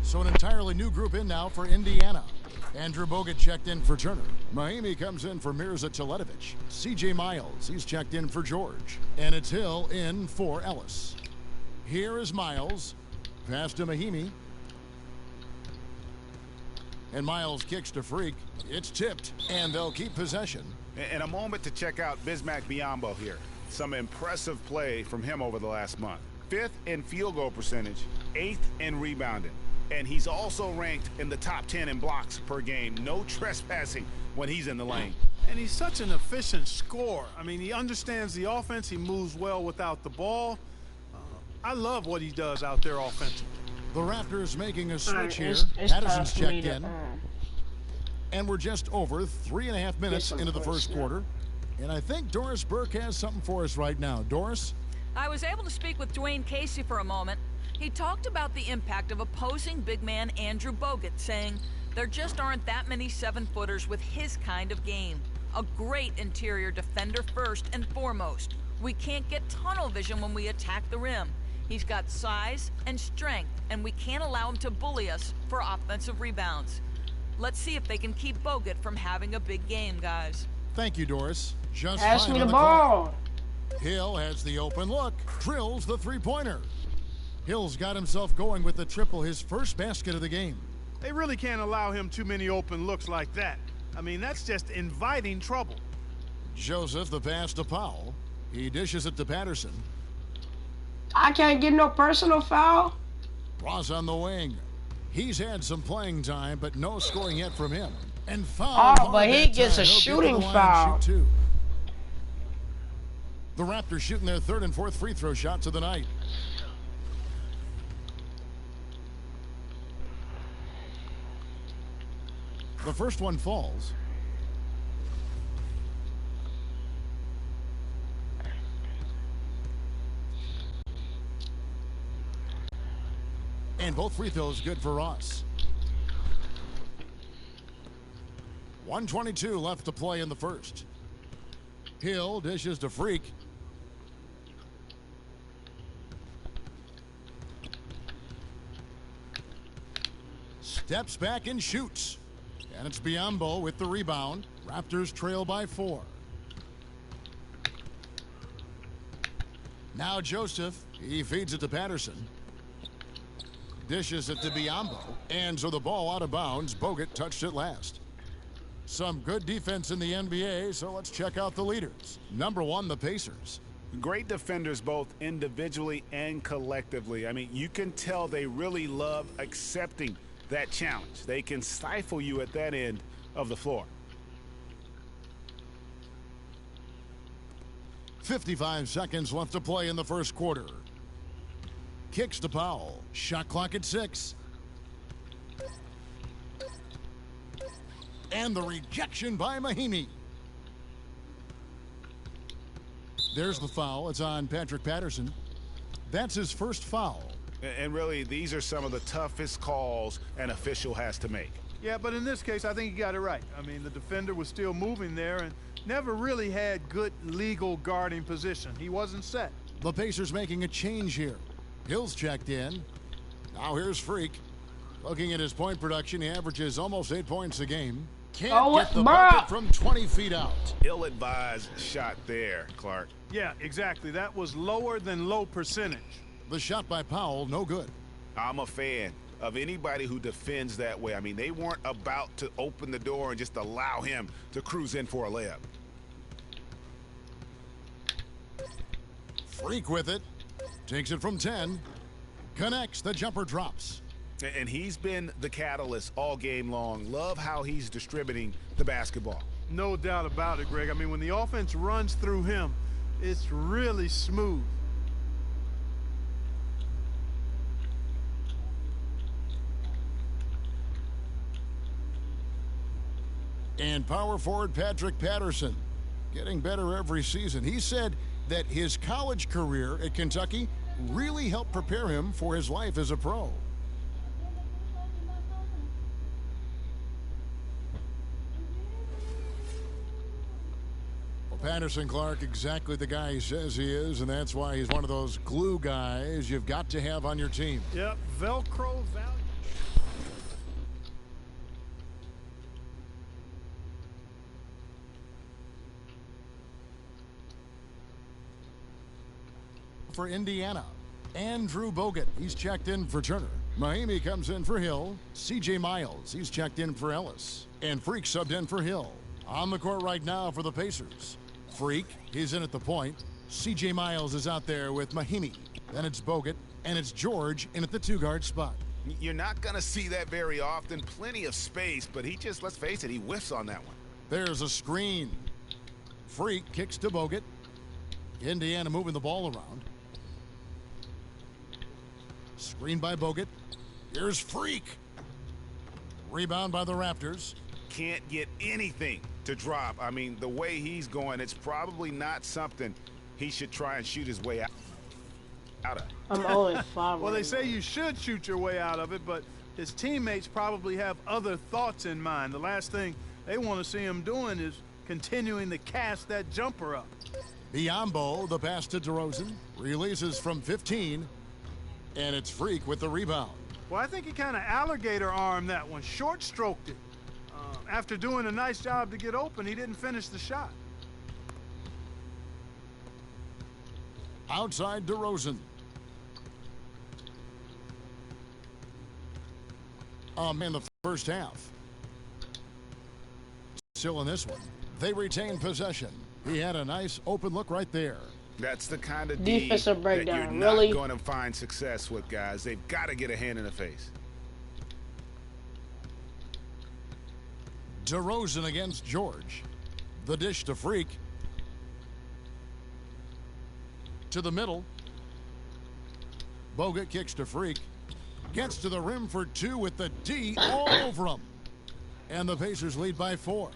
Speaker 5: So an entirely new group in now for Indiana. Andrew Bogut checked in for Turner. Miami comes in for Mirza Teletovic. C.J. Miles, he's checked in for George. And it's Hill in for Ellis. Here is Miles. Pass to Mahimi. And Miles kicks to Freak. It's tipped, and they'll keep possession.
Speaker 6: And a moment to check out Bismack Biyombo here. Some impressive play from him over the last month. 5th in field goal percentage, 8th in rebounding. And he's also ranked in the top 10 in blocks per game. No trespassing when he's in the lane.
Speaker 7: And he's such an efficient scorer. I mean, he understands the offense. He moves well without the ball. I love what he does out there offensively.
Speaker 5: The Raptors making a switch here. Patterson's checked in. And we're just over 3.5 minutes into the first quarter. And I think Doris Burke has something for us right now. Doris?
Speaker 8: I was able to speak with Dwayne Casey for a moment. He talked about the impact of opposing big man Andrew Bogut, saying there just aren't that many 7-footers with his kind of game. A great interior defender first and foremost. We can't get tunnel vision when we attack the rim. He's got size and strength, and we can't allow him to bully us for offensive rebounds. Let's see if they can keep Bogut from having a big game, guys.
Speaker 5: Thank you, Doris. Just
Speaker 1: pass me the ball.
Speaker 5: Hill has the open look, drills the three-pointer. Hill's got himself going with the triple, his first basket of the game.
Speaker 7: They really can't allow him too many open looks like that. I mean, that's just inviting trouble.
Speaker 5: Joseph, the pass to Powell. He dishes it to Patterson.
Speaker 1: I can't get no personal foul.
Speaker 5: Ross on the wing. He's had some playing time, but no scoring yet from him. And foul.
Speaker 1: Oh, but he gets a shooting foul.
Speaker 5: Shoot the Raptors shooting their third and fourth free throw shots of the night. The first one falls. And both free throws good for Ross. 1:22 left to play in the first. Hill dishes to Freak. Steps back and shoots. And it's Biyombo with the rebound. Raptors trail by 4. Now Joseph. He feeds it to Patterson. Dishes it to Biyombo. And so the ball out of bounds. Bogut touched it last. Some good defense in the NBA, so let's check out the leaders. Number 1, the Pacers.
Speaker 6: Great defenders both individually and collectively. I mean, you can tell they really love accepting that challenge. They can stifle you at that end of the floor.
Speaker 5: 55 seconds left to play in the first quarter. Kicks to Powell. Shot clock at 6. And the rejection by Mahinmi. There's the foul. It's on Patrick Patterson. That's his first foul.
Speaker 6: And really, these are some of the toughest calls an official has to make.
Speaker 7: Yeah, but in this case, I think he got it right. I mean, the defender was still moving there and never really had good legal guarding position. He wasn't set.
Speaker 5: The Pacers making a change here. Hill's checked in. Now here's Freak. Looking at his point production, he averages almost 8 points a game. Can't get the bucket from 20 feet out.
Speaker 6: Ill-advised shot there, Clark.
Speaker 7: Yeah, exactly. That was lower than low percentage.
Speaker 5: The shot by Powell, no good.
Speaker 6: I'm a fan of anybody who defends that way. I mean, they weren't about to open the door and just allow him to cruise in for a layup.
Speaker 5: Freak with it. Takes it from 10. Connects. The jumper drops.
Speaker 6: And he's been the catalyst all game long. Love how he's distributing the basketball.
Speaker 7: No doubt about it, Greg. I mean, when the offense runs through him, it's really smooth.
Speaker 5: And power forward Patrick Patterson getting better every season. He said that his college career at Kentucky really helped prepare him for his life as a pro. Well, Patterson, Clark, exactly the guy he says he is, and that's why he's one of those glue guys you've got to have on your team.
Speaker 7: Yep, Velcro value.
Speaker 5: For Indiana, Andrew Bogut, he's checked in for Turner. Mahinmi comes in for Hill. C.J. Miles, he's checked in for Ellis. And Freak subbed in for Hill. On the court right now for the Pacers. Freak, he's in at the point. C.J. Miles is out there with Mahinmi. Then it's Bogut, and it's George in at the 2-guard spot.
Speaker 6: You're not going to see that very often. Plenty of space, but he just, let's face it, he whiffs on that one.
Speaker 5: There's a screen. Freak kicks to Bogut. Indiana moving the ball around. Screen by Bogut. Here's Freak. Rebound by the Raptors.
Speaker 6: Can't get anything to drop. I mean, the way he's going, it's probably not something he should try and shoot his way out of.
Speaker 1: I'm always 5.
Speaker 7: Well, they say you should shoot your way out of it, but his teammates probably have other thoughts in mind. The last thing they want to see him doing is continuing to cast that jumper up.
Speaker 5: Biyombo, the pass to DeRozan. Releases from 15. And it's Freak with the rebound.
Speaker 7: Well, I think he kind of alligator armed that one, short stroked it. After doing a nice job to get open, he didn't finish the shot.
Speaker 5: Outside DeRozan. In the first half. Still in this one. They retain possession. He had a nice open look right there.
Speaker 6: That's the kind of
Speaker 1: defensive breakdown.
Speaker 6: That you're not going to find success with, guys. They've got to get a hand in the face.
Speaker 5: DeRozan against George. The dish to Freak. To the middle. Bogut kicks to Freak. Gets to the rim for two with the D all over him. And the Pacers lead by 4.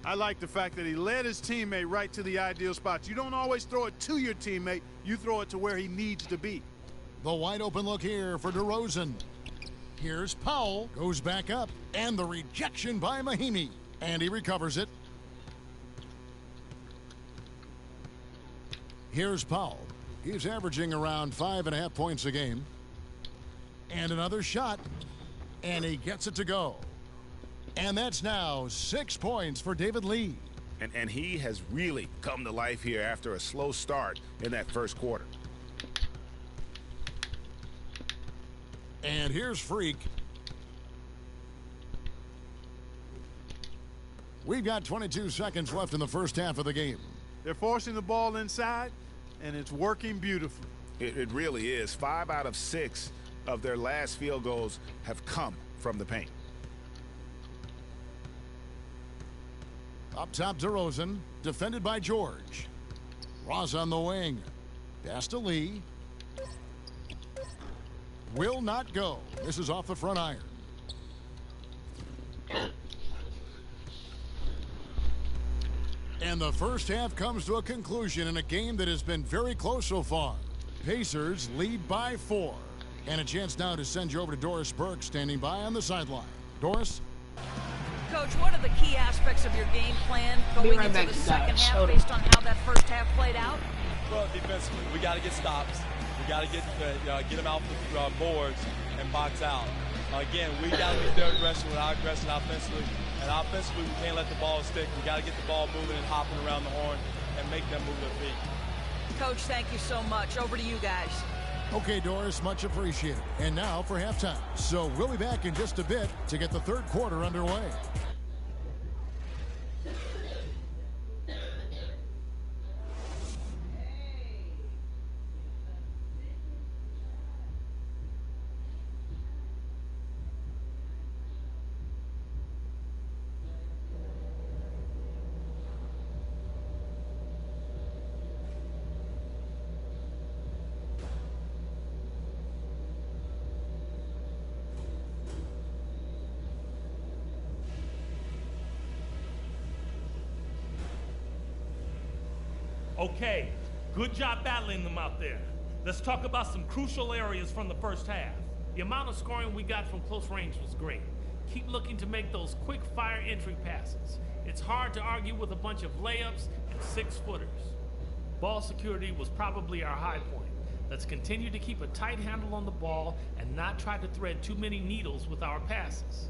Speaker 7: I like the fact that he led his teammate right to the ideal spots. You don't always throw it to your teammate. You throw it to where he needs to be.
Speaker 5: The wide open look here for DeRozan. Here's Powell. Goes back up. And the rejection by Mahinmi. And he recovers it. Here's Powell. He's averaging around 5.5 points a game. And another shot. And he gets it to go. And that's now 6 points for David Lee.
Speaker 6: And he has really come to life here after a slow start in that first quarter.
Speaker 5: And here's Freak. We've got 22 seconds left in the first half of the game.
Speaker 7: They're forcing the ball inside, and it's working beautifully.
Speaker 6: It really is. 5 out of 6 of their last field goals have come from the paint.
Speaker 5: Up top, DeRozan, defended by George. Ross on the wing. Pass to Lee. Will not go. This is off the front iron. And the first half comes to a conclusion in a game that has been very close so far. Pacers lead by 4. And a chance now to send you over to Doris Burke, standing by on the sideline. Doris?
Speaker 8: Coach, what are the key aspects of your game plan going into the second half based on how that first half played out?
Speaker 10: Well, defensively, we got to get stops. We got to get them out the boards and box out. Again, we got to be very aggressive with our aggression offensively. And offensively, we can't let the ball stick. We got to get the ball moving and hopping around the horn and make them move their feet.
Speaker 8: Coach, thank you so much. Over to you guys.
Speaker 5: Okay, Doris, much appreciated. And now for halftime. So we'll be back in just a bit to get the third quarter underway.
Speaker 15: Okay, good job battling them out there. Let's talk about some crucial areas from the first half. The amount of scoring we got from close range was great. Keep looking to make those quick fire entry passes. It's hard to argue with a bunch of layups and 6-footers. Ball security was probably our high point. Let's continue to keep a tight handle on the ball and not try to thread too many needles with our passes.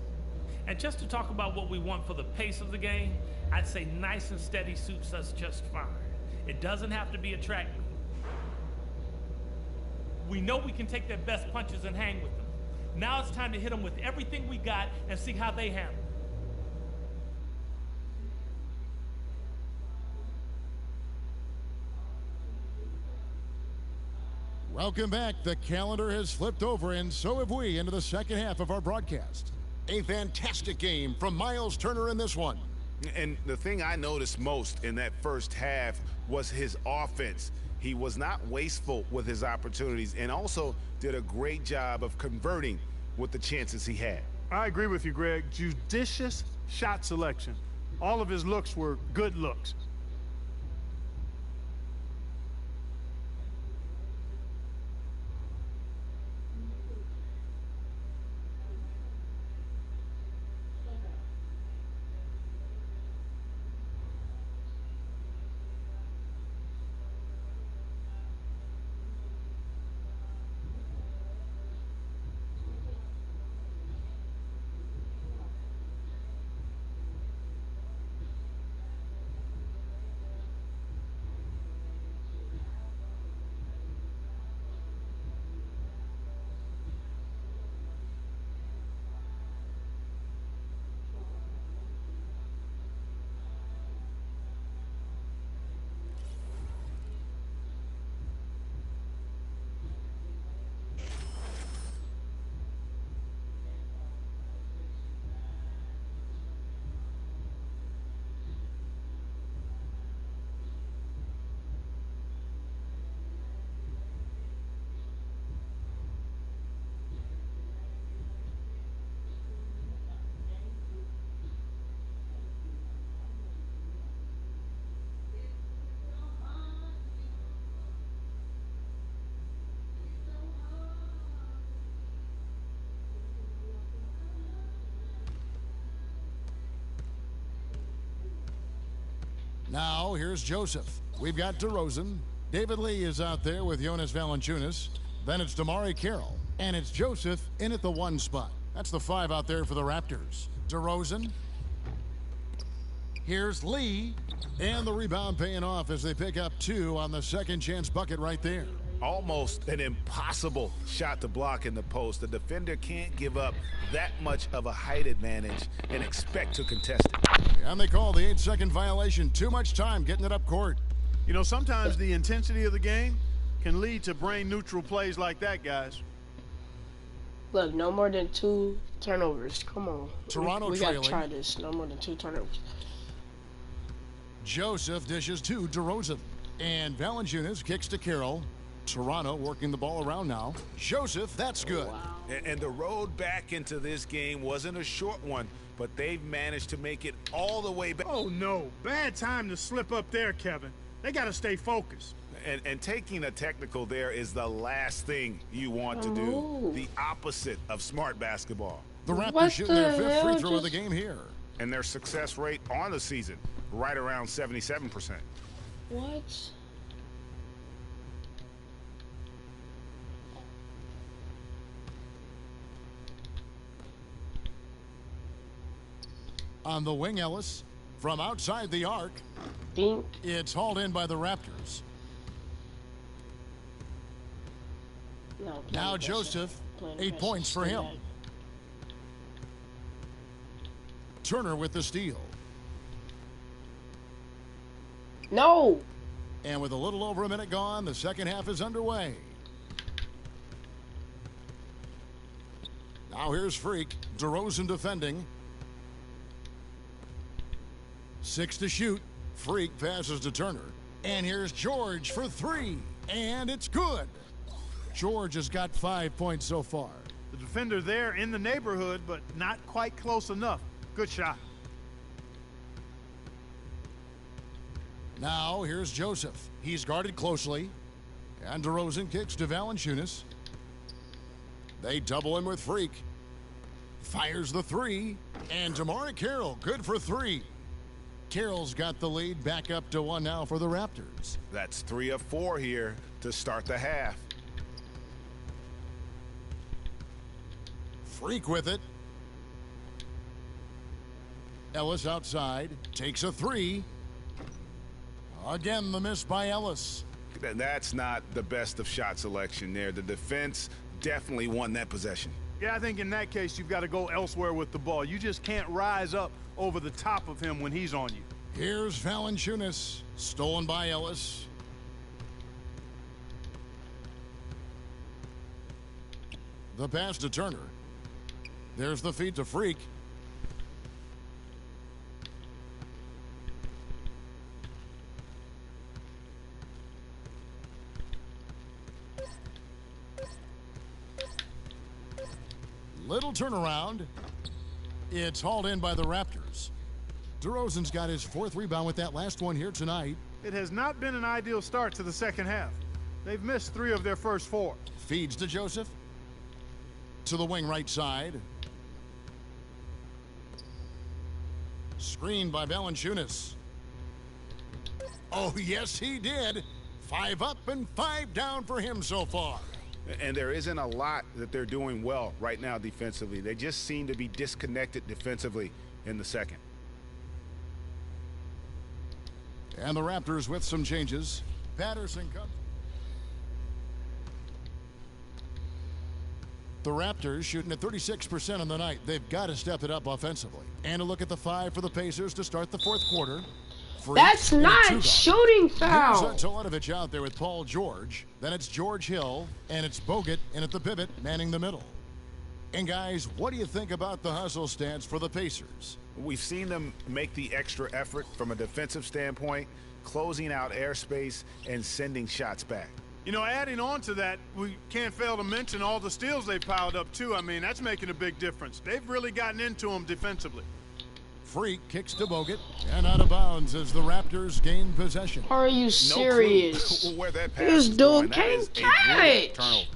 Speaker 15: And just to talk about what we want for the pace of the game, I'd say nice and steady suits us just fine. It doesn't have to be a track meet. We know we can take their best punches and hang with them. Now it's time to hit them with everything we got and see how they handle.
Speaker 5: Welcome back. The calendar has flipped over, and so have we, into the second half of our broadcast. A fantastic game from Miles Turner in this one.
Speaker 6: And the thing I noticed most in that first half was his offense. He was not wasteful with his opportunities and also did a great job of converting with the chances he had.
Speaker 7: I agree with you, Greg. Judicious shot selection. All of his looks were good looks.
Speaker 5: Now, here's Joseph. We've got DeRozan. David Lee is out there with Jonas Valanciunas. Then it's DeMarre Carroll. And it's Joseph in at the 1 spot. That's the 5 out there for the Raptors. DeRozan. Here's Lee. And the rebound paying off as they pick up 2 on the second chance bucket right there.
Speaker 6: Almost an impossible shot to block in the post. The defender can't give up that much of a height advantage and expect to contest it.
Speaker 5: And they call the 8-second violation. Too much time getting it up court.
Speaker 7: You know, sometimes the intensity of the game can lead to brain-neutral plays like that, guys.
Speaker 1: Look, no more than 2 turnovers. Come on.
Speaker 5: Toronto
Speaker 1: we
Speaker 5: trailing.
Speaker 1: gotta try this. No more than 2 turnovers.
Speaker 5: Joseph dishes to DeRozan. And Valanciunas kicks to Carroll. Toronto working the ball around now. Joseph, that's good.
Speaker 1: Wow.
Speaker 6: And the road back into this game wasn't a short one, but they've managed to make it all the way back.
Speaker 7: Oh, no. Bad time to slip up there, Kevin. They got to stay focused.
Speaker 6: And taking a technical there is the last thing you want to do. The opposite of smart basketball.
Speaker 5: The Raptors shooting their 5th free throw of the game here.
Speaker 6: And their success rate on the season, right around 77%.
Speaker 1: What?
Speaker 5: On the wing, Ellis. From outside the arc.
Speaker 1: Dink.
Speaker 5: It's hauled in by the Raptors.
Speaker 1: No,
Speaker 5: now Joseph. 8 points for him. Turner with the steal.
Speaker 1: No.
Speaker 5: And with a little over a minute gone, the second half is underway. Now here's Freak. DeRozan defending. 6 to shoot. Freak passes to Turner. And here's George for 3. And it's good. George has got 5 points so far.
Speaker 7: The defender there in the neighborhood, but not quite close enough. Good shot.
Speaker 5: Now here's Joseph. He's guarded closely. And DeRozan kicks to Valanciunas. They double him with Freak. Fires the 3. And DeMarre Carroll, good for 3. Carroll's got the lead back up to 1 now for the Raptors.
Speaker 6: That's 3 of 4 here to start the half.
Speaker 5: Freak with it. Ellis outside. Takes a 3. Again, the miss by Ellis.
Speaker 6: That's not the best of shot selection there. The defense definitely won that possession.
Speaker 7: Yeah, I think in that case, you've got to go elsewhere with the ball. You just can't rise up over the top of him when he's on you.
Speaker 5: Here's Valanciunas. Stolen by Ellis. The pass to Turner. There's the feed to Freak. Little turnaround. It's hauled in by the Raptors. DeRozan's got his 4th rebound with that last one here tonight.
Speaker 7: It has not been an ideal start to the second half. They've missed 3 of their first 4.
Speaker 5: Feeds to Joseph. To the wing right side. Screened by Valanciunas. Oh, yes, he did. 5 up and 5 down for him so far.
Speaker 6: And there isn't a lot that they're doing well right now defensively. They just seem to be disconnected defensively in the second.
Speaker 5: And the Raptors with some changes. Patterson comes. The Raptors shooting at 36% on the night. They've got to step it up offensively. And a look at the 5 for the Pacers to start the 4th quarter.
Speaker 1: That's not shooting foul.
Speaker 5: Here's Teletovic out there with Paul George. Then it's George Hill. And it's Bogut in at the pivot, manning the middle. And guys, what do you think about the hustle stance for the Pacers?
Speaker 6: We've seen them make the extra effort from a defensive standpoint, closing out airspace and sending shots back.
Speaker 7: You know, adding on to that, we can't fail to mention all the steals they've piled up, too. I mean, that's making a big difference. They've really gotten into them defensively.
Speaker 5: Freak kicks to Bogut and out of bounds as the Raptors gain possession.
Speaker 1: Are you serious?
Speaker 6: Where that pass
Speaker 1: this dude can't catch.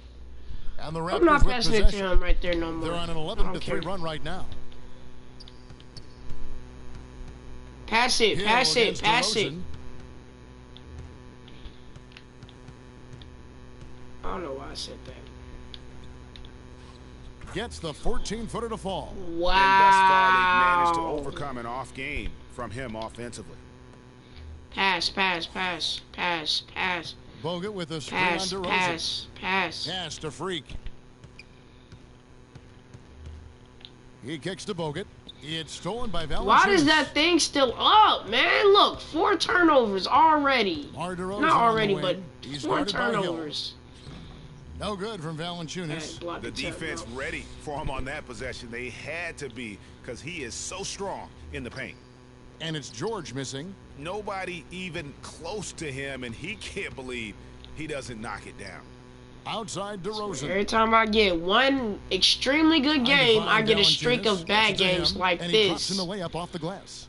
Speaker 5: And the Raptors
Speaker 1: I'm not passing it to him right there no more.
Speaker 5: They're on an 11-3 run right now.
Speaker 1: Pass Pass it. Pass it. Pass it. I don't know why I said that.
Speaker 5: Gets the 14-footer to fall.
Speaker 1: Wow.
Speaker 6: And thus far, they've managed to overcome an off game from him offensively.
Speaker 1: Pass, pass, pass, pass, pass.
Speaker 5: Bogut with a screen
Speaker 1: Pass,
Speaker 5: on DeRozan.
Speaker 1: pass, pass.
Speaker 5: Pass to Freak. He kicks to Bogut. It's stolen by Valanciunas.
Speaker 1: Why is that thing still up, man? Look, 4 turnovers already. Not already, but 4 turnovers.
Speaker 5: No good from Valanciunas.
Speaker 6: The defense ready for him on that possession. They had to be, because he is so strong in the paint.
Speaker 5: And it's George missing.
Speaker 6: Nobody even close to him, and he can't believe he doesn't knock it down.
Speaker 5: Outside DeRozan.
Speaker 1: Every time I get one extremely good game, I get a streak of bad games like
Speaker 5: and he drops
Speaker 1: this.
Speaker 5: in the layup off the glass.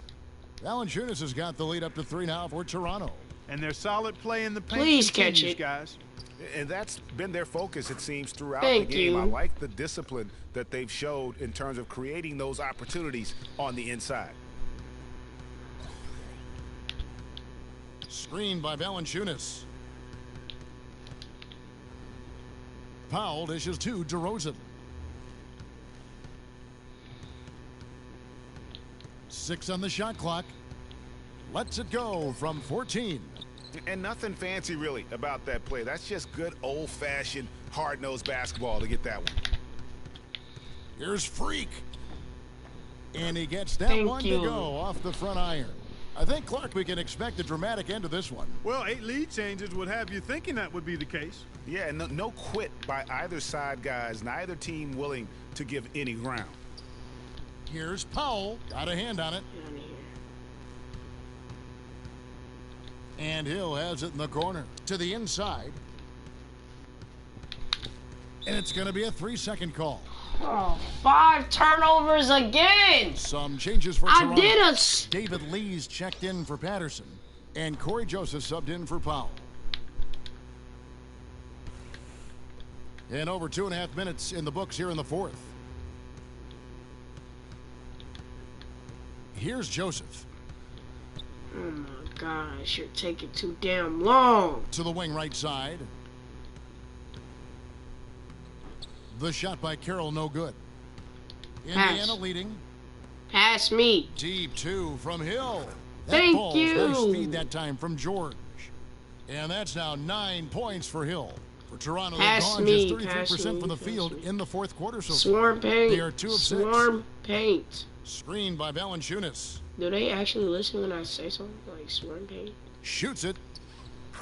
Speaker 5: Valanciunas has got the lead up to 3 now for Toronto.
Speaker 7: And their solid play in the paint
Speaker 1: Please
Speaker 7: continues,
Speaker 1: catch it.
Speaker 7: guys.
Speaker 6: And that's been their focus, it seems, throughout
Speaker 1: Thank
Speaker 6: the game.
Speaker 1: you.
Speaker 6: I like the discipline that they've showed in terms of creating those opportunities on the inside.
Speaker 5: Screened by Valanciunas. Powell dishes to DeRozan. 6 on the shot clock. Lets it go from 14.
Speaker 6: And nothing fancy, really, about that play. That's just good old-fashioned, hard-nosed basketball to get that one.
Speaker 5: Here's Freak. And he gets that one to go off the front iron. I think, Clark, we can expect a dramatic end to this one.
Speaker 7: Well, 8 lead changes would have you thinking that would be the case.
Speaker 6: Yeah, and no quit by either side, guys. Neither team willing to give any ground.
Speaker 5: Here's Powell. Got a hand on it. And Hill has it in the corner to the inside. And it's going to be a 3-second call.
Speaker 1: Oh, 5 turnovers again.
Speaker 5: Some changes for
Speaker 1: I
Speaker 5: Toronto.
Speaker 1: did a...
Speaker 5: David Lee's checked in for Patterson. And Corey Joseph subbed in for Powell. And over 2.5 minutes in the books here in the fourth. Here's Joseph.
Speaker 1: Oh my gosh, you're taking too damn long.
Speaker 5: To the wing right side. The shot by Carroll, no good. Indiana leading.
Speaker 1: Pass me.
Speaker 5: Deep 2 from Hill.
Speaker 1: Thank you.
Speaker 5: Nice speed that time from George. And that's now 9 points for Hill. For Toronto, they've gone just 33% from the field in the fourth quarter. So
Speaker 1: Swarm paint.
Speaker 5: They are 2 of 6.
Speaker 1: Swarm paint.
Speaker 5: Screened by Valanciunas.
Speaker 1: Do they actually listen when I say something like swarm paint?
Speaker 5: Shoots it.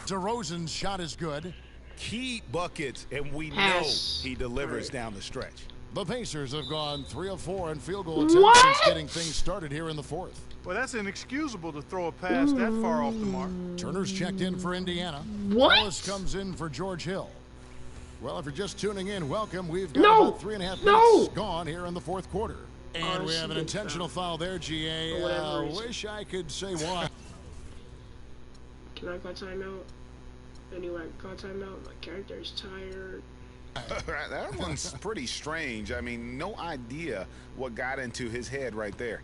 Speaker 5: DeRozan's shot is good.
Speaker 6: Key buckets, and we know he delivers down the stretch.
Speaker 5: The Pacers have gone 3 of 4 in field goal attempts since getting things started here in the fourth.
Speaker 7: Well, that's inexcusable to throw a pass that far off the mark.
Speaker 5: Turner's checked in for Indiana.
Speaker 1: What?
Speaker 5: Ellis comes in for George Hill. Well, if you're just tuning in, welcome. We've got about 3.5 minutes gone here in the fourth quarter. And we have an intentional foul there, GA. Wish I could say why.
Speaker 1: Can I call timeout? Anyway, call timeout. My character is tired.
Speaker 6: That one's pretty strange. I mean, no idea what got into his head right there.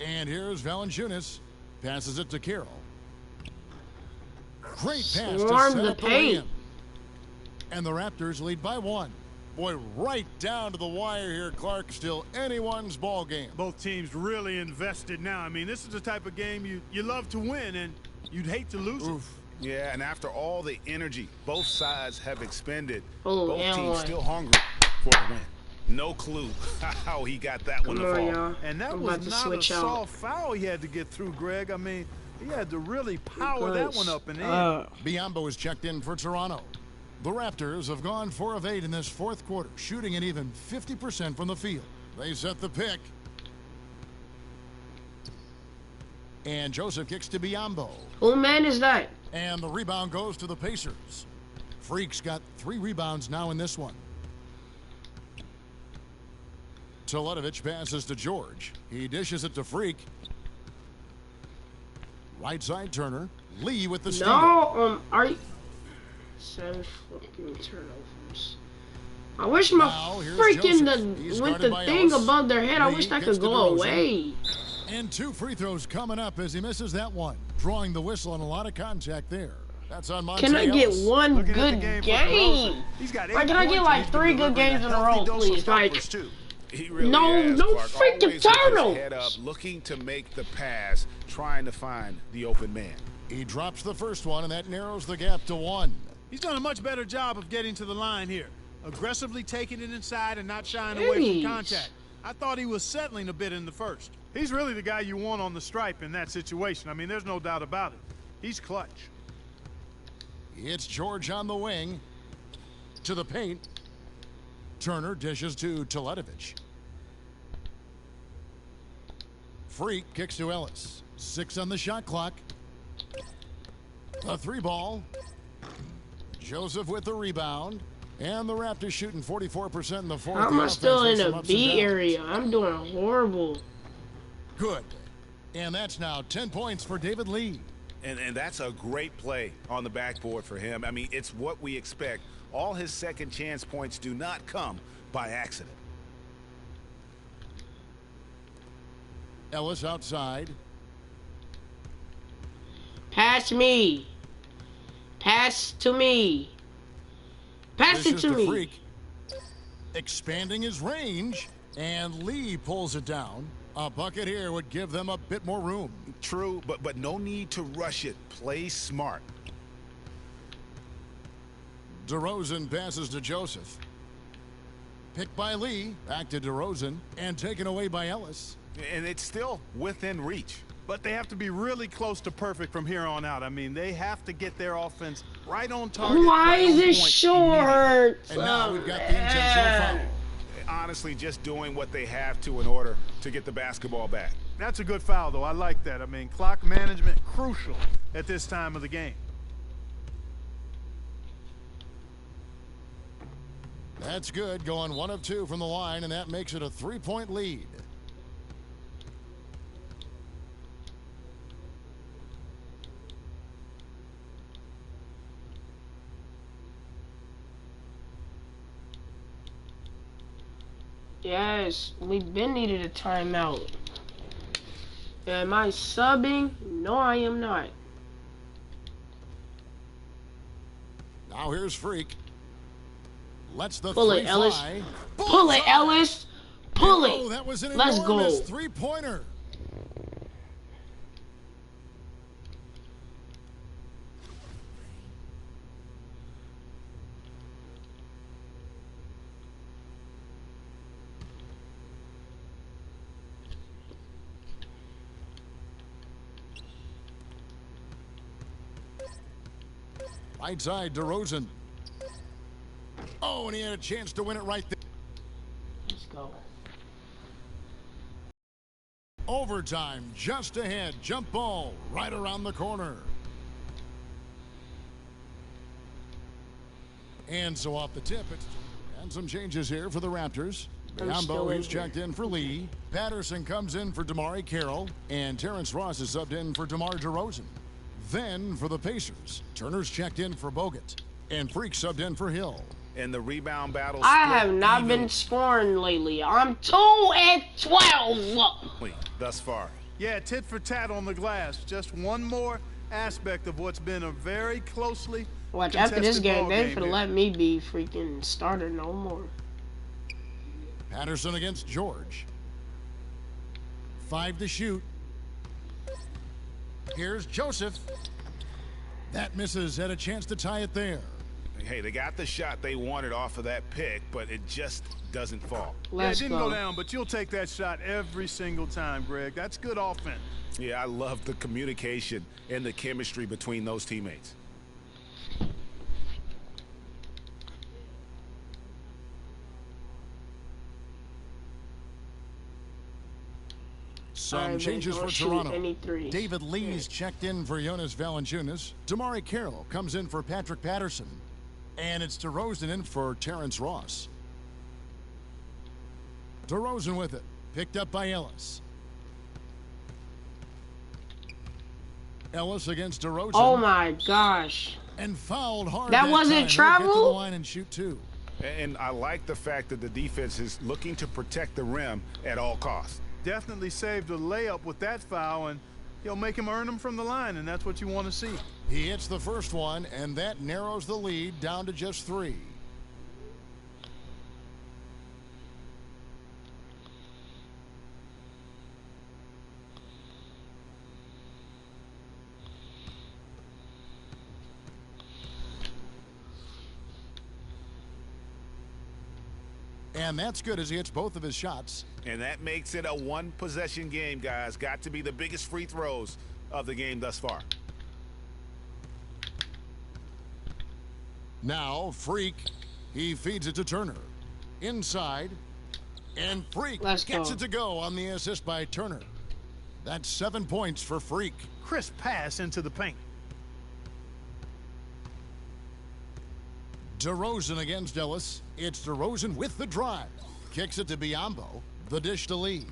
Speaker 5: And here's Valanciunas. Passes it to Carroll. Great pass to set up the lay-in. And the Raptors lead by 1. Boy, right down to the wire here, Clark. Still anyone's ball game.
Speaker 7: Both teams really invested now. I mean, this is the type of game you love to win, and you'd hate to lose it.
Speaker 6: Yeah, and after all the energy both sides have expended,
Speaker 1: both
Speaker 6: teams still hungry for the win. No clue how he got that one to fall.
Speaker 7: And that was not a soft foul he had to get through, Greg. I mean, he had to really power that one up and in.
Speaker 5: Biyombo is checked in for Toronto. The Raptors have gone 4 of 8 in this fourth quarter, shooting an even 50% from the field. They set the pick. And Joseph kicks to Biyombo.
Speaker 1: Who man is that?
Speaker 5: And the rebound goes to the Pacers. Freak's got 3 rebounds now in this one. Teletovic passes to George. He dishes it to Freak. Right side Turner. Lee with the steal.
Speaker 1: No, are you... 7 fucking turnovers. I wish my freaking with the thing above their head, I wish that could go away.
Speaker 5: And 2 free throws coming up as he misses that one, drawing the whistle on a lot of contact there. That's on Monte
Speaker 1: Can I get
Speaker 5: Ellis.
Speaker 1: one good game? Like, can I get like 3 good games in a row, please? Like,
Speaker 6: Really
Speaker 1: no freaking turtle.
Speaker 6: Head up, looking to make the pass, trying to find the open man.
Speaker 5: He drops the first one, and that narrows the gap to 1.
Speaker 7: He's done a much better job of getting to the line here, aggressively taking it inside and not shying away from contact. I thought he was settling a bit in the first. He's really the guy you want on the stripe in that situation. I mean, there's no doubt about it. He's clutch.
Speaker 5: It's George on the wing to the paint. Turner dishes to Teletovic. Freak kicks to Ellis. 6 on the shot clock. A 3 ball. Joseph with the rebound. And the Raptors shooting 44% in the fourth.
Speaker 1: How am I still in the B area? I'm doing horrible.
Speaker 5: Good. And that's now 10 points for David Lee.
Speaker 6: And that's a great play on the backboard for him. I mean, it's what we expect. All his second chance points do not come by accident.
Speaker 5: Ellis outside.
Speaker 1: Pass me. Pass to me. Pass it to me.
Speaker 5: Freak. Expanding his range, and Lee pulls it down. A bucket here would give them a bit more room.
Speaker 6: True, but no need to rush it. Play smart.
Speaker 5: DeRozan passes to Joseph. Picked by Lee, back to DeRozan, and taken away by Ellis.
Speaker 6: And it's still within reach.
Speaker 7: But they have to be really close to perfect from here on out. I mean, they have to get their offense right on target.
Speaker 1: Why is it short?
Speaker 5: And now we've got the intentional foul.
Speaker 6: Honestly, just doing what they have to in order to get the basketball back.
Speaker 7: That's a good foul, though. I like that. I mean, clock management crucial at this time of the game.
Speaker 5: That's good, going 1 of 2 from the line, and that makes it a 3-point lead.
Speaker 1: Yes, we've been needed a timeout. Am I subbing? No, I am not.
Speaker 5: Now here's Freak. Lets the
Speaker 1: pull it, Ellis. Pull it, Ellis. Pull it.
Speaker 5: That was an
Speaker 1: Let's go.
Speaker 5: 3-pointer. Right side, DeRozan. Oh, and he had a chance to win it right there.
Speaker 1: Let's go.
Speaker 5: Overtime, just ahead. Jump ball, right around the corner. And so off the tip, and some changes here for the Raptors. Biombo is checked in for Lee. Patterson comes in for DeMar Carroll. And Terrence Ross is subbed in for DeMar DeRozan. Then for the Pacers, Turner's checked in for Bogut, and Freak subbed in for Hill.
Speaker 6: And the rebound battle.
Speaker 1: I have not been scoring lately. I'm 2 and 12.
Speaker 6: Thus far.
Speaker 7: Yeah, tit for tat on the glass. Just one more aspect of what's been a very closely
Speaker 1: watch after this game. They finna let me be freaking starter no more.
Speaker 5: Patterson against George. 5 to shoot. Here's Joseph. That misses. Had a chance to tie it there.
Speaker 6: Hey, they got the shot they wanted off of that pick, but it just doesn't fall.
Speaker 7: Yeah, it didn't go down, but you'll take that shot every single time, Greg. That's good offense.
Speaker 6: Yeah, I love the communication and the chemistry between those teammates.
Speaker 5: Some changes for Toronto. David Lee's checked in for Jonas Valanciunas. DeMar Carroll comes in for Patrick Patterson. And it's DeRozan in for Terrence Ross. DeRozan with it. Picked up by Ellis. Ellis against DeRozan.
Speaker 1: Oh my gosh.
Speaker 5: And fouled hard.
Speaker 1: That wasn't travel?
Speaker 5: Get to the line and shoot 2.
Speaker 6: And I like the fact that the defense is looking to protect the rim at all costs.
Speaker 7: Definitely saved a layup with that foul, and he'll make him earn them from the line, and that's what you want to see.
Speaker 5: He hits the first one, and that narrows the lead down to just 3. And that's good as he hits both of his shots.
Speaker 6: And that makes it a one-possession game, guys. Got to be the biggest free throws of the game thus far.
Speaker 5: Now, Freak. He feeds it to Turner. Inside. And Freak gets it to go on the assist by Turner. That's 7 points for Freak.
Speaker 7: Crisp pass into the paint.
Speaker 5: DeRozan against Ellis. It's DeRozan with the drive. Kicks it to Biyombo. The dish to Lee.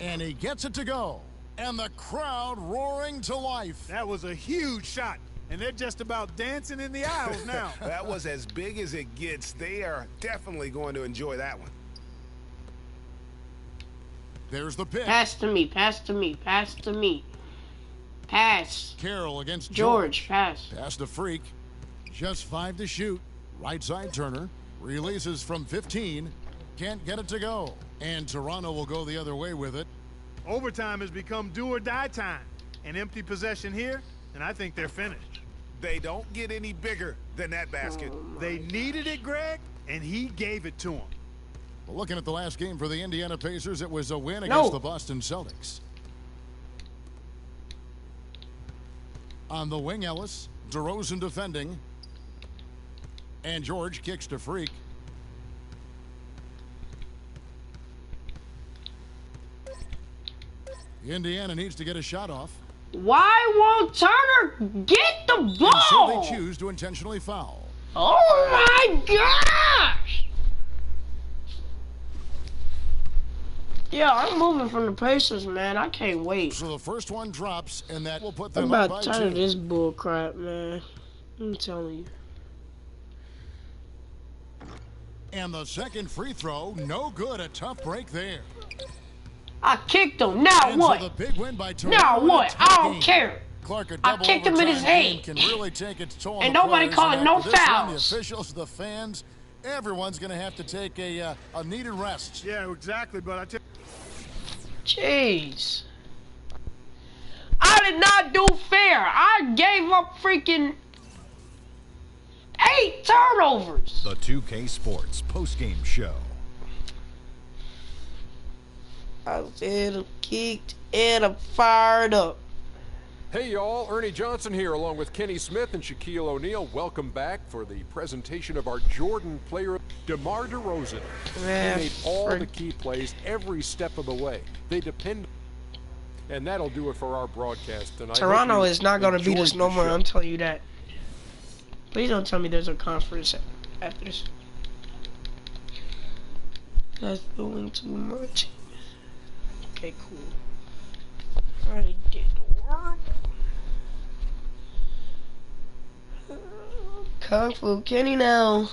Speaker 5: And he gets it to go. And the crowd roaring to life.
Speaker 7: That was a huge shot. And they're just about dancing in the aisles now.
Speaker 6: That was as big as it gets. They are definitely going to enjoy that one.
Speaker 5: There's the pick.
Speaker 1: Pass to me. Pass to me. Pass to me. Pass.
Speaker 5: Carroll against
Speaker 1: George. Pass.
Speaker 5: Pass to Freak. Just 5 to shoot. Right side Turner. Releases from 15. Can't get it to go. And Toronto will go the other way with it.
Speaker 7: Overtime has become do or die time. An empty possession here, and I think they're finished.
Speaker 6: They don't get any bigger than that basket.
Speaker 7: They needed it, Greg, and he gave it to them.
Speaker 5: Well, looking at the last game for the Indiana Pacers, it was a win against the Boston Celtics. On the wing, Ellis. DeRozan defending. And George kicks to Freak. Indiana needs to get a shot off.
Speaker 1: Why won't Turner get the ball?
Speaker 5: And so they choose to intentionally foul.
Speaker 1: Oh my gosh! Yeah, I'm moving from the Pacers, man. I can't wait.
Speaker 5: So the first one drops, and that will put them
Speaker 1: I'm
Speaker 5: up
Speaker 1: about
Speaker 5: by 2.
Speaker 1: tired of this bull crap, man. I'm telling you.
Speaker 5: And the second free throw, no good. A tough break there.
Speaker 1: I kicked him. Now
Speaker 5: and
Speaker 1: what?
Speaker 5: So the big win by Toronto.
Speaker 1: Now what? I don't care.
Speaker 5: Clark,
Speaker 1: I kicked him in his head.
Speaker 5: Can really take its toll on
Speaker 1: and
Speaker 5: the
Speaker 1: nobody
Speaker 5: players.
Speaker 1: calling no
Speaker 5: This one,
Speaker 1: fouls.
Speaker 5: the officials, the fans, everyone's going to have to take a needed rest.
Speaker 7: Yeah, exactly. But I tell
Speaker 1: Jeez. I did not do fair. I gave up freaking 8 turnovers.
Speaker 2: The 2K Sports postgame show.
Speaker 1: I said I'm kicked and I'm fired up.
Speaker 3: Hey y'all, Ernie Johnson here along with Kenny Smith and Shaquille O'Neal. Welcome back for the presentation of our Jordan player, DeMar DeRozan. He made all the key plays every step of the way. They depend, and that'll do it for our broadcast tonight.
Speaker 1: Toronto is not going to beat us no more, I'm telling you that. Please don't tell me there's a conference after this. That's doing too much. Okay, cool. I already did the work. Kung Fu Kenny now.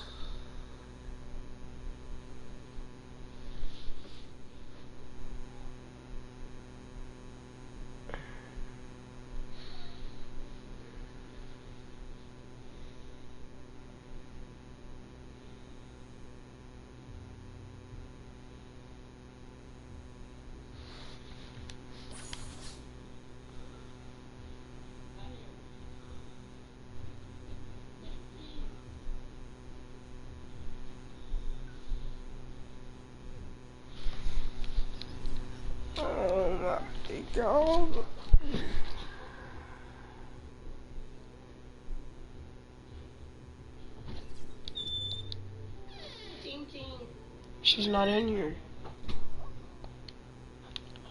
Speaker 1: Oh my God. She's not in here.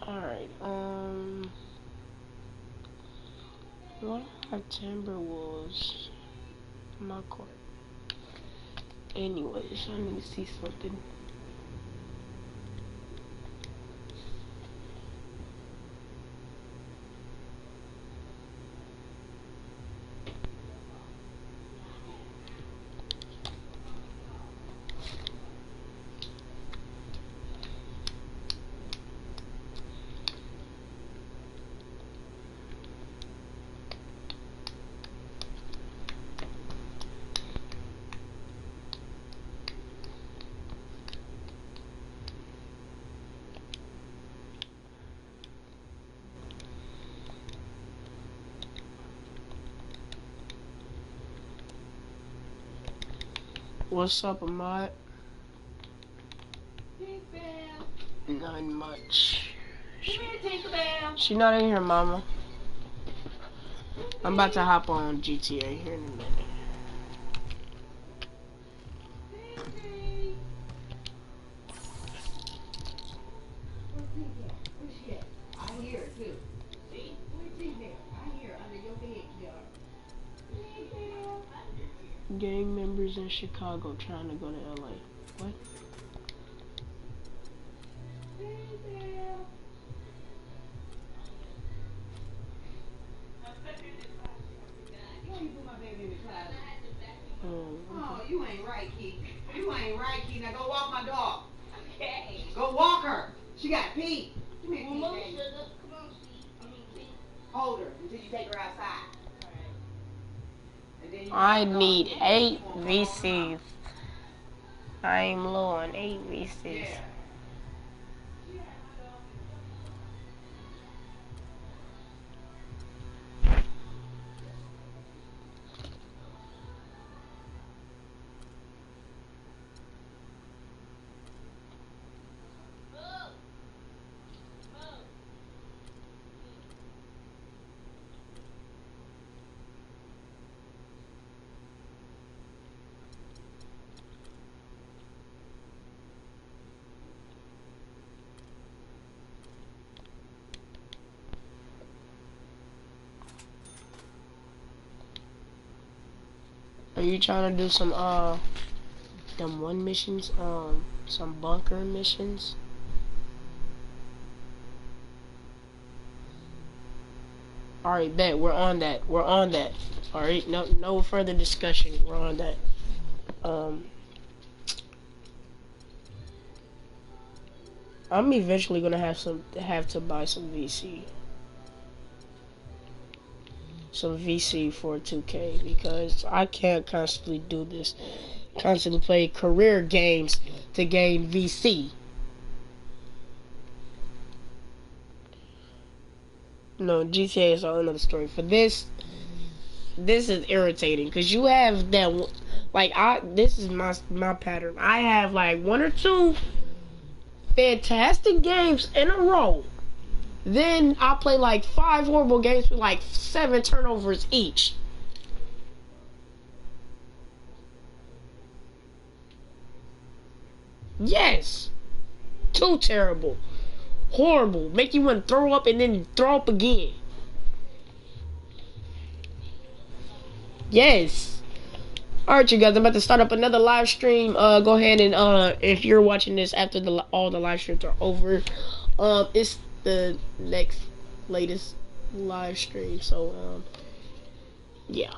Speaker 1: Alright, what are Timberwolves? My court. Anyways, I need to see something. What's up, Ahmad? Nothing much. She not in here, Mama. I'm about to hop on GTA here in a minute. Gang members in Chicago trying to go to LA. What?
Speaker 16: Oh, you ain't right, Keith. You ain't right, Keith. Now go walk my dog. Okay. Go walk her. She got pee. Come here, Keith, baby. Hold her until you take her outside.
Speaker 1: I need 8 VCs. I'm low on 8 VCs. Yeah. Are you trying to do some them one missions, some bunker missions? Alright, bet, we're on that. We're on that. Alright, no further discussion. We're on that. I'm eventually gonna have to buy some VC. Some VC for 2K because I can't constantly do this. Constantly play career games to gain VC. No, GTA is a whole another story. For this is irritating because you have that like this is my pattern. I have like 1 or 2 fantastic games in a row. Then I play like 5 horrible games with like 7 turnovers each. Yes. Too terrible. Horrible. Make you want to throw up and then throw up again. Yes. Alright, you guys, I'm about to start up another live stream. Go ahead and if you're watching this after all the live streams are over, it's the latest live stream, so yeah.